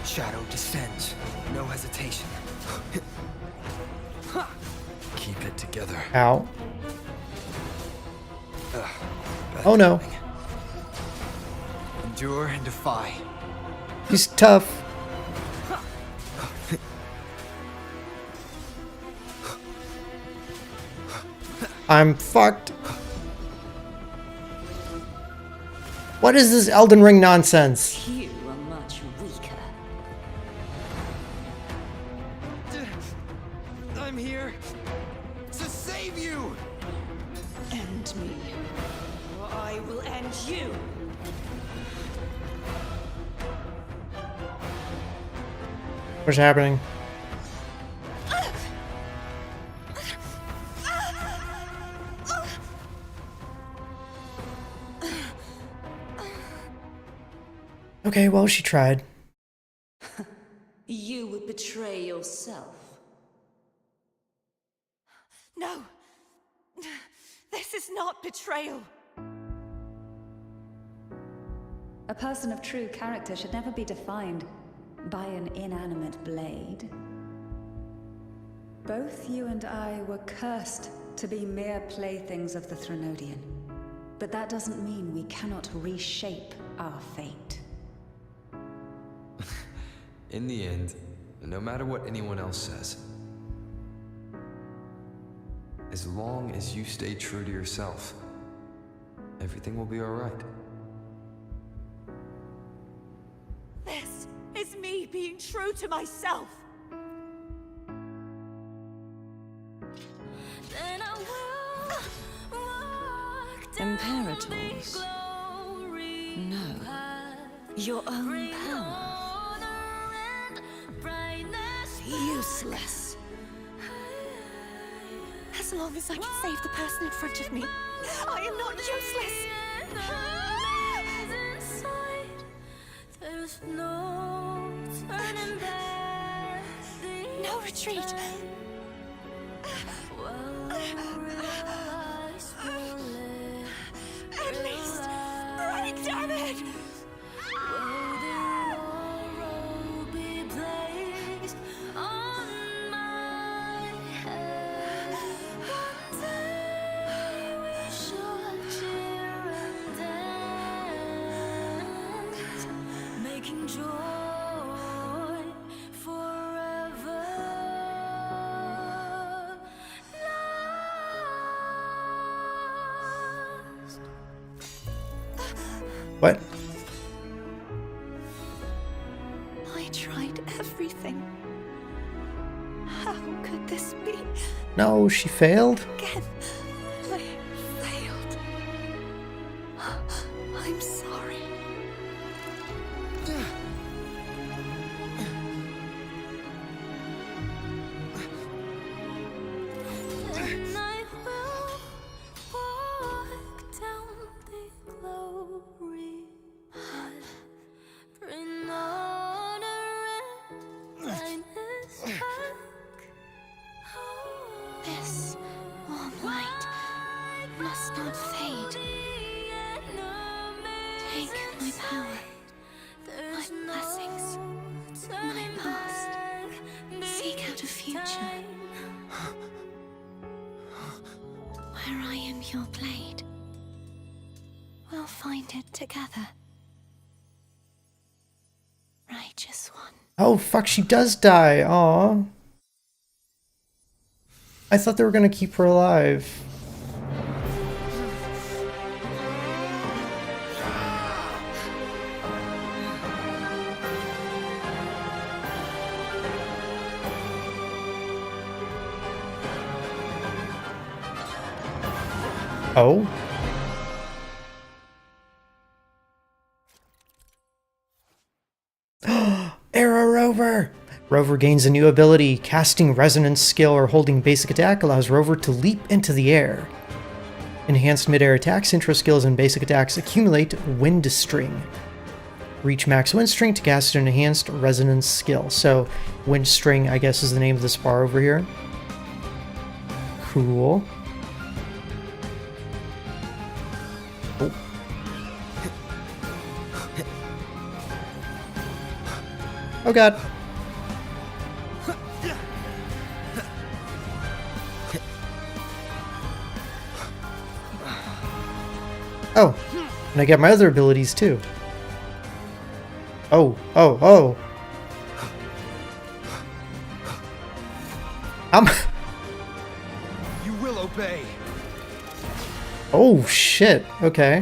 Shadow descends. No hesitation. Keep it together. Ow. Oh no. Endure and defy. He's tough. I'm fucked. What is this Elden Ring nonsense? You are much weaker. I'm here to save you! End me, or I will end you. What's happening? Okay, well, she tried. You would betray yourself. No! This is not betrayal! A person of true character should never be defined by an inanimate blade. Both you and I were cursed to be mere playthings of the Threnodian. But that doesn't mean we cannot reshape our fate. In the end, no matter what anyone else says, as long as you stay true to yourself, everything will be all right. This is me being true to myself! Imperators. No. Your own power. Useless. As long as I can save the person in front of me, I am not useless. No retreat. At least break, damn it! What? I tried everything. How could this be? No, she failed? Again, I failed. I'm sorry. And I will walk down the glory path, bring honor and brightness back. This warm light must not fade. Take my power, my blessings, my past. Seek out a future where I am your blade. We'll find it together. Righteous one. Oh, fuck, she does die. Aw. I thought they were gonna keep her alive. Oh? Aero Rover! Rover gains a new ability. Casting resonance skill or holding basic attack allows Rover to leap into the air. Enhanced mid-air attacks, intro skills, and basic attacks accumulate wind string. Reach max wind string to cast an enhanced resonance skill. So, wind string, I guess, is the name of this bar over here. Cool. Oh. Oh god. Oh, and I get my other abilities too. Oh, oh, oh. You will obey. Oh shit. Okay.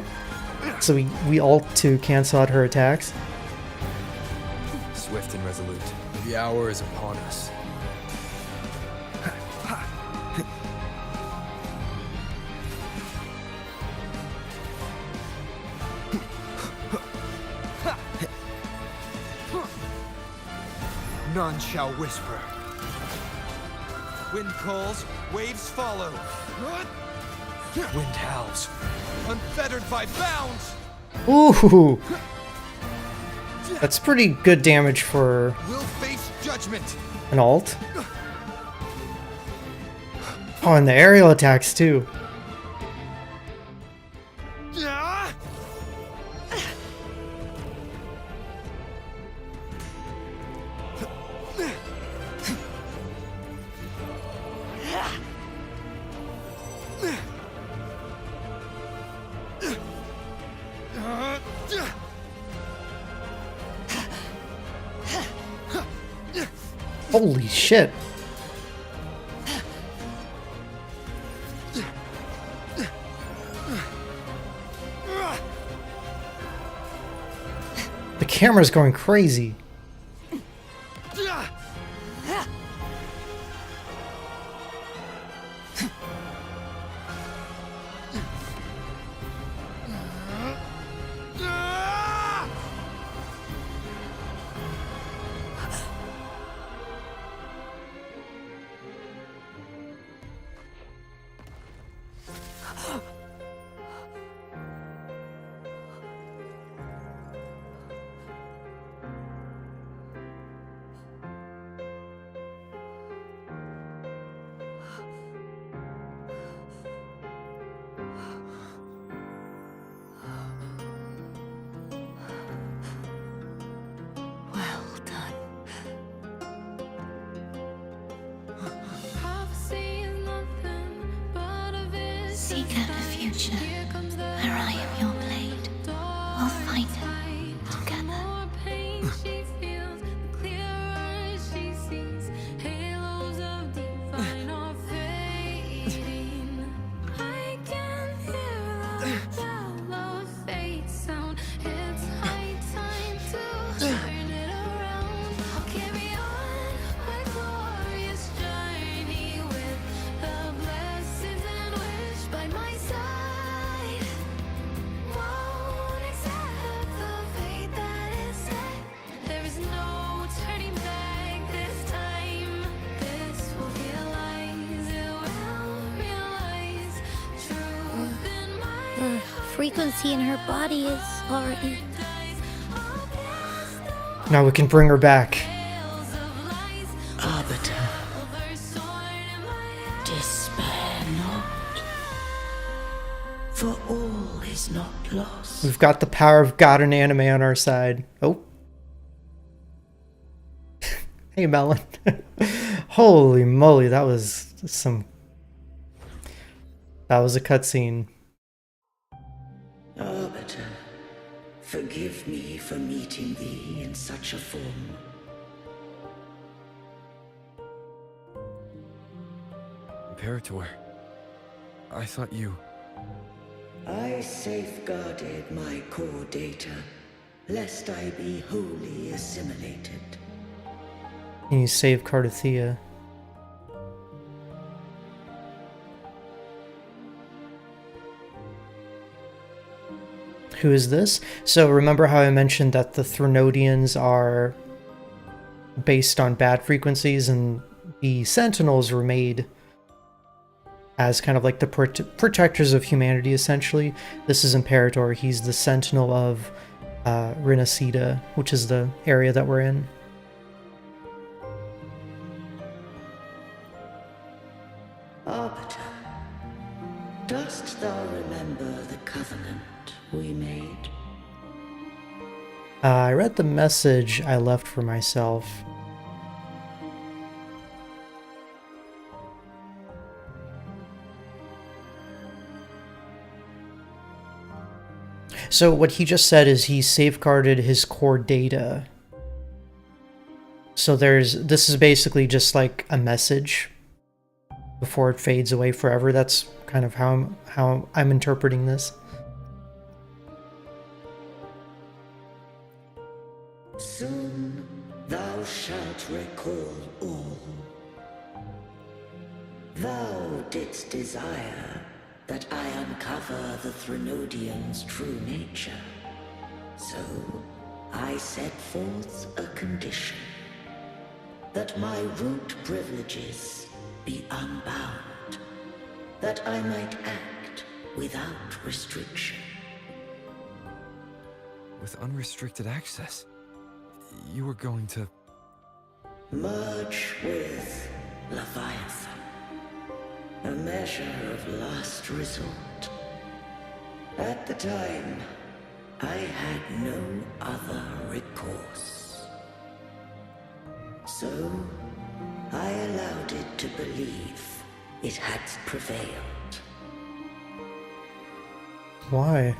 So we ult to cancel out her attacks. Swift and resolute. The hour is upon us. None shall whisper. Wind calls, waves follow. Wind howls, unfettered by bounds. Ooh. That's pretty good damage for We'll face judgment. an ult. Oh, and the aerial attacks too. Holy shit. The camera's going crazy. Seek out a future where I am your blade. We'll find it together. Frequency in her body is already... Now we can bring her back. Arbiter, despair not, for all is not lost. We've got the power of God and anime on our side. Oh. Hey, Melon. Holy moly, that was some... That was a cutscene. Arbiter, forgive me for meeting thee in such a form. Imperator, I thought you... I safeguarded my core data, lest I be wholly assimilated. Can you save Cartethyia? Who is this? So remember how I mentioned that the Threnodians are based on bad frequencies, and the Sentinels were made as kind of like the protectors of humanity, essentially. This is Imperator. He's the Sentinel of Rinacida, which is the area that we're in. Arbiter, dost thou remember the covenant we made? I read the message I left for myself. So what he just said is he safeguarded his core data. So this is basically just like a message before it fades away forever. That's kind of how I'm interpreting this. Soon thou shalt recall all. Thou didst desire that I uncover the Threnodian's true nature. So I set forth a condition, that my root privileges be unbound, that I might act without restriction. With unrestricted access, you were going to... merge with Leviathan. A measure of last resort. At the time, I had no other recourse. So, I allowed it to believe it had prevailed. Why?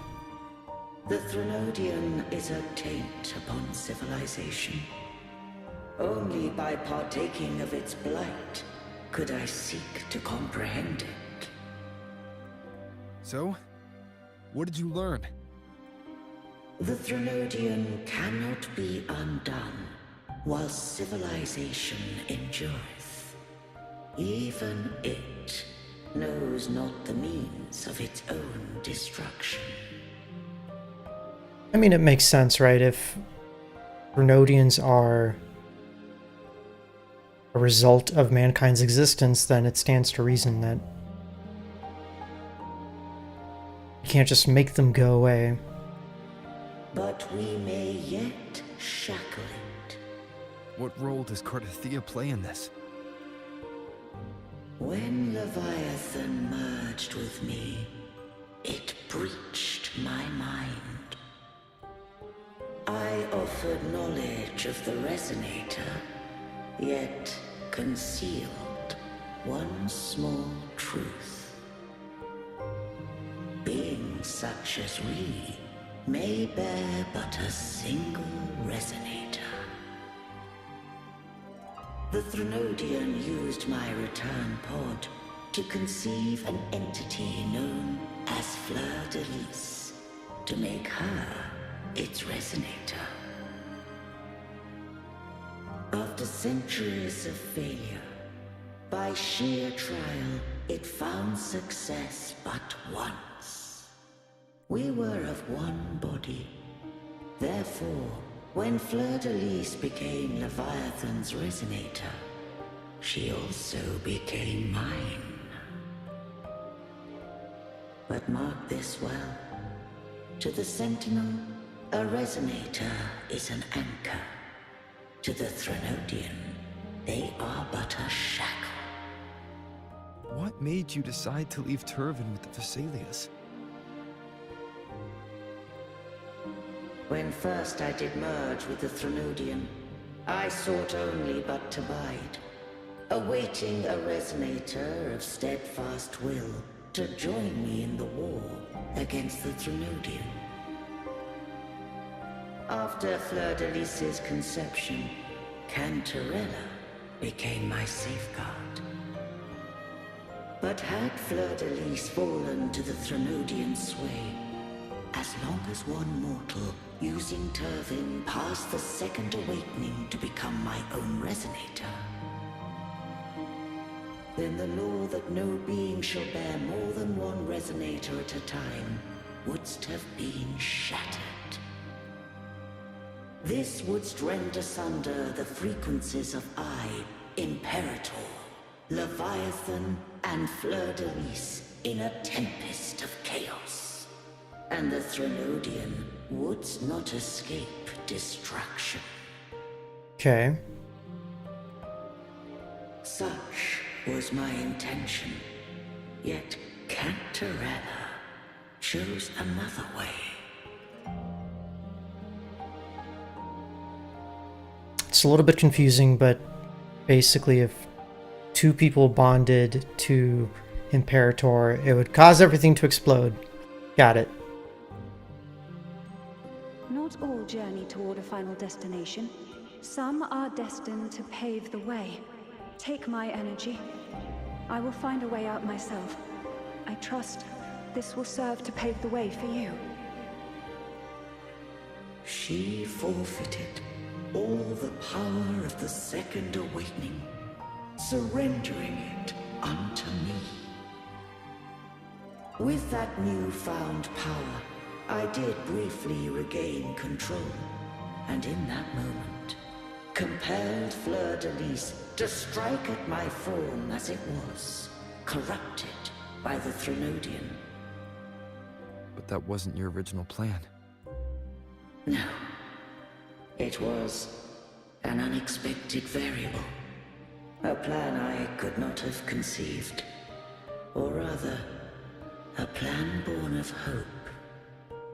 The Threnodian is a taint upon civilization. Only by partaking of its blight could I seek to comprehend it. So? What did you learn? The Threnodian cannot be undone while civilization endureth. Even it knows not the means of its own destruction. I mean, it makes sense, right? If Threnodians are a result of mankind's existence, then it stands to reason that you can't just make them go away. But we may yet shackle it. What role does Cartethyia play in this? When Leviathan merged with me, it breached my mind. I offered knowledge of the Resonator, yet concealed one small truth. Beings such as we may bear but a single Resonator. The Threnodian used my return pod to conceive an entity known as Fleur-de-Lis, to make her its Resonator. After centuries of failure, by sheer trial, it found success but once. We were of one body. Therefore, when Fleur-de-Lis became Leviathan's Resonator, she also became mine. But mark this well. To the Sentinel, a Resonator is an anchor. To the Threnodian, they are but a shackle. What made you decide to leave Turvin with the Thessalias? When first I did merge with the Threnodian, I sought only but to bide, awaiting a Resonator of steadfast will to join me in the war against the Threnodian. After Fleur-de-Lis's conception, Cantarella became my safeguard. But had Fleur-de-Lis fallen to the Threnodian sway, as long as one mortal using Turvin passed the second awakening to become my own Resonator, then the law that no being shall bear more than one Resonator at a time wouldst have been shattered. This wouldst rend asunder the frequencies of I, Imperator, Leviathan, and Fleur de Lis in a tempest of chaos. And the Threnodian wouldst not escape destruction. Okay. Such was my intention. Yet Cantarella chose another way. It's a little bit confusing, but basically if two people bonded to Imperator, it would cause everything to explode. Got it. Not all journey toward a final destination. Some are destined to pave the way. Take my energy. I will find a way out myself. I trust this will serve to pave the way for you. She forfeited all the power of the Second Awakening, surrendering it unto me. With that newfound power, I did briefly regain control, and in that moment, compelled Fleur de Lis to strike at my form as it was, corrupted by the Threnodian. But that wasn't your original plan. No. It was an unexpected variable. A plan I could not have conceived. Or rather, a plan born of hope.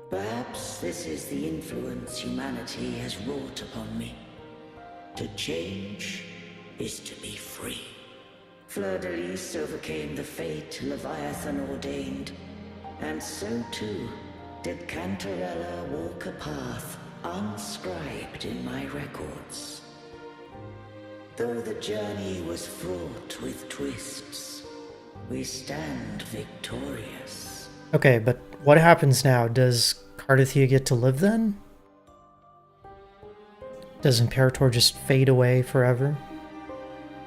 Perhaps this is the influence humanity has wrought upon me. To change is to be free. Fleur de Lis overcame the fate Leviathan ordained, and so too did Cantarella walk a path unscribed in my records. Though the journey was fraught with twists, we stand victorious. Okay, but what happens now? Does Cartethyia get to live then? Does Imperator just fade away forever?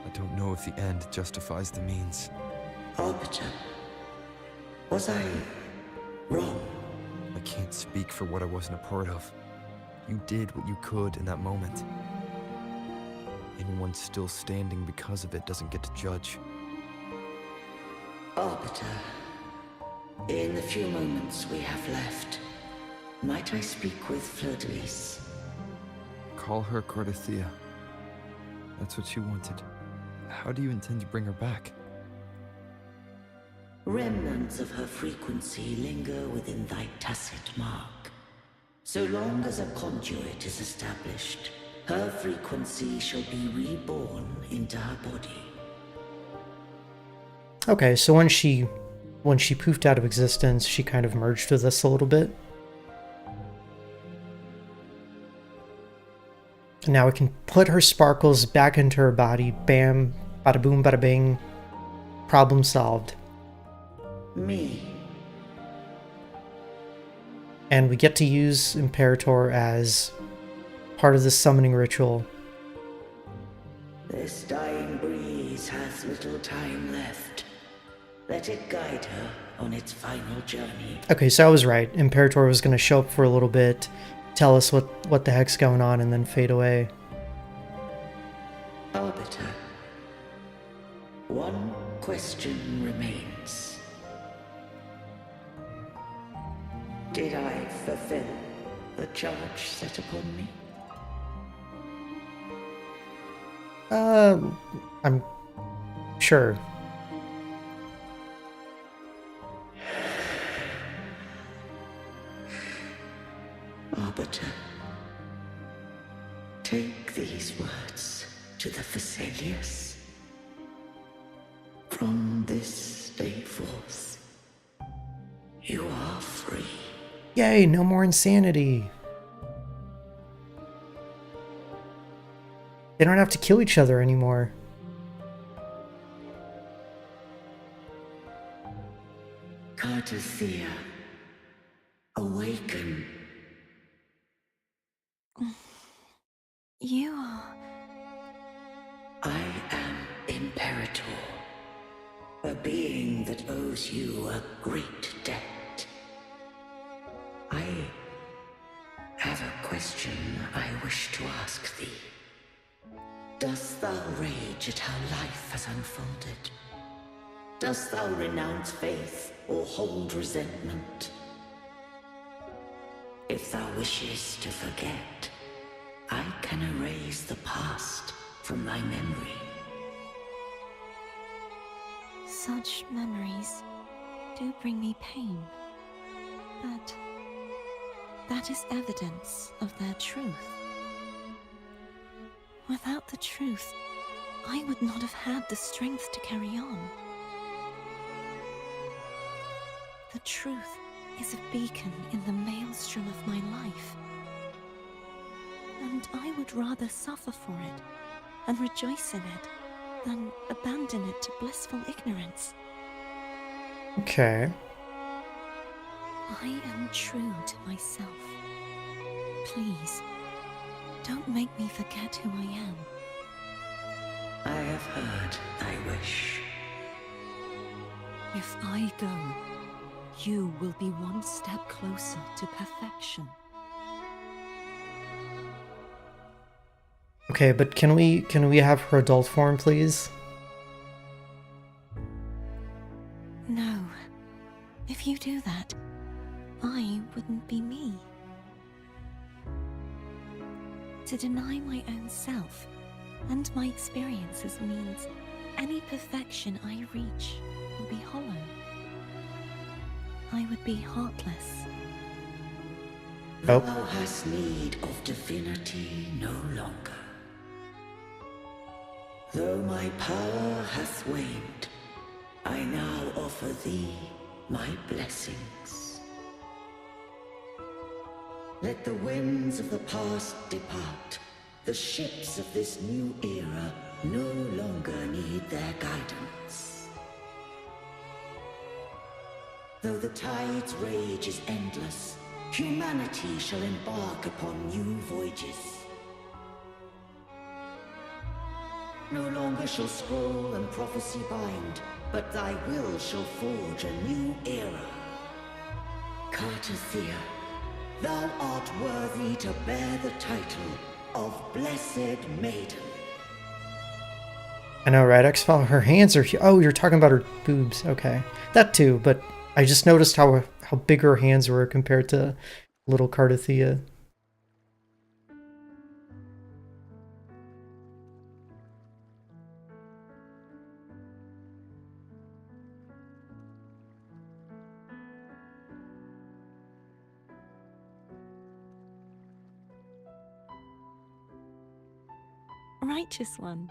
I don't know if the end justifies the means. Arbiter, was I wrong? I can't speak for what I wasn't a part of. You did what you could in that moment. Anyone still standing because of it doesn't get to judge. Arbiter, in the few moments we have left, might I speak with Fleur de Lis? Call her Cartethyia. That's what she wanted. How do you intend to bring her back? Remnants of her frequency linger within thy tacit mark. So long as a conduit is established, her frequency shall be reborn into her body. Okay, so when she poofed out of existence, she kind of merged with us a little bit. And now we can put her sparkles back into her body. Bam, bada boom, bada bing. Problem solved. Me. And we get to use Imperator as part of the summoning ritual. This dying breeze hath little time left. Let it guide her on its final journey. Okay, so I was right. Imperator was going to show up for a little bit, tell us what the heck's going on, and then fade away. Arbiter, one question remains. Did I fulfill the charge set upon me? I'm sure. Arbiter, take these words to the Phasaelius. From this day forth, you are free. Yay, no more insanity. They don't have to kill each other anymore. Cartethyia, awaken. You are... I am Imperator, a being that owes you a great debt. question I wish to ask thee. Dost thou rage at how life has unfolded? Dost thou renounce faith or hold resentment? If thou wishes to forget, I can erase the past from thy memory. Such memories do bring me pain, but that is evidence of their truth. Without the truth, I would not have had the strength to carry on. The truth is a beacon in the maelstrom of my life, and I would rather suffer for it and rejoice in it than abandon it to blissful ignorance. Okay. I am true to myself. Please, don't make me forget who I am. I have heard thy wish. If I go, you will be one step closer to perfection. Okay, but can we have her adult form, please? No. If you do that, I wouldn't be me. To deny my own self and my experiences means any perfection I reach will be hollow. I would be heartless. Thou hast need of divinity no longer. Though my power hath waned, I now offer thee my blessings. Let the winds of the past depart. The ships of this new era no longer need their guidance. Though the tide's rage is endless, humanity shall embark upon new voyages. No longer shall scroll and prophecy bind, but thy will shall forge a new era. Cartethyia, thou art worthy to bear the title of Blessed Maiden. I know, right? X-File, her hands are... Oh, you're talking about her boobs. Okay. That too, but I just noticed how big her hands were compared to little Cartethyia. Righteous one.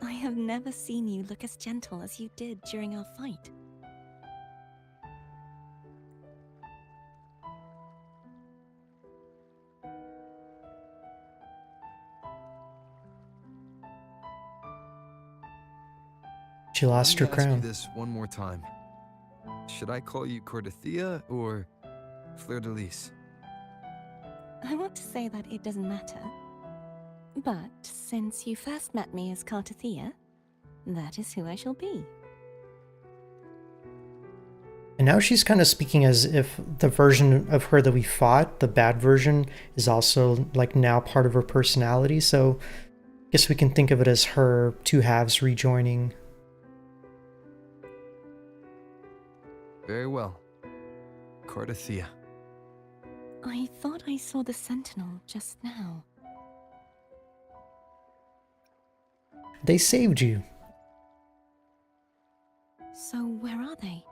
I have never seen you look as gentle as you did during our fight. She lost her Let me ask you crown. this one more time. Should I call you Cartethyia or Fleur-de-Lis? I want to say that it doesn't matter. But since you first met me as Cartethyia, that is who I shall be. And now she's kind of speaking as if the version of her that we fought, the bad version, is also like now part of her personality. So I guess we can think of it as her two halves rejoining. Very well. Cartethyia. I thought I saw the Sentinel just now. They saved you. So where are they?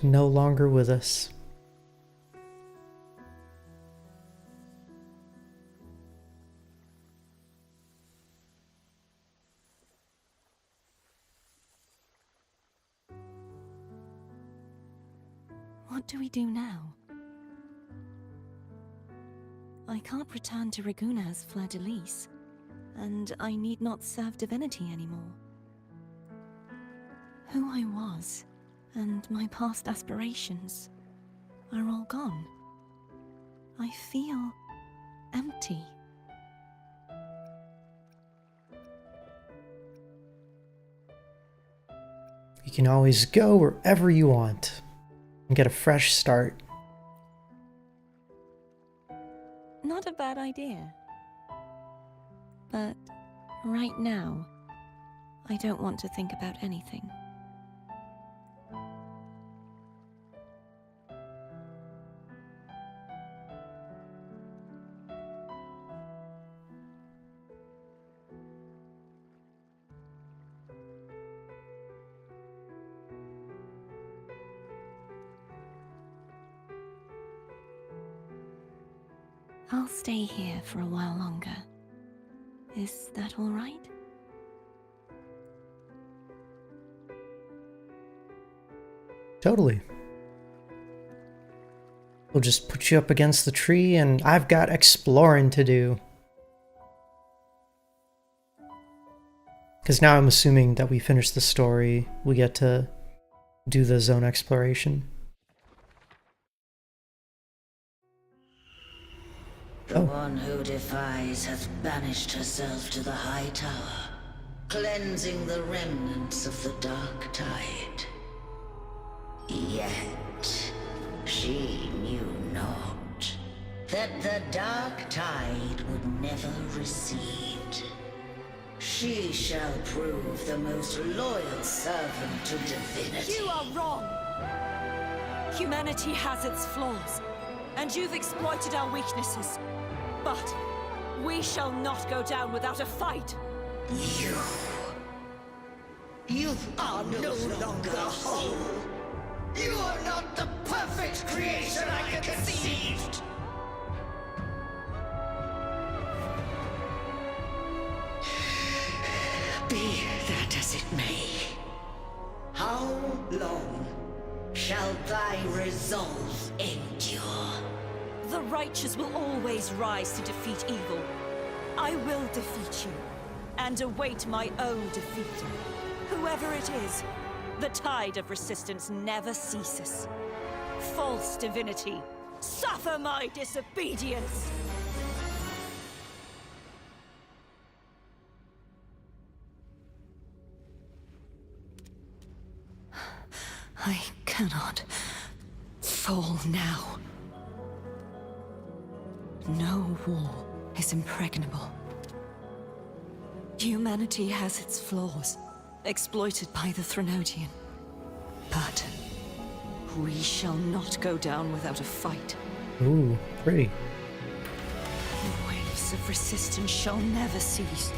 No longer with us. What do we do now? I can't return to Ragunna as Fleur-de-Lis, and I need not serve divinity anymore. Who I was, and my past aspirations, are all gone. I feel empty. You can always go wherever you want and get a fresh start. Not a bad idea. But right now, I don't want to think about anything. I'll stay here for a while longer. Is that all right? Totally. We'll just put you up against the tree and I've got exploring to do. Because now I'm assuming that we finish the story, we get to do the zone exploration. The one who defies hath banished herself to the high tower, cleansing the remnants of the dark tide. Yet, she knew not that the dark tide would never recede. She shall prove the most loyal servant to divinity. You are wrong! Humanity has its flaws, and you've exploited our weaknesses. But we shall not go down without a fight. You are no longer whole. You are not the perfect creation I conceived. Be that as it may, how long shall thy resolve endure? The righteous will always rise to defeat evil. I will defeat you, and await my own defeat. Whoever it is, the tide of resistance never ceases. False divinity, suffer my disobedience! I cannot fall now. No wall is impregnable. Humanity has its flaws, exploited by the Threnodian. But we shall not go down without a fight. Ooh, pretty. The waves of resistance shall never cease.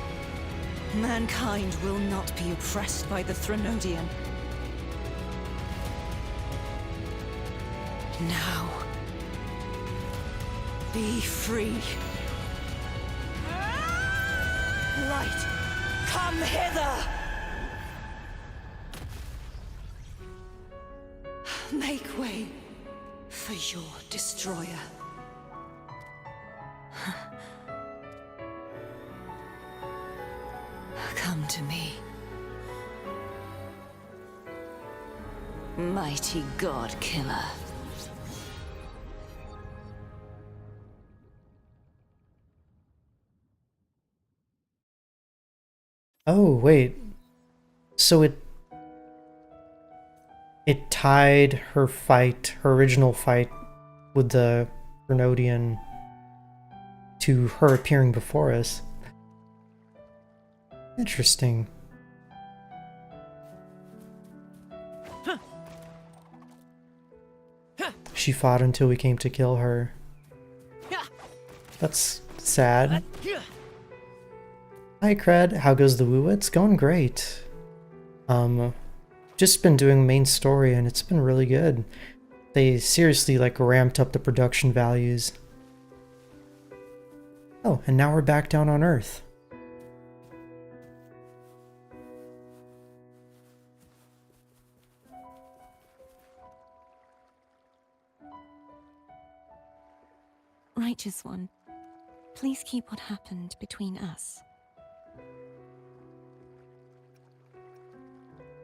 Mankind will not be oppressed by the Threnodian. Now, be free. Light, come hither! Make way for your destroyer. Come to me. Mighty God Killer. Oh, wait. So it tied her fight, her original fight with the Grenodian to her appearing before us. Interesting. She fought until we came to kill her. That's sad. Hi Cred, how goes the woo? It's going great. Just been doing main story and it's been really good. They seriously like ramped up the production values. Oh, and now we're back down on Earth. Righteous One, please keep what happened between us.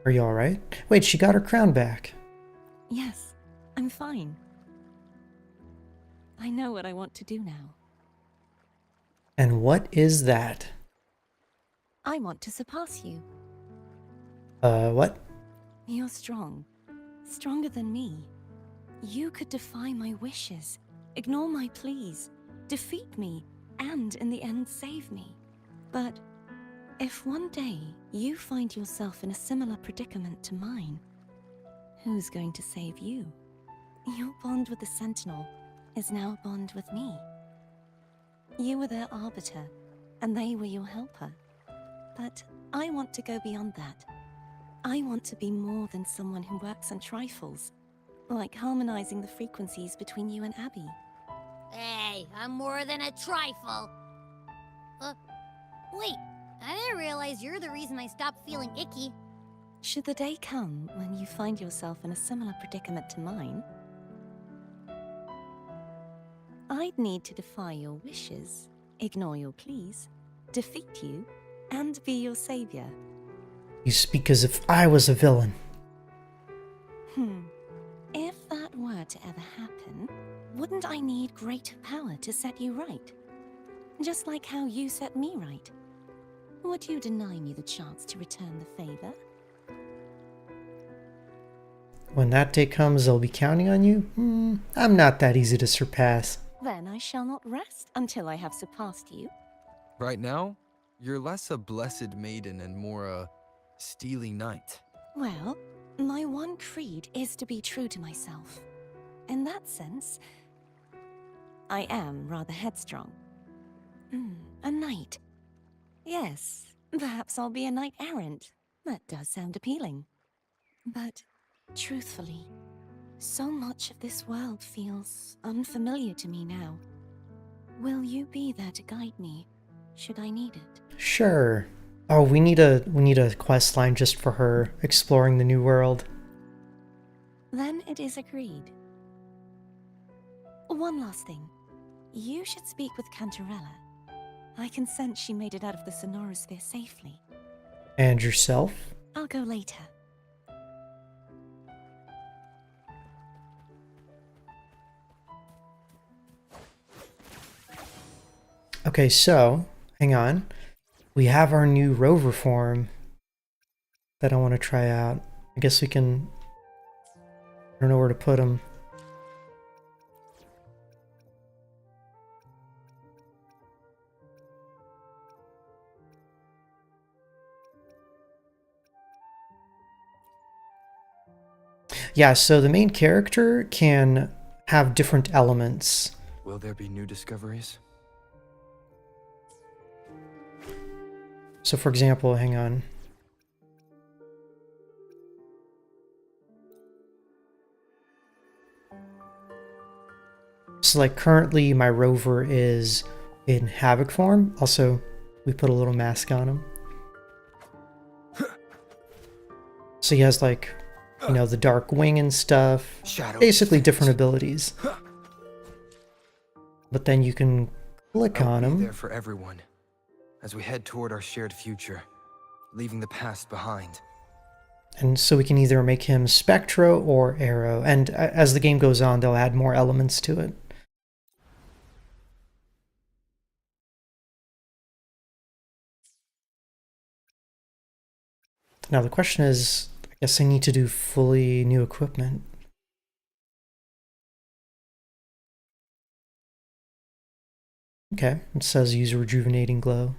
Are you alright? Wait, she got her crown back. Yes, I'm fine. I know what I want to do now. And what is that? I want to surpass you. What? You're strong. Stronger than me. You could defy my wishes, ignore my pleas, defeat me, and in the end save me. But if one day you find yourself in a similar predicament to mine, who's going to save you? Your bond with the Sentinel is now a bond with me. You were their arbiter, and they were your helper. But I want to go beyond that. I want to be more than someone who works on trifles, like harmonizing the frequencies between you and Abby. Hey, I'm more than a trifle. Wait, I didn't realize you're the reason I stopped feeling icky. Should the day come when you find yourself in a similar predicament to mine, I'd need to defy your wishes, ignore your pleas, defeat you, and be your savior. You speak as if I was a villain. If that were to ever happen, wouldn't I need great power to set you right? Just like how you set me right. Would you deny me the chance to return the favor? When that day comes, they'll be counting on you? I'm not that easy to surpass. Then I shall not rest until I have surpassed you. Right now, you're less a blessed maiden and more a steely knight. Well, my one creed is to be true to myself. In that sense, I am rather headstrong. A knight. Yes, perhaps I'll be a knight errant. That does sound appealing. But, truthfully, so much of this world feels unfamiliar to me now. Will you be there to guide me, should I need it? Sure. Oh, we need a quest line just for her exploring the new world. Then it is agreed. One last thing. You should speak with Cantarella. I can sense she made it out of the Sonorosphere safely. And yourself? I'll go later. Okay, so, hang on. We have our new rover form that I want to try out. I guess we can... I don't know where to put him. Yeah, so the main character can have different elements. Will there be new discoveries? So for example, hang on. So like currently my rover is in Havoc form. Also, we put a little mask on him. So he has like, you know, the dark wing and stuff. Basically different abilities. But then you can click on him. There for everyone, as we head toward our shared future, leaving the past behind. And so we can either make him Spectra or Aero. And as the game goes on, they'll add more elements to it. Now the question is, I guess I need to do fully new equipment. Okay, it says use rejuvenating glow.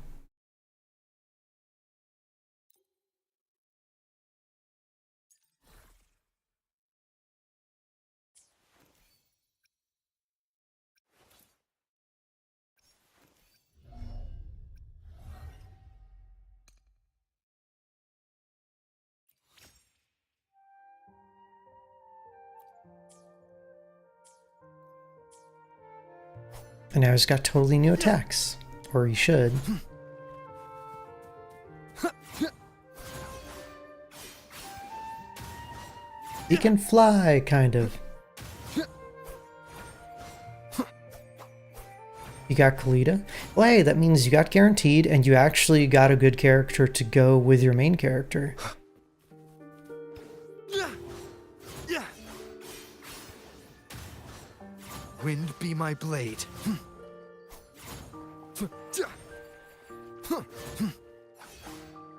And now he's got totally new attacks. Or he should. He can fly, kind of. You got Kalita. Well, hey, that means you got guaranteed, and you actually got a good character to go with your main character. Wind be my blade.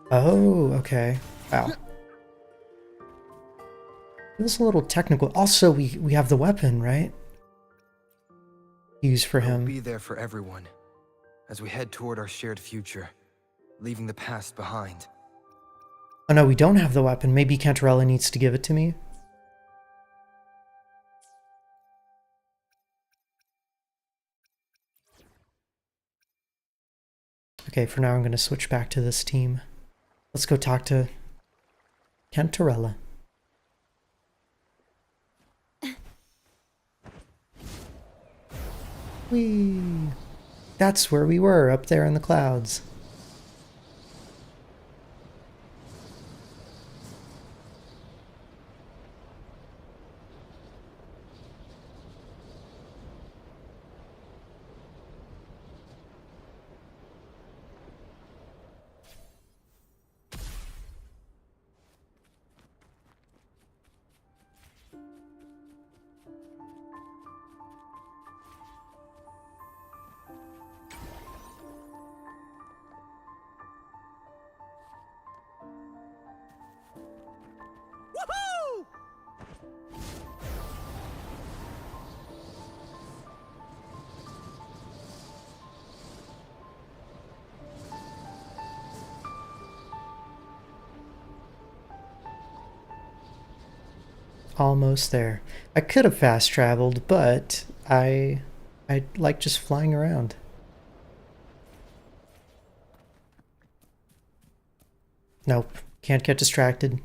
Oh, okay. Wow. Feels a little technical. Also, we have the weapon, right? Use for him. Be there for everyone as we head toward our shared future, leaving the past behind. Oh no, we don't have the weapon. Maybe Cantarella needs to give it to me. Okay, for now I'm going to switch back to this team. Let's go talk to Cantarella. Whee! That's where we were, up there in the clouds. Woohoo! Almost there. I could have fast traveled, but I like just flying around. Nope, can't get distracted.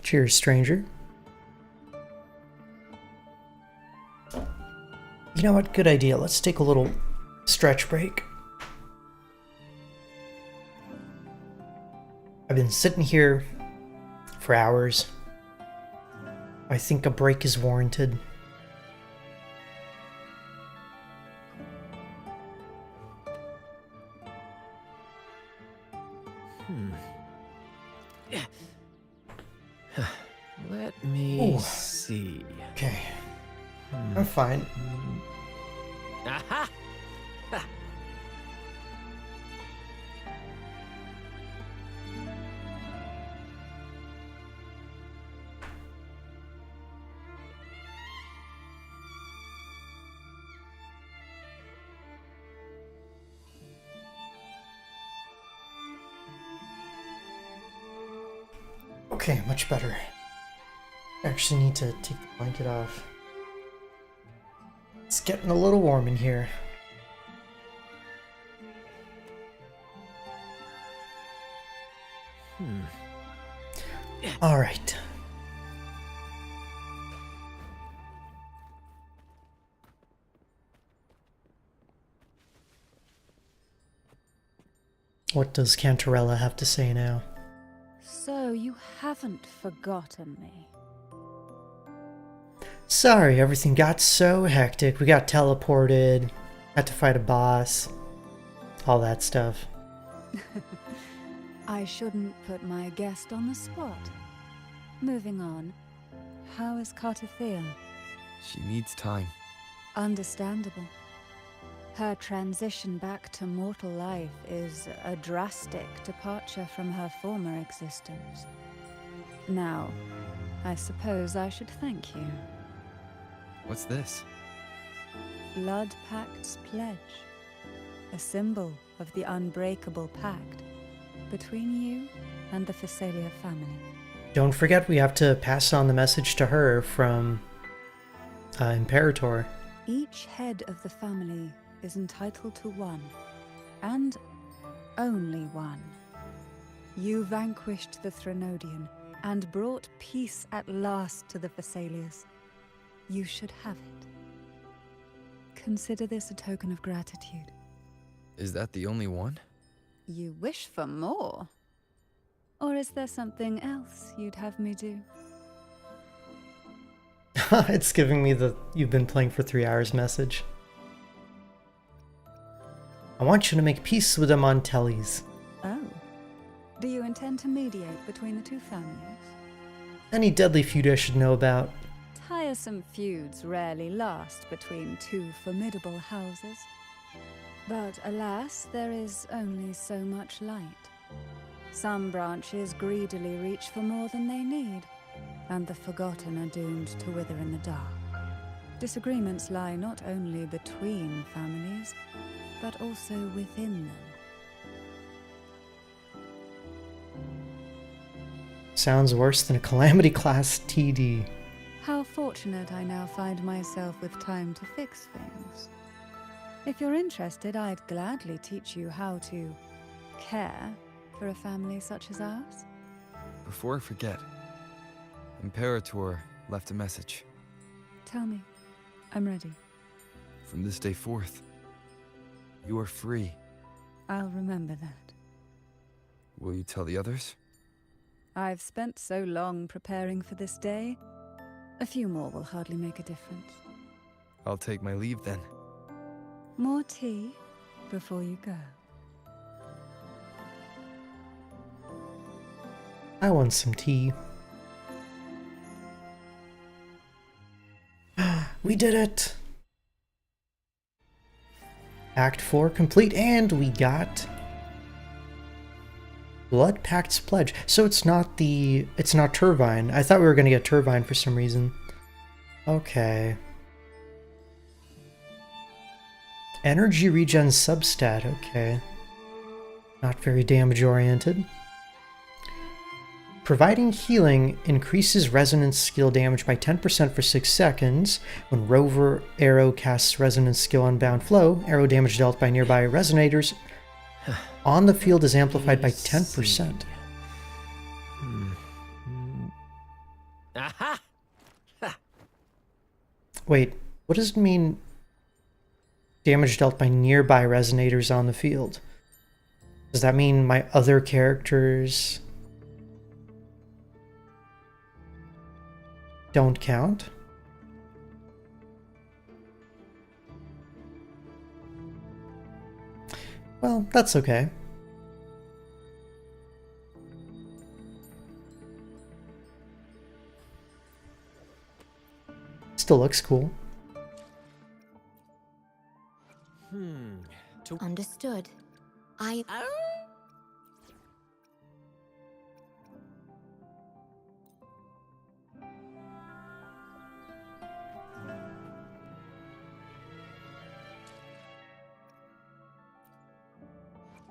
Cheers, stranger. You know what? Good idea. Let's take a little stretch break. I've been sitting here for hours. I think a break is warranted. Let me Ooh. see. Okay. I'm fine. Aha! Okay, much better. I actually need to take the blanket off. It's getting a little warm in here. All right. What does Cantarella have to say now? So you haven't forgotten me. Sorry, everything got so hectic. We got teleported, had to fight a boss, all that stuff. I shouldn't put my guest on the spot. Moving on, how is Cartethyia? She needs time. Understandable. Her transition back to mortal life is a drastic departure from her former existence. Now, I suppose I should thank you. What's this? Blood Pact's pledge. A symbol of the unbreakable pact between you and the Phasalia family. Don't forget, we have to pass on the message to her from Imperator. Each head of the family is entitled to one, and only one. You vanquished the Threnodian and brought peace at last to the Phasalias. You should have it. Consider this a token of gratitude. Is that the only one? You wish for more? Or is there something else you'd have me do? It's giving me the "you've been playing for 3 hours" message. I want you to make peace with the Montellis. Oh, intend to mediate between the two families? Any deadly feud I should know about? Tiresome feuds rarely last between two formidable houses. But alas, there is only so much light. Some branches greedily reach for more than they need, and the forgotten are doomed to wither in the dark. Disagreements lie not only between families, but also within them. Sounds worse than a Calamity class TD. How fortunate I now find myself with time to fix things. If you're interested, I'd gladly teach you how to care for a family such as ours. Before I forget, Imperator left a message. Tell me. I'm ready. From this day forth, you are free. I'll remember that. Will you tell the others? I've spent so long preparing for this day. A few more will hardly make a difference. I'll take my leave then. More tea before you go. I want some tea. We did it! Act 4 complete, and we got Blood Pact's Pledge. So it's not Turbine. I thought we were gonna get Turbine for some reason. Okay. Energy regen substat, okay. Not very damage oriented. Providing healing increases resonance skill damage by 10% for 6 seconds. When Rover Arrow casts resonance skill on bound flow, arrow damage dealt by nearby resonators on the field is amplified by 10%. Aha! Wait, what does it mean damage dealt by nearby resonators on the field? Does that mean my other characters don't count? Well, that's okay. Still looks cool. Understood.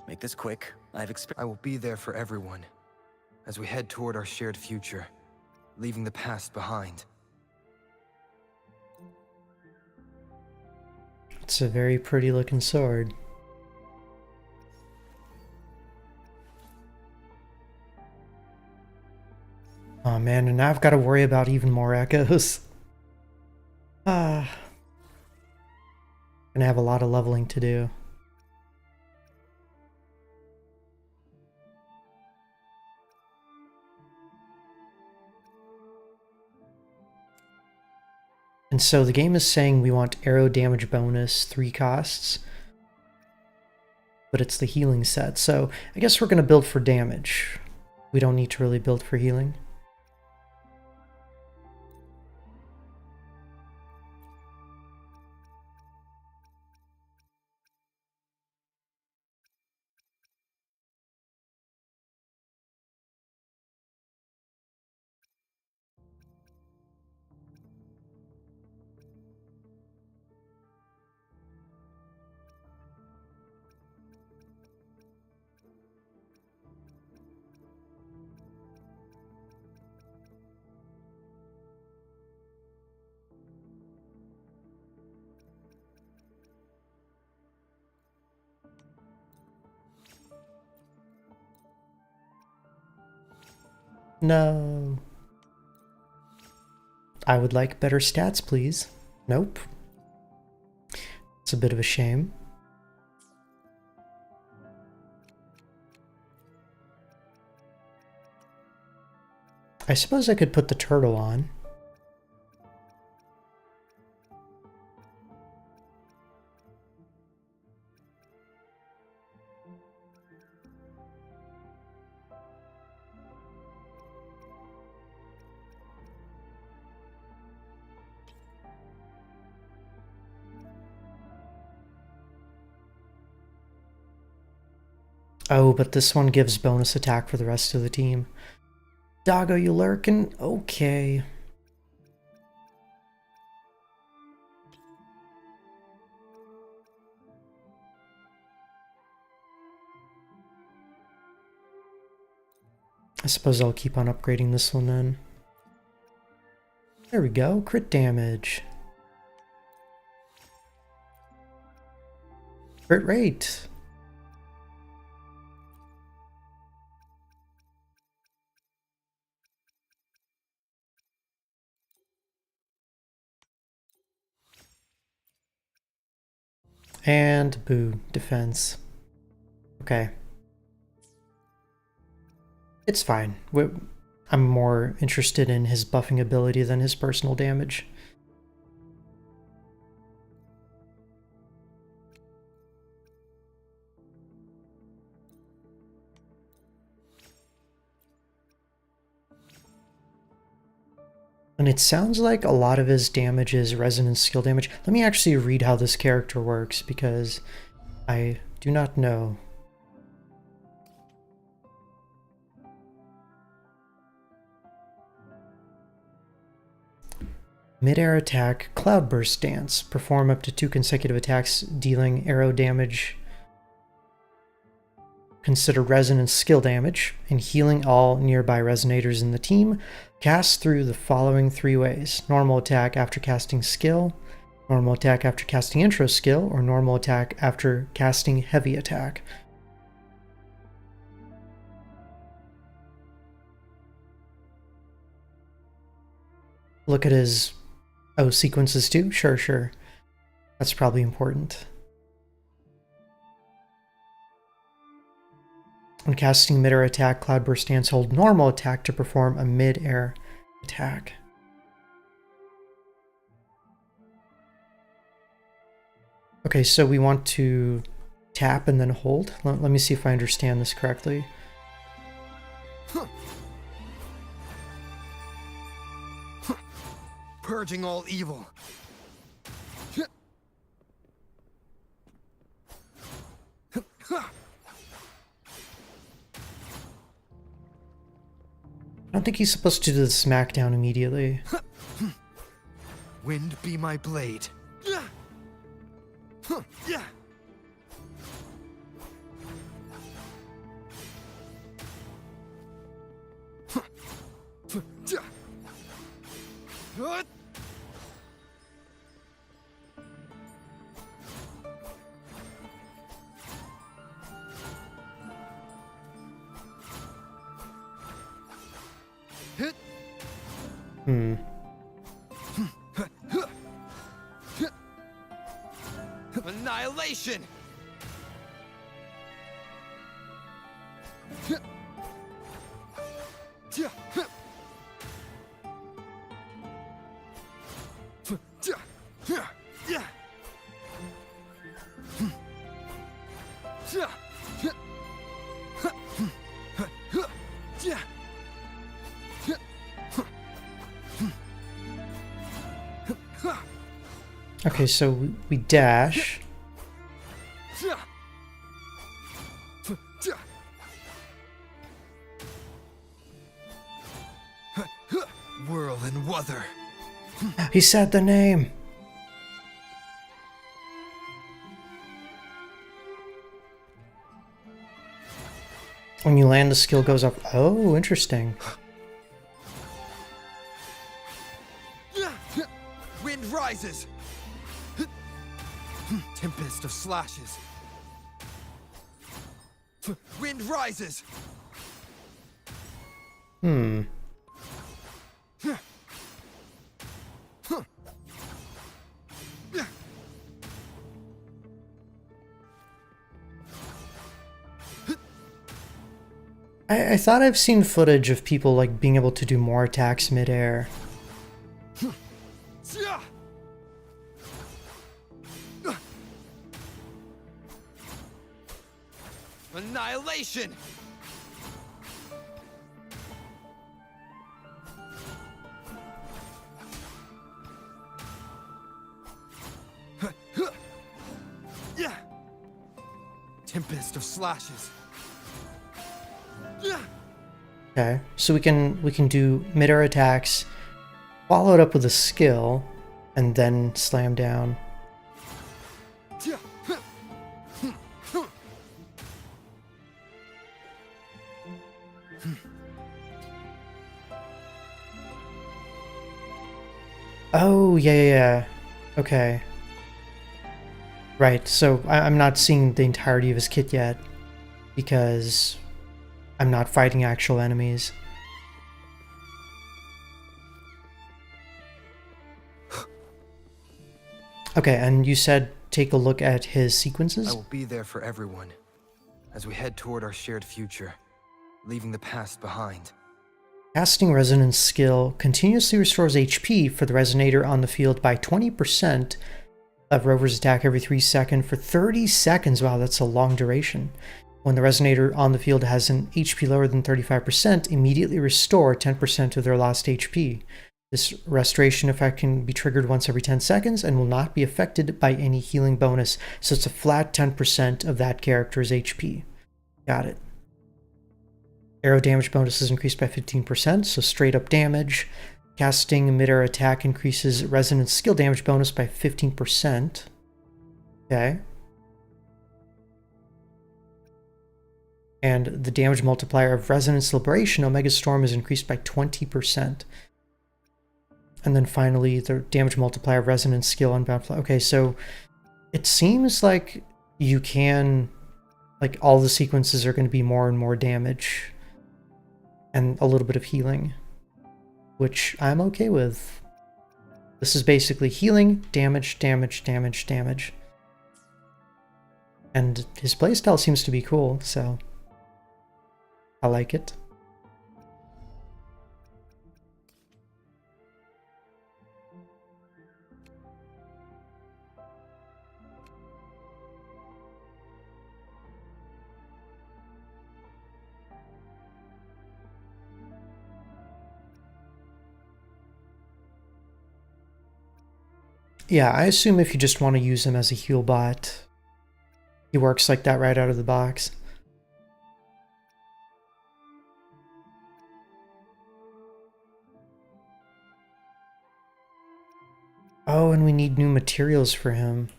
Make this quick. I will be there for everyone as we head toward our shared future, leaving the past behind. It's a very pretty looking sword. Oh man, and now I've got to worry about even more echoes. Gonna have a lot of leveling to do. And so the game is saying we want arrow damage bonus 3 costs, but it's the healing set. So I guess we're going to build for damage. We don't need to really build for healing. No. I would like better stats, please. Nope. It's a bit of a shame. I suppose I could put the turtle on. Oh, but this one gives bonus attack for the rest of the team. Doggo, you lurkin'? Okay. I suppose I'll keep on upgrading this one then. There we go, crit damage. Crit rate. And boo, defense. Okay. It's fine. I'm more interested in his buffing ability than his personal damage. And it sounds like a lot of his damage is resonance skill damage. Let me actually read how this character works, because I do not know. Mid-air attack, Cloudburst Dance. Perform up to 2 consecutive attacks, dealing arrow damage. Consider resonance skill damage, and healing all nearby resonators in the team. Cast through the following 3 ways. Normal attack after casting skill, normal attack after casting intro skill, or normal attack after casting heavy attack. Look at his... Oh, sequences too? Sure. That's probably important. When casting mid-air attack, Cloudburst Dance, hold normal attack to perform a mid-air attack. Okay, so we want to tap and then hold. Let me see if I understand this correctly. Purging all evil. I don't think he's supposed to do the smackdown immediately. Wind be my blade. Annihilation! Okay, so we dash. Whirl and Wuther. He said the name. When you land, the skill goes up. Oh, interesting. Wind rises. Tempest of slashes. Wind rises. I thought I've seen footage of people like being able to do more attacks mid-air. Annihilation! Tempest of slashes. Okay, so we can do mid-air attacks, follow it up with a skill, and then slam down. Oh, yeah. Okay. Right, so I'm not seeing the entirety of his kit yet, because I'm not fighting actual enemies. Okay, and you said take a look at his sequences? I will be there for everyone as we head toward our shared future, leaving the past behind. Casting Resonance skill continuously restores HP for the resonator on the field by 20% of Rover's attack every 3 seconds for 30 seconds. Wow, that's a long duration. When the resonator on the field has an HP lower than 35%, immediately restore 10% of their lost HP. This restoration effect can be triggered once every 10 seconds and will not be affected by any healing bonus, so it's a flat 10% of that character's HP. Got it. Arrow damage bonus is increased by 15%, so straight up damage. Casting mid-air attack increases resonance skill damage bonus by 15%. Okay. And the damage multiplier of Resonance Liberation Omega Storm is increased by 20%. And then finally, the damage multiplier of Resonance Skill Unbound Fly. Okay, so it seems like you can, like, all the sequences are going to be more and more damage and a little bit of healing, which I'm okay with. This is basically healing, damage, damage, damage, damage. And his playstyle seems to be cool, so I like it. Yeah, I assume if you just want to use him as a heal bot, he works like that right out of the box. Oh, and we need new materials for him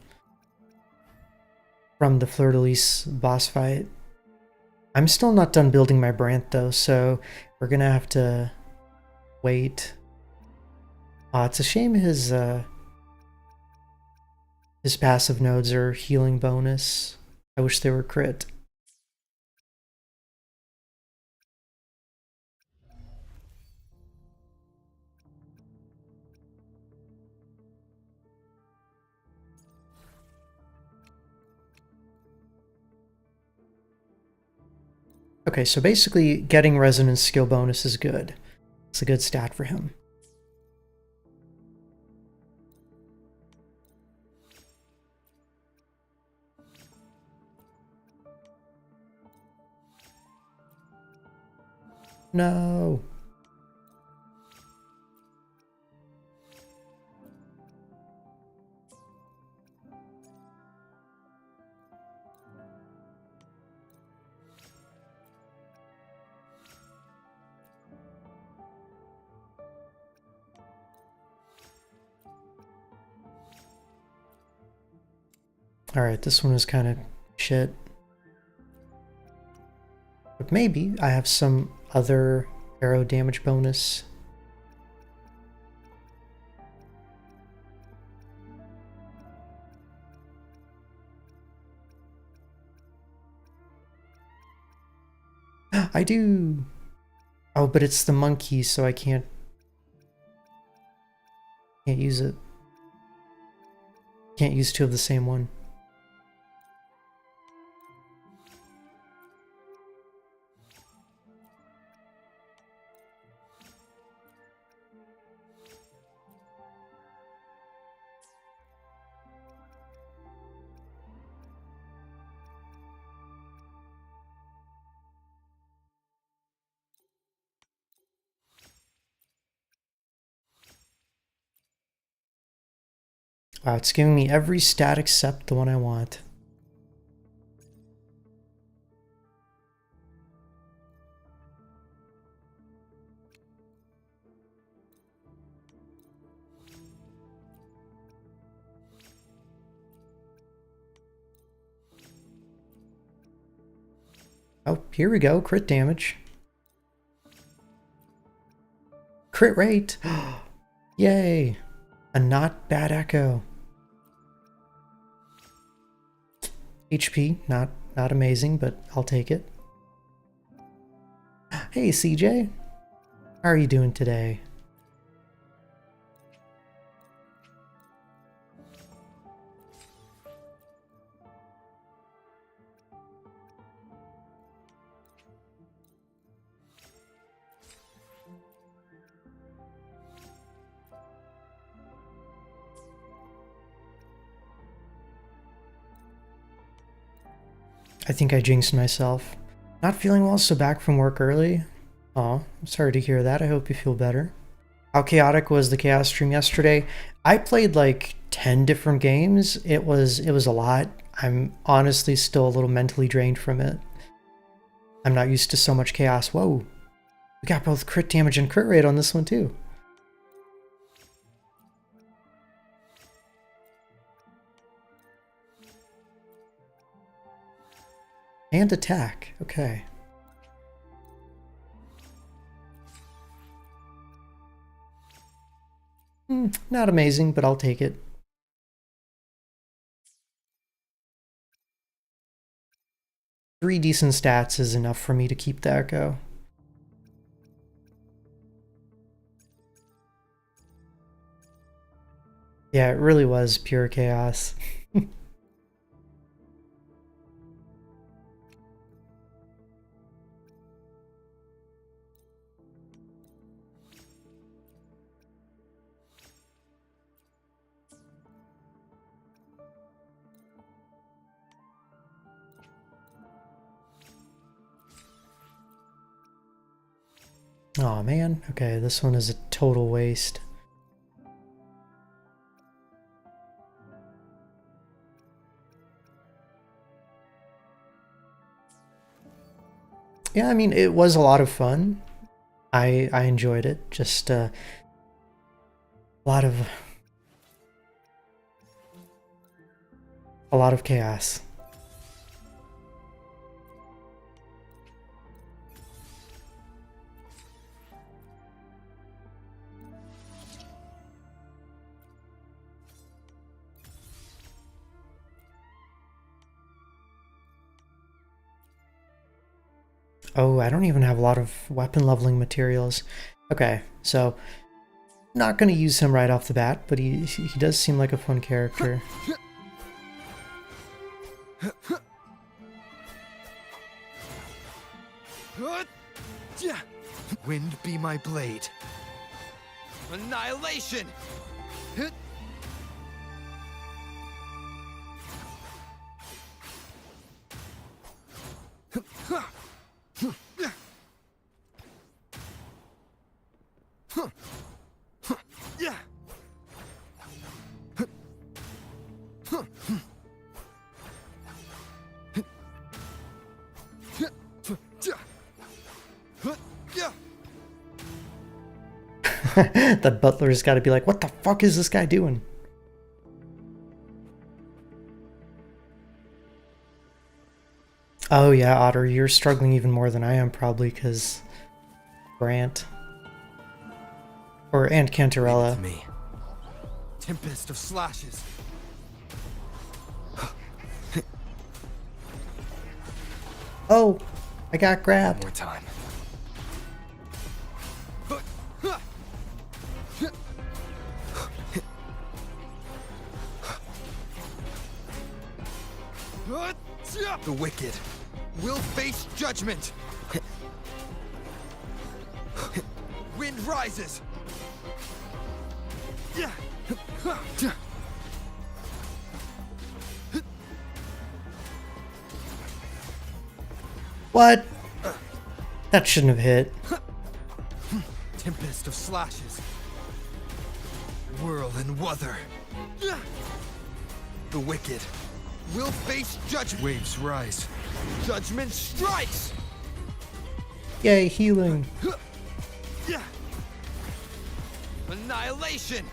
from the Fleur-de-Lis boss fight. I'm still not done building my Brant though, so we're gonna have to wait. It's a shame his passive nodes are healing bonus. I wish they were crit. Okay, so basically getting resonance skill bonus is good. It's a good stat for him. No. Alright, this one is kind of shit. But maybe I have some other arrow damage bonus. I do! Oh, but it's the monkey, so I can't use it. Can't use two of the same one. Wow, it's giving me every stat except the one I want. Oh, here we go. Crit damage. Crit rate. Yay. A not bad echo. HP, not amazing, but I'll take it. Hey, CJ. How are you doing today? I think I jinxed myself. Not feeling well, so back from work early. Aw, I'm sorry to hear that. I hope you feel better. How chaotic was the Chaos stream yesterday? I played like 10 different games. It was a lot. I'm honestly still a little mentally drained from it. I'm not used to so much chaos. Whoa. We got both crit damage and crit rate on this one too. And attack. Okay. Not amazing, but I'll take it. Three decent stats is enough for me to keep the echo. Yeah, it really was pure chaos. Oh man, okay, this one is a total waste. Yeah, I mean, it was a lot of fun. I enjoyed it. Just a lot of chaos. Oh, I don't even have a lot of weapon leveling materials. Okay, so not going to use him right off the bat, but he does seem like a fun character. Wind be my blade. Annihilation! That butler's got to be like, what the fuck is this guy doing? Oh yeah, Otter, you're struggling even more than I am probably because Brant. And Cantarella. Me. Tempest of slashes. Oh, I got grabbed. One more time. The wicked will face judgment. Wind rises. What? That shouldn't have hit. Tempest of slashes. Whirl and wuther. The wicked will face judgment. Waves rise. Judgment strikes. Yay, healing. Annihilation.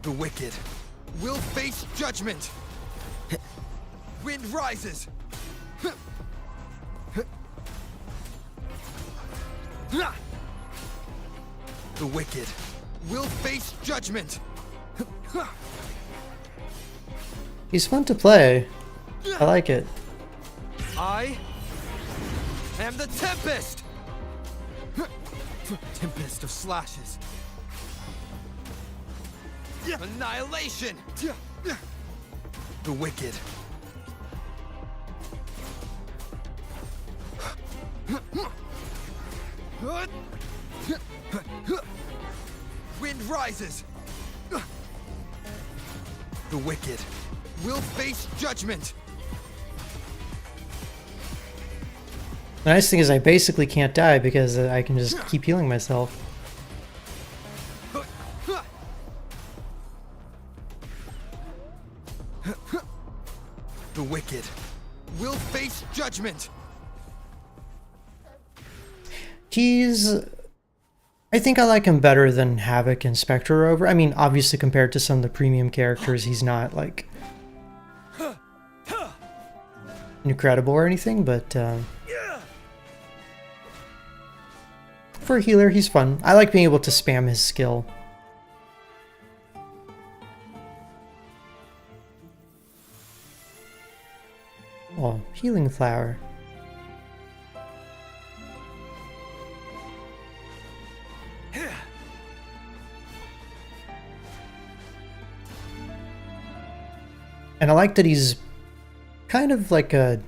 The wicked will face judgment. Wind rises. The wicked will face judgment. He's fun to play. I like it. I am the Tempest! Tempest of slashes. Annihilation! The wicked. Wind rises. The wicked will face judgment. The nice thing is I basically can't die because I can just keep healing myself. The wicked will face judgment. I think I like him better than Havoc and Spectre Rover. I mean, obviously compared to some of the premium characters, he's not like incredible or anything, but for a healer, he's fun. I like being able to spam his skill. Oh, healing flower. And I like that he's kind of like a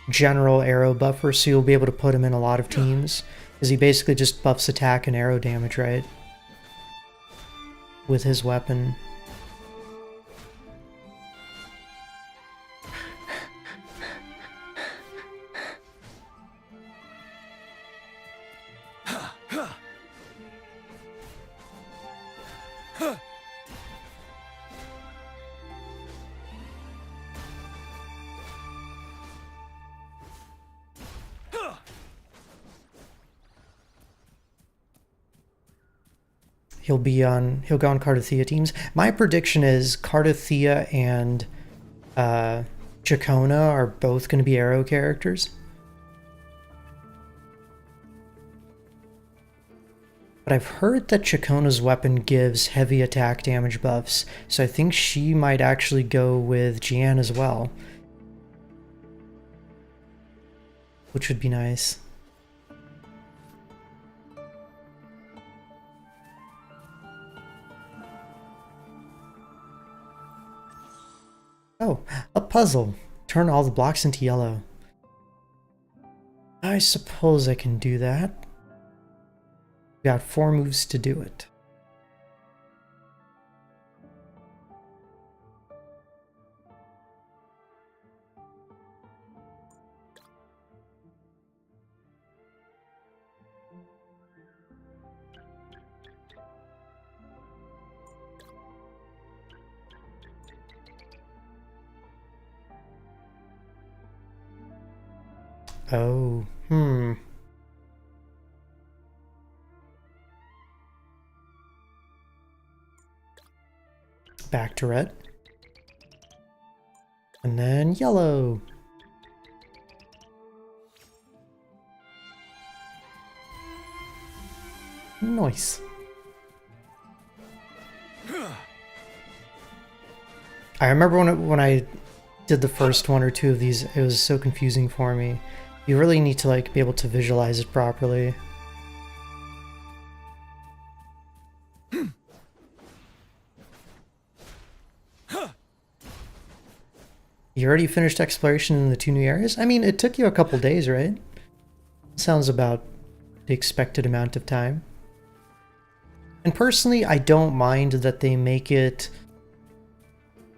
general arrow buffer, so you'll be able to put him in a lot of teams, because he basically just buffs attack and arrow damage, right? With his weapon. He'll go on Cartethyia teams. My prediction is Cartethyia and Chacona are both going to be arrow characters. But I've heard that Chacona's weapon gives heavy attack damage buffs, so I think she might actually go with Jian as well. Which would be nice. Oh, a puzzle. Turn all the blocks into yellow. I suppose I can do that. Got 4 moves to do it. Oh, Back to red. And then yellow. Nice. I remember when I did the first 1 or 2 of these, it was so confusing for me. You really need to like be able to visualize it properly. You already finished exploration in the 2 new areas? I mean, it took you a couple days, right? Sounds about the expected amount of time. And personally, I don't mind that they make it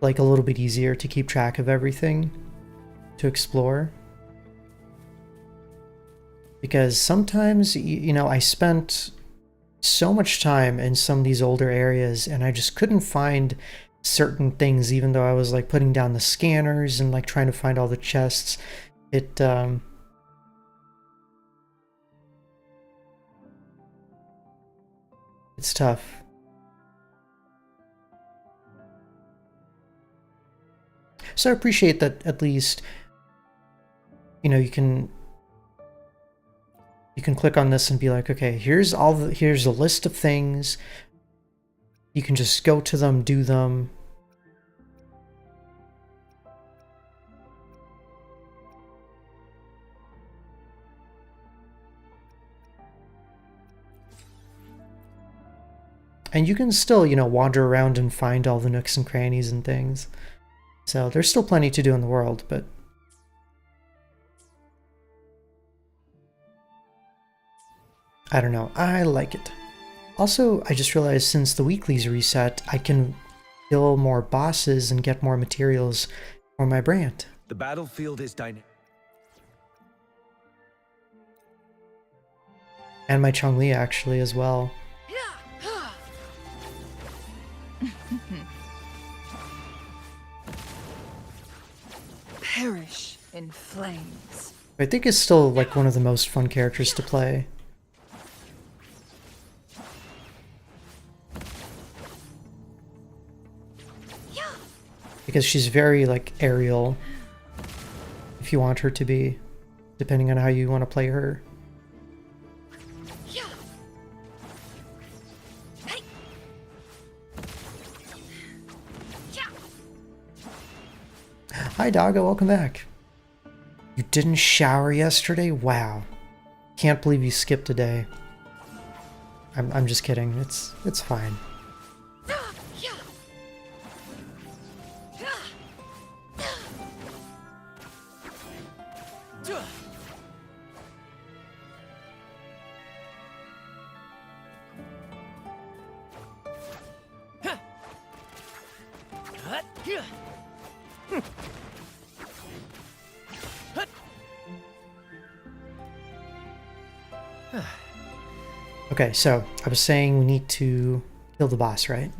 like a little bit easier to keep track of everything to explore. Because sometimes, you know, I spent so much time in some of these older areas and I just couldn't find certain things, even though I was like putting down the scanners and like trying to find all the chests. It's tough. So I appreciate that at least, you know, you can click on this and be like, okay, here's a list of things. You can just go to them, do them. And you can still, you know, wander around and find all the nooks and crannies and things. So there's still plenty to do in the world, but I don't know. I like it. Also, I just realized since the weeklies reset, I can kill more bosses and get more materials for my brand. The battlefield is dynamic. And my Chong-Li actually as well. Perish in flames. I think it's still like one of the most fun characters to play. Because she's very like aerial, if you want her to be, depending on how you want to play her. Hi Doggo, welcome back. You didn't shower yesterday? Wow. Can't believe you skipped a day. I'm just kidding. It's fine. Okay, so I was saying we need to kill the boss, right?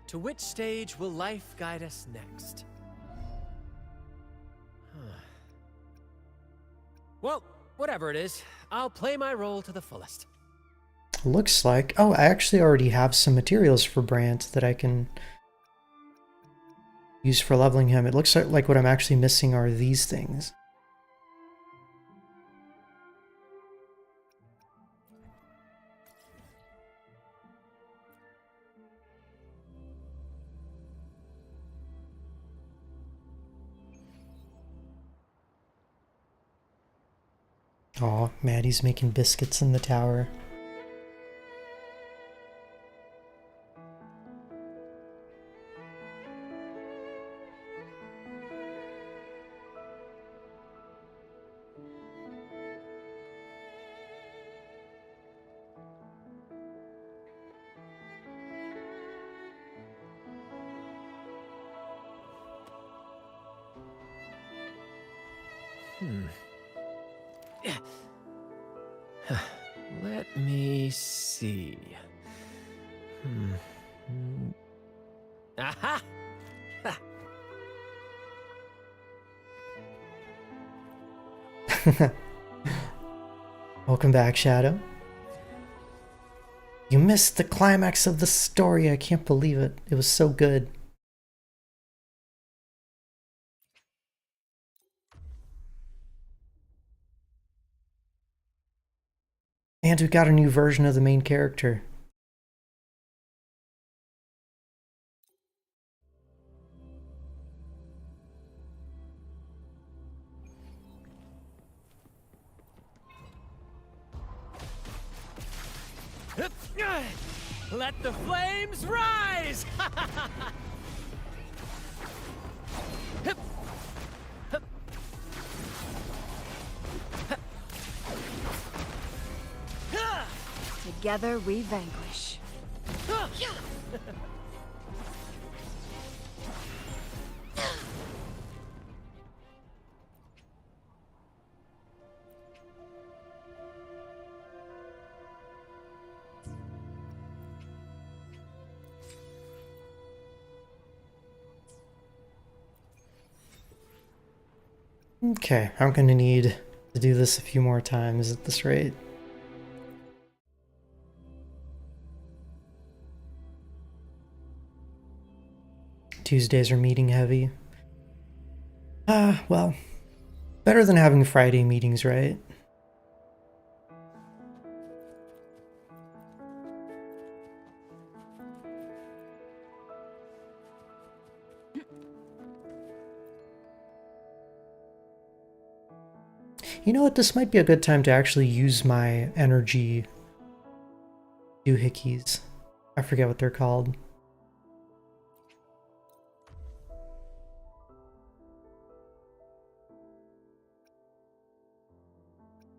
To which stage will life guide us next? Well, whatever it is, I'll play my role to the fullest. Looks like... Oh, I actually already have some materials for Brant that I can use for leveling him. It looks like what I'm actually missing are these things. Aw, Maddie's making biscuits in the tower. Let me see. Aha! Welcome back, Shadow. You missed the climax of the story. I can't believe it. It was so good. And we got a new version of the main character. Let the flames rise! Together we vanquish. Okay, I'm gonna need to do this a few more times at this rate. Tuesdays are meeting heavy. Well, better than having Friday meetings, right? You know what? This might be a good time to actually use my energy doohickeys. I forget what they're called.